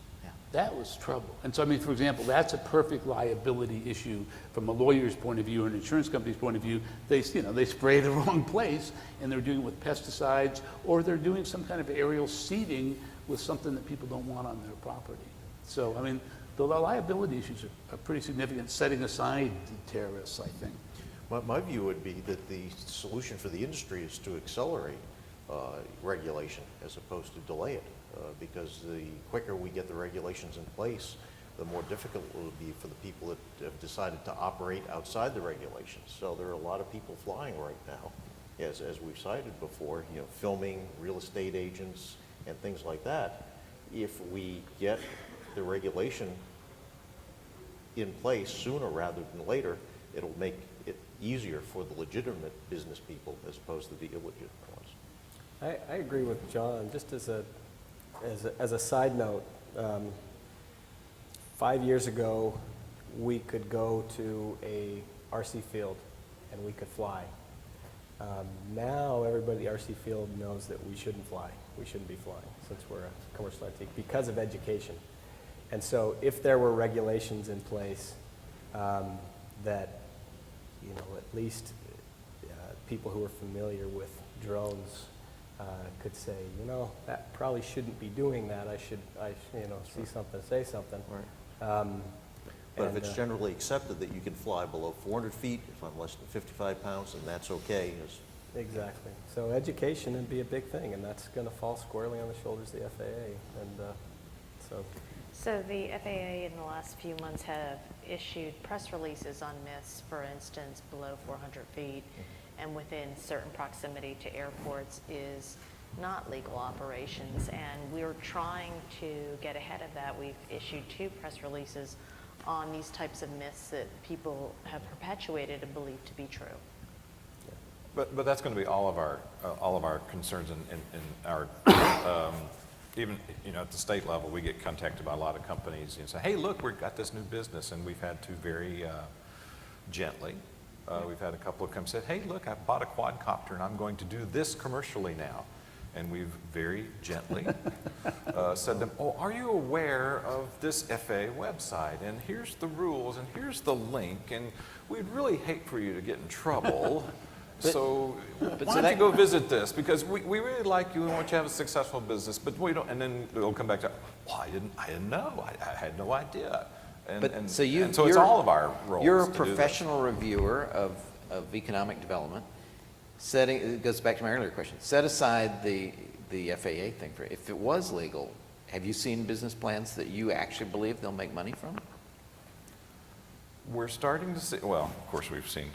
That was trouble. And so, for example, that's a perfect liability issue from a lawyer's point of view or an insurance company's point of view. They spray the wrong place, and they're doing it with pesticides, or they're doing some kind of aerial seeding with something that people don't want on their property. So, the liability issues are pretty significant, setting aside the terrorists, I think. My view would be that the solution for the industry is to accelerate regulation as opposed to delay it. Because the quicker we get the regulations in place, the more difficult it will be for the people that have decided to operate outside the regulations. So there are a lot of people flying right now, as we've cited before, filming, real estate agents, and things like that. If we get the regulation in place sooner rather than later, it'll make it easier for the legitimate business people as opposed to the illegitimate ones. I agree with John. Just as a side note, 5 years ago, we could go to a RC field and we could fly. Now everybody at the RC field knows that we shouldn't fly. We shouldn't be flying since we're a commercial entity because of education. And so if there were regulations in place that, at least people who are familiar with drones could say, that probably shouldn't be doing that. I should see something, say something. Right. But if it's generally accepted that you can fly below 400 feet, if I'm less than 55 pounds, then that's okay. Exactly. So education would be a big thing, and that's going to fall squarely on the shoulders of the FAA. And So the FAA in the last few months have issued press releases on myths, for instance, below 400 feet and within certain proximity to airports is not legal operations. And we're trying to get ahead of that. We've issued 2 press releases on these types of myths that people have perpetuated and believe to be true. But that's going to be all of our concerns in our even at the state level, we get contacted by a lot of companies and say, hey, look, we've got this new business, and we've had to very gently. We've had a couple of come said, hey, look, I bought a quadcopter and I'm going to do this commercially now. And we've very gently said to them, oh, are you aware of this FAA website? And here's the rules, and here's the link, and we'd really hate for you to get in trouble. So but why so don't that- you go visit this? Because we really like you. We want you to have a successful business, but we don't. And then it'll come back to, well, I didn't know. I had no idea. And so it's you're- all of our roles. You're a to do this. professional reviewer of economic development. It goes back to my earlier question. Set aside the FAA thing for, if it was legal, have you seen business plans that you actually believe they'll make money from? We're starting to see, well, of course, we've seen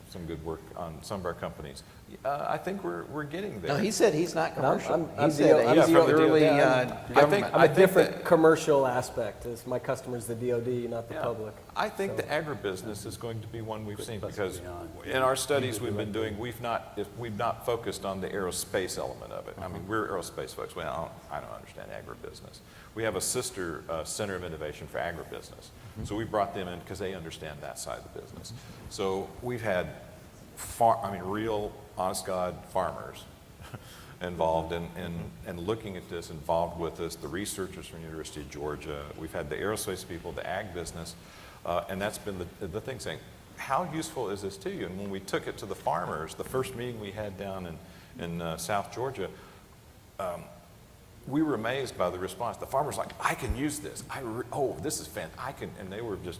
some good work on some of our companies. I think we're getting there. No, he said he's not commercial. I'm He said I'm he's the early government. I'm a different commercial aspect. As my customer's the DoD, not the public. I think the agribusiness is going to be one we've seen, because in our studies we've been doing, we've not focused on the aerospace element of it. I mean, we're aerospace folks. Well, I don't understand agribusiness. We have a sister center of innovation for agribusiness. So we brought them in because they understand that side of the business. So we've had real honest-God farmers involved in looking at this, involved with us, the researchers from the University of Georgia. We've had the aerospace people, the ag business, and that's been the thing, saying, how useful is this to you? And when we took it to the farmers, the first meeting we had down in South Georgia, we were amazed by the response. The farmers were like, I can use this. This is fantastic. And they were just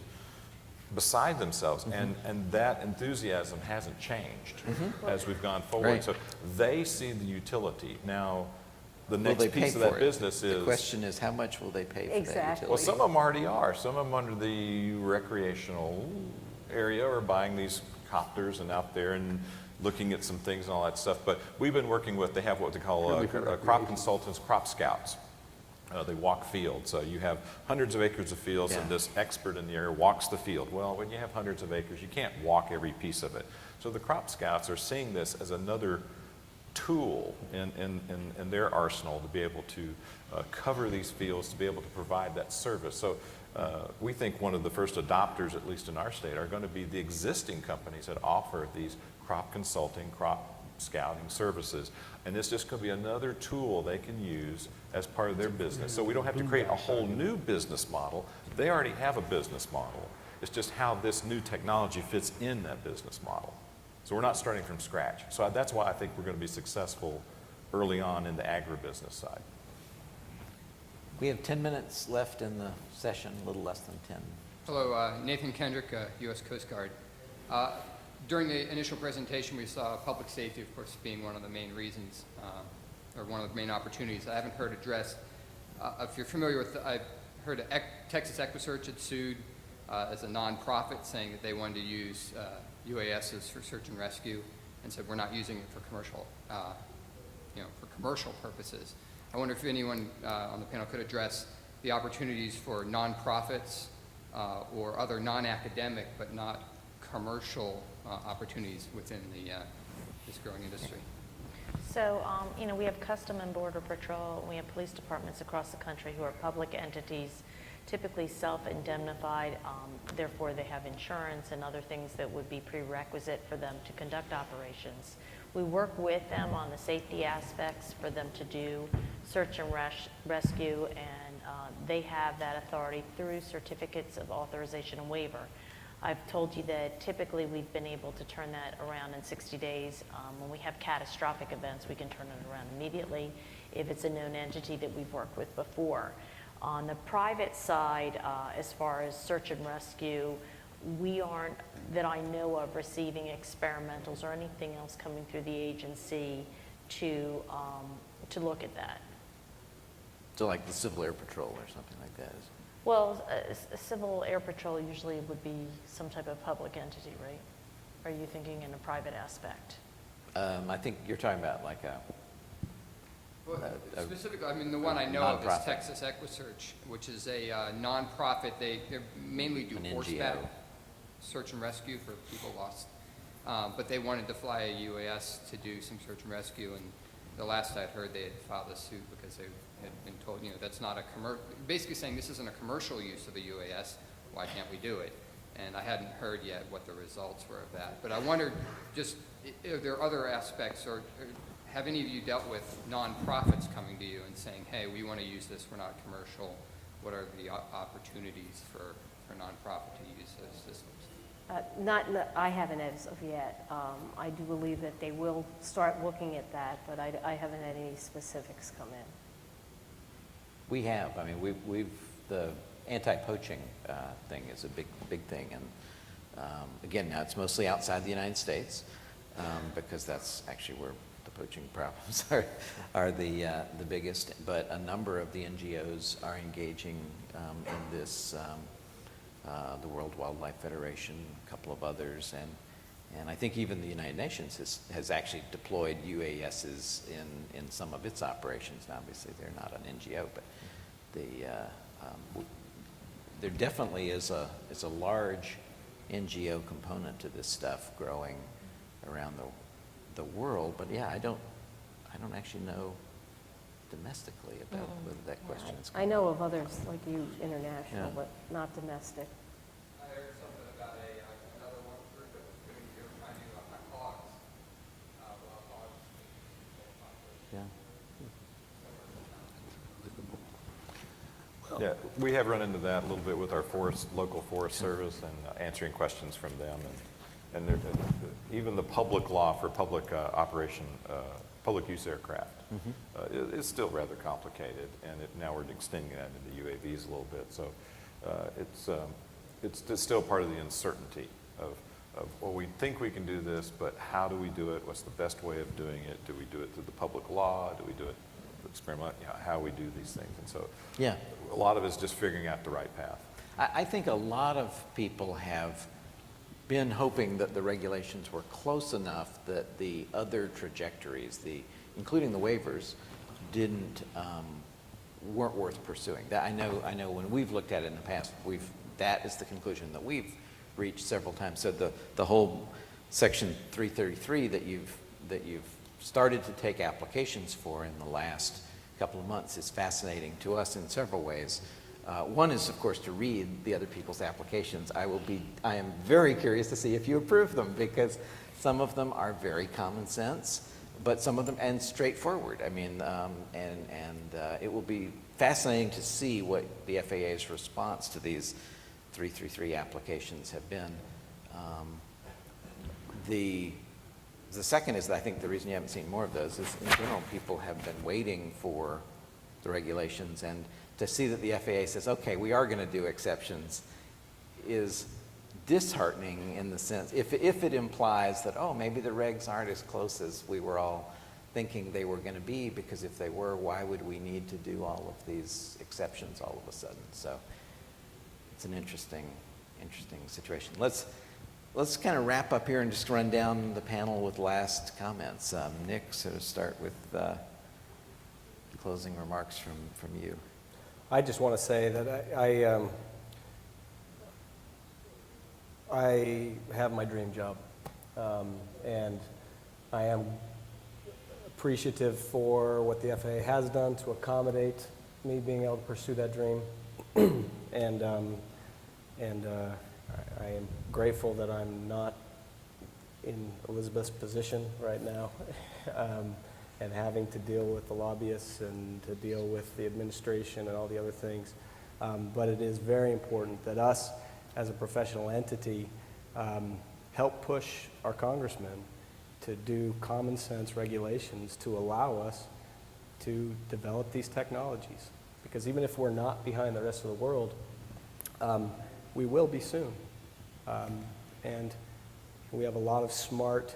beside themselves, and that enthusiasm hasn't changed as we've gone forward. Right. So they see the utility. Now, the Will next they pay piece of for that it? business The is... question is, how much will they pay for that Exactly. utility? Well, some of them already are. Some of them under the recreational area are buying these copters and out there and looking at some things and all that stuff. But we've been working with, they have what they call crop consultants, crop scouts. They walk fields. You have hundreds of acres of fields, and this expert in the area walks the field. Well, when you have hundreds of acres, you can't walk every piece of it. So the crop scouts are seeing this as another tool in their arsenal to be able to cover these fields, to be able to provide that service. So we think one of the first adopters, at least in our state, are going to be the existing companies that offer these crop consulting, crop scouting services. And it's just going to be another tool they can use as part of their business. So we don't have to create a whole new business model. They already have a business model. It's just how this new technology fits in that business model. So we're not starting from scratch. So that's why I think we're going to be successful early on in the agribusiness side. We have 10 minutes left in the session, a little less than 10. Hello, Nathan Kendrick, U.S. Coast Guard. During the initial presentation, we saw public safety, of course, being one of the main reasons, or one of the main opportunities. I haven't heard addressed. If you're familiar with, I've heard Texas EquiSearch had sued as a nonprofit, saying that they wanted to use UASs for search and rescue, and said we're not using it for commercial, for commercial purposes. I wonder if anyone on the panel could address the opportunities for nonprofits or other non-academic but not commercial opportunities within this growing industry. So, we have Custom and Border Patrol, we have police departments across the country who are public entities, typically self-indemnified, therefore they have insurance and other things that would be prerequisite for them to conduct operations. We work with them on the safety aspects for them to do search and rescue, and they have that authority through certificates of authorization and waiver. I've told you that typically we've been able to turn that around in 60 days. When we have catastrophic events, we can turn it around immediately if it's a known entity that we've worked with before. On the private side, as far as search and rescue, we aren't, that I know of, receiving experimentals or anything else coming through the agency to look at that. So like the Civil Air Patrol or something like that? Well, a Civil Air Patrol usually would be some type of public entity, right? Are you thinking in a private aspect? I think you're talking about like a Specifically, I mean, the one I know of is Texas EquiSearch, which is a nonprofit. They mainly do horseback search and rescue for people lost. But they wanted to fly a UAS to do some search and rescue, and the last I'd heard they had filed a suit because they had been told, that's not a commercial, basically saying this isn't a commercial use of a UAS, why can't we do it? And I hadn't heard yet what the results were of that. But I wondered, just, are there other aspects, or have any of you dealt with nonprofits coming to you and saying, hey, we want to use this, we're not commercial, what are the opportunities for a nonprofit to use those systems? I haven't as of yet. I do believe that they will start looking at that, but I haven't had any specifics come in. We have. I mean, the anti-poaching thing is a big thing, and again, now it's mostly outside the United States because that's actually where the poaching problems are the biggest. But a number of the NGOs are engaging in this. The World Wildlife Federation, a couple of others, and I think even the United Nations has actually deployed UASs in some of its operations. Now, obviously, they're not an NGO, but there definitely is a large NGO component to this stuff growing around the world. But yeah, I don't actually know domestically about whether that question is. I know of others like you, international, Yeah. but not domestic. I heard something about another one group that was doing, they were trying to hunt hogs, wild hogs. Yeah. Yeah, we have run into that a little bit with our local Forest Service and answering questions from them. And even the public law for public operation, public use aircraft is still rather complicated. And now we're extending that into UAVs a little bit. So it's still part of the uncertainty of, well, we think we can do this, but how do we do it? What's the best way of doing it? Do we do it through the public law? Do we do it experiment? How we do these things? And so yeah, a lot of it's just figuring out the right path. I think a lot of people have been hoping that the regulations were close enough that the other trajectories, including the waivers, weren't worth pursuing. That I know when we've looked at it in the past, that is the conclusion that we've reached several times. So the whole Section 333 that you've started to take applications for in the last couple of months is fascinating to us in several ways. One is, of course, to read the other people's applications. I am very curious to see if you approve them, because some of them are very common sense, but some of them, and straightforward. I mean, it will be fascinating to see what the FAA's response to these 333 applications have been. The second is that I think the reason you haven't seen more of those is, in general, people have been waiting for the regulations, and to see that the FAA says, okay, we are going to do exceptions, is disheartening in the sense, if it implies that, oh, maybe the regs aren't as close as we were all thinking they were going to be, because if they were, why would we need to do all of these exceptions all of a sudden? So it's an interesting situation. Let's kind of wrap up here and just run down the panel with last comments. Nick, so to start with closing remarks from you. I just want to say that I have my dream job, and I am appreciative for what the FAA has done to accommodate me being able to pursue that dream, and I am grateful that I'm not in Elizabeth's position right now, and having to deal with the lobbyists and to deal with the administration and all the other things. But it is very important that us, as a professional entity, help push our congressmen to do common sense regulations to allow us to develop these technologies. Because even if we're not behind the rest of the world, we will be soon. And we have a lot of smart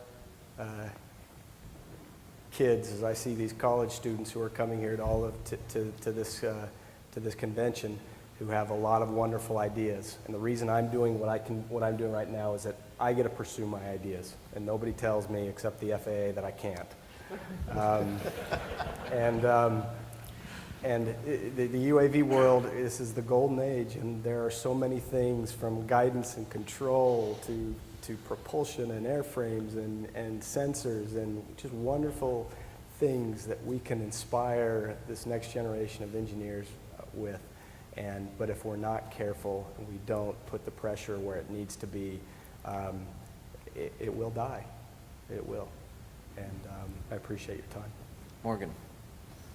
kids, as I see these college students who are coming here to this convention, who have a lot of wonderful ideas. And the reason I'm doing what I'm doing right now is that I get to pursue my ideas, and nobody tells me except the FAA that I can't. The UAV world, this is the golden age, and there are so many things, from guidance and control to propulsion and airframes and sensors, and just wonderful things that we can inspire this next generation of engineers with. But if we're not careful and we don't put the pressure where it needs to be, it will die. It will. And I appreciate your time. Morgan.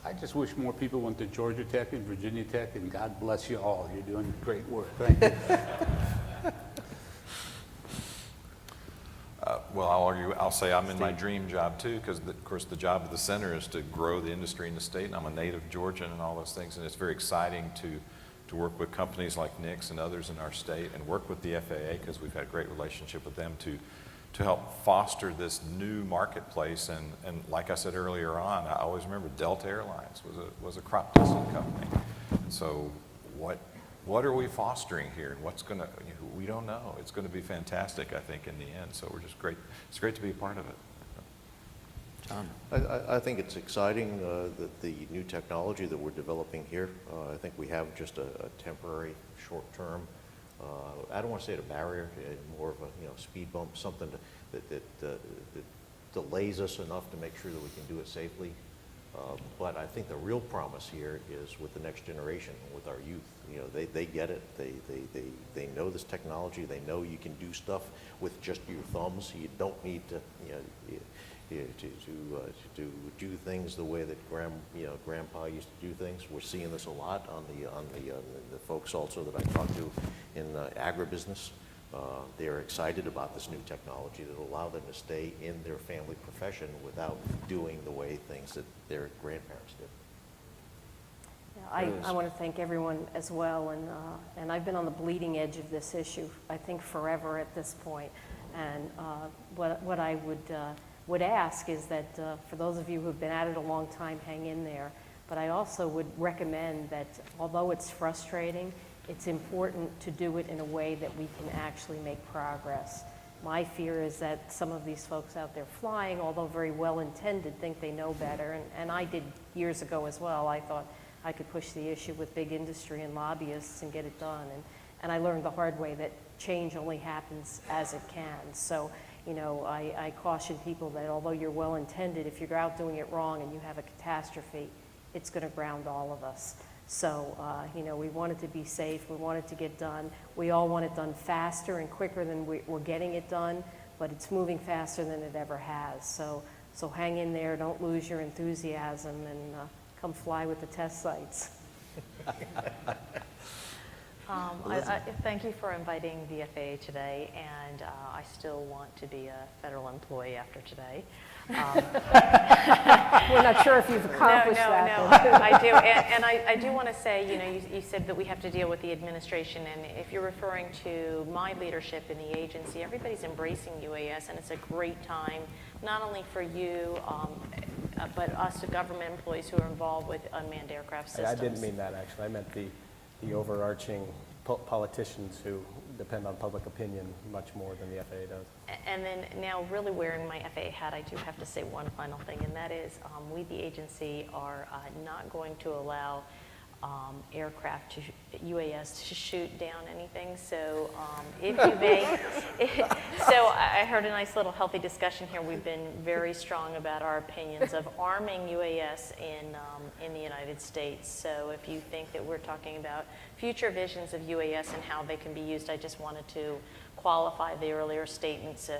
I just wish more people went to Georgia Tech and Virginia Tech, and God bless you all. You're doing great work. Thank you. Well, I'll say I'm in my dream job too, because of course the job of the center is to grow the industry in the state, and I'm a native Georgian and all those things, and it's very exciting to work with companies like Nix and others in our state, and work with the FAA, because we've had a great relationship with them to help foster this new marketplace. And like I said earlier on, I always remember Delta Airlines was a crop dusting company. And so what are we fostering here, and what's going to, we don't know. It's going to be fantastic, I think, in the end. So we're just great. It's great to be a part of it. John? I think it's exciting that the new technology that we're developing here. I think we have just a temporary, short-term, I don't want to say it a barrier, more of a speed bump, something that delays us enough to make sure that we can do it safely. But I think the real promise here is with the next generation, with our youth. They get it. They know this technology. They know you can do stuff with just your thumbs. You don't need to to do things the way that Grandpa used to do things. We're seeing this a lot on the folks also that I talk to in agribusiness. They're excited about this new technology that will allow them to stay in their family profession without doing the way things that their grandparents did. I want to thank everyone as well, and I've been on the bleeding edge of this issue, I think, forever at this point. And what I would ask is that for those of you who've been at it a long time, hang in there. But I also would recommend that although it's frustrating, it's important to do it in a way that we can actually make progress. My fear is that some of these folks out there flying, although very well intended, think they know better. And I did years ago as well. I thought I could push the issue with big industry and lobbyists and get it done. And I learned the hard way that change only happens as it can. So, I caution people that although you're well intended, if you're out doing it wrong and you have a catastrophe, it's going to ground all of us. So, we want it to be safe. We want it to get done. We all want it done faster and quicker than we're getting it done, but it's moving faster than it ever has. So hang in there. Don't lose your enthusiasm, and come fly with the test sites. I thank you for inviting the FAA today, and I still want to be a federal employee after today. We're not sure if you've accomplished that. No, I do. And I do want to say, you said that we have to deal with the administration, and if you're referring to my leadership in the agency, everybody's embracing UAS, and it's a great time, not only for you, but us, the government employees who are involved with unmanned aircraft systems. I didn't mean that, actually. I meant the overarching politicians who depend on public opinion much more than the FAA does. And then now, really wearing my FAA hat, I do have to say one final thing, and that is we, the agency, are not going to allow aircraft, UAS, to shoot down anything. So if you may, so I heard a nice little healthy discussion here. We've been very strong about our opinions of arming UAS in the United States. So if you think that we're talking about future visions of UAS and how they can be used, I just wanted to qualify the earlier statement so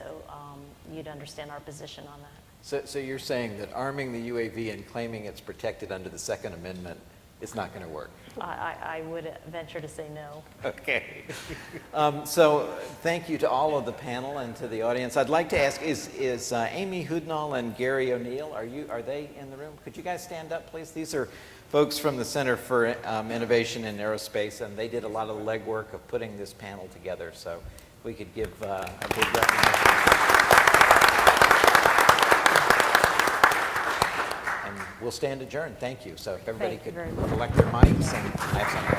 you'd understand our position on that. So you're saying that arming the UAV and claiming it's protected under the Second Amendment is not going to work? I would venture to say no. Okay. So thank you to all of the panel and to the audience. I'd like to ask, is Amy Houdnall and Gary O'Neill, are they in the room? Could you guys stand up, please? These are folks from the Center for Innovation in Aerospace, and they did a lot of the legwork of putting this panel together. So if we could give a big recognition. And we'll stand adjourned. Thank you. So if everybody could collect their mics and have some.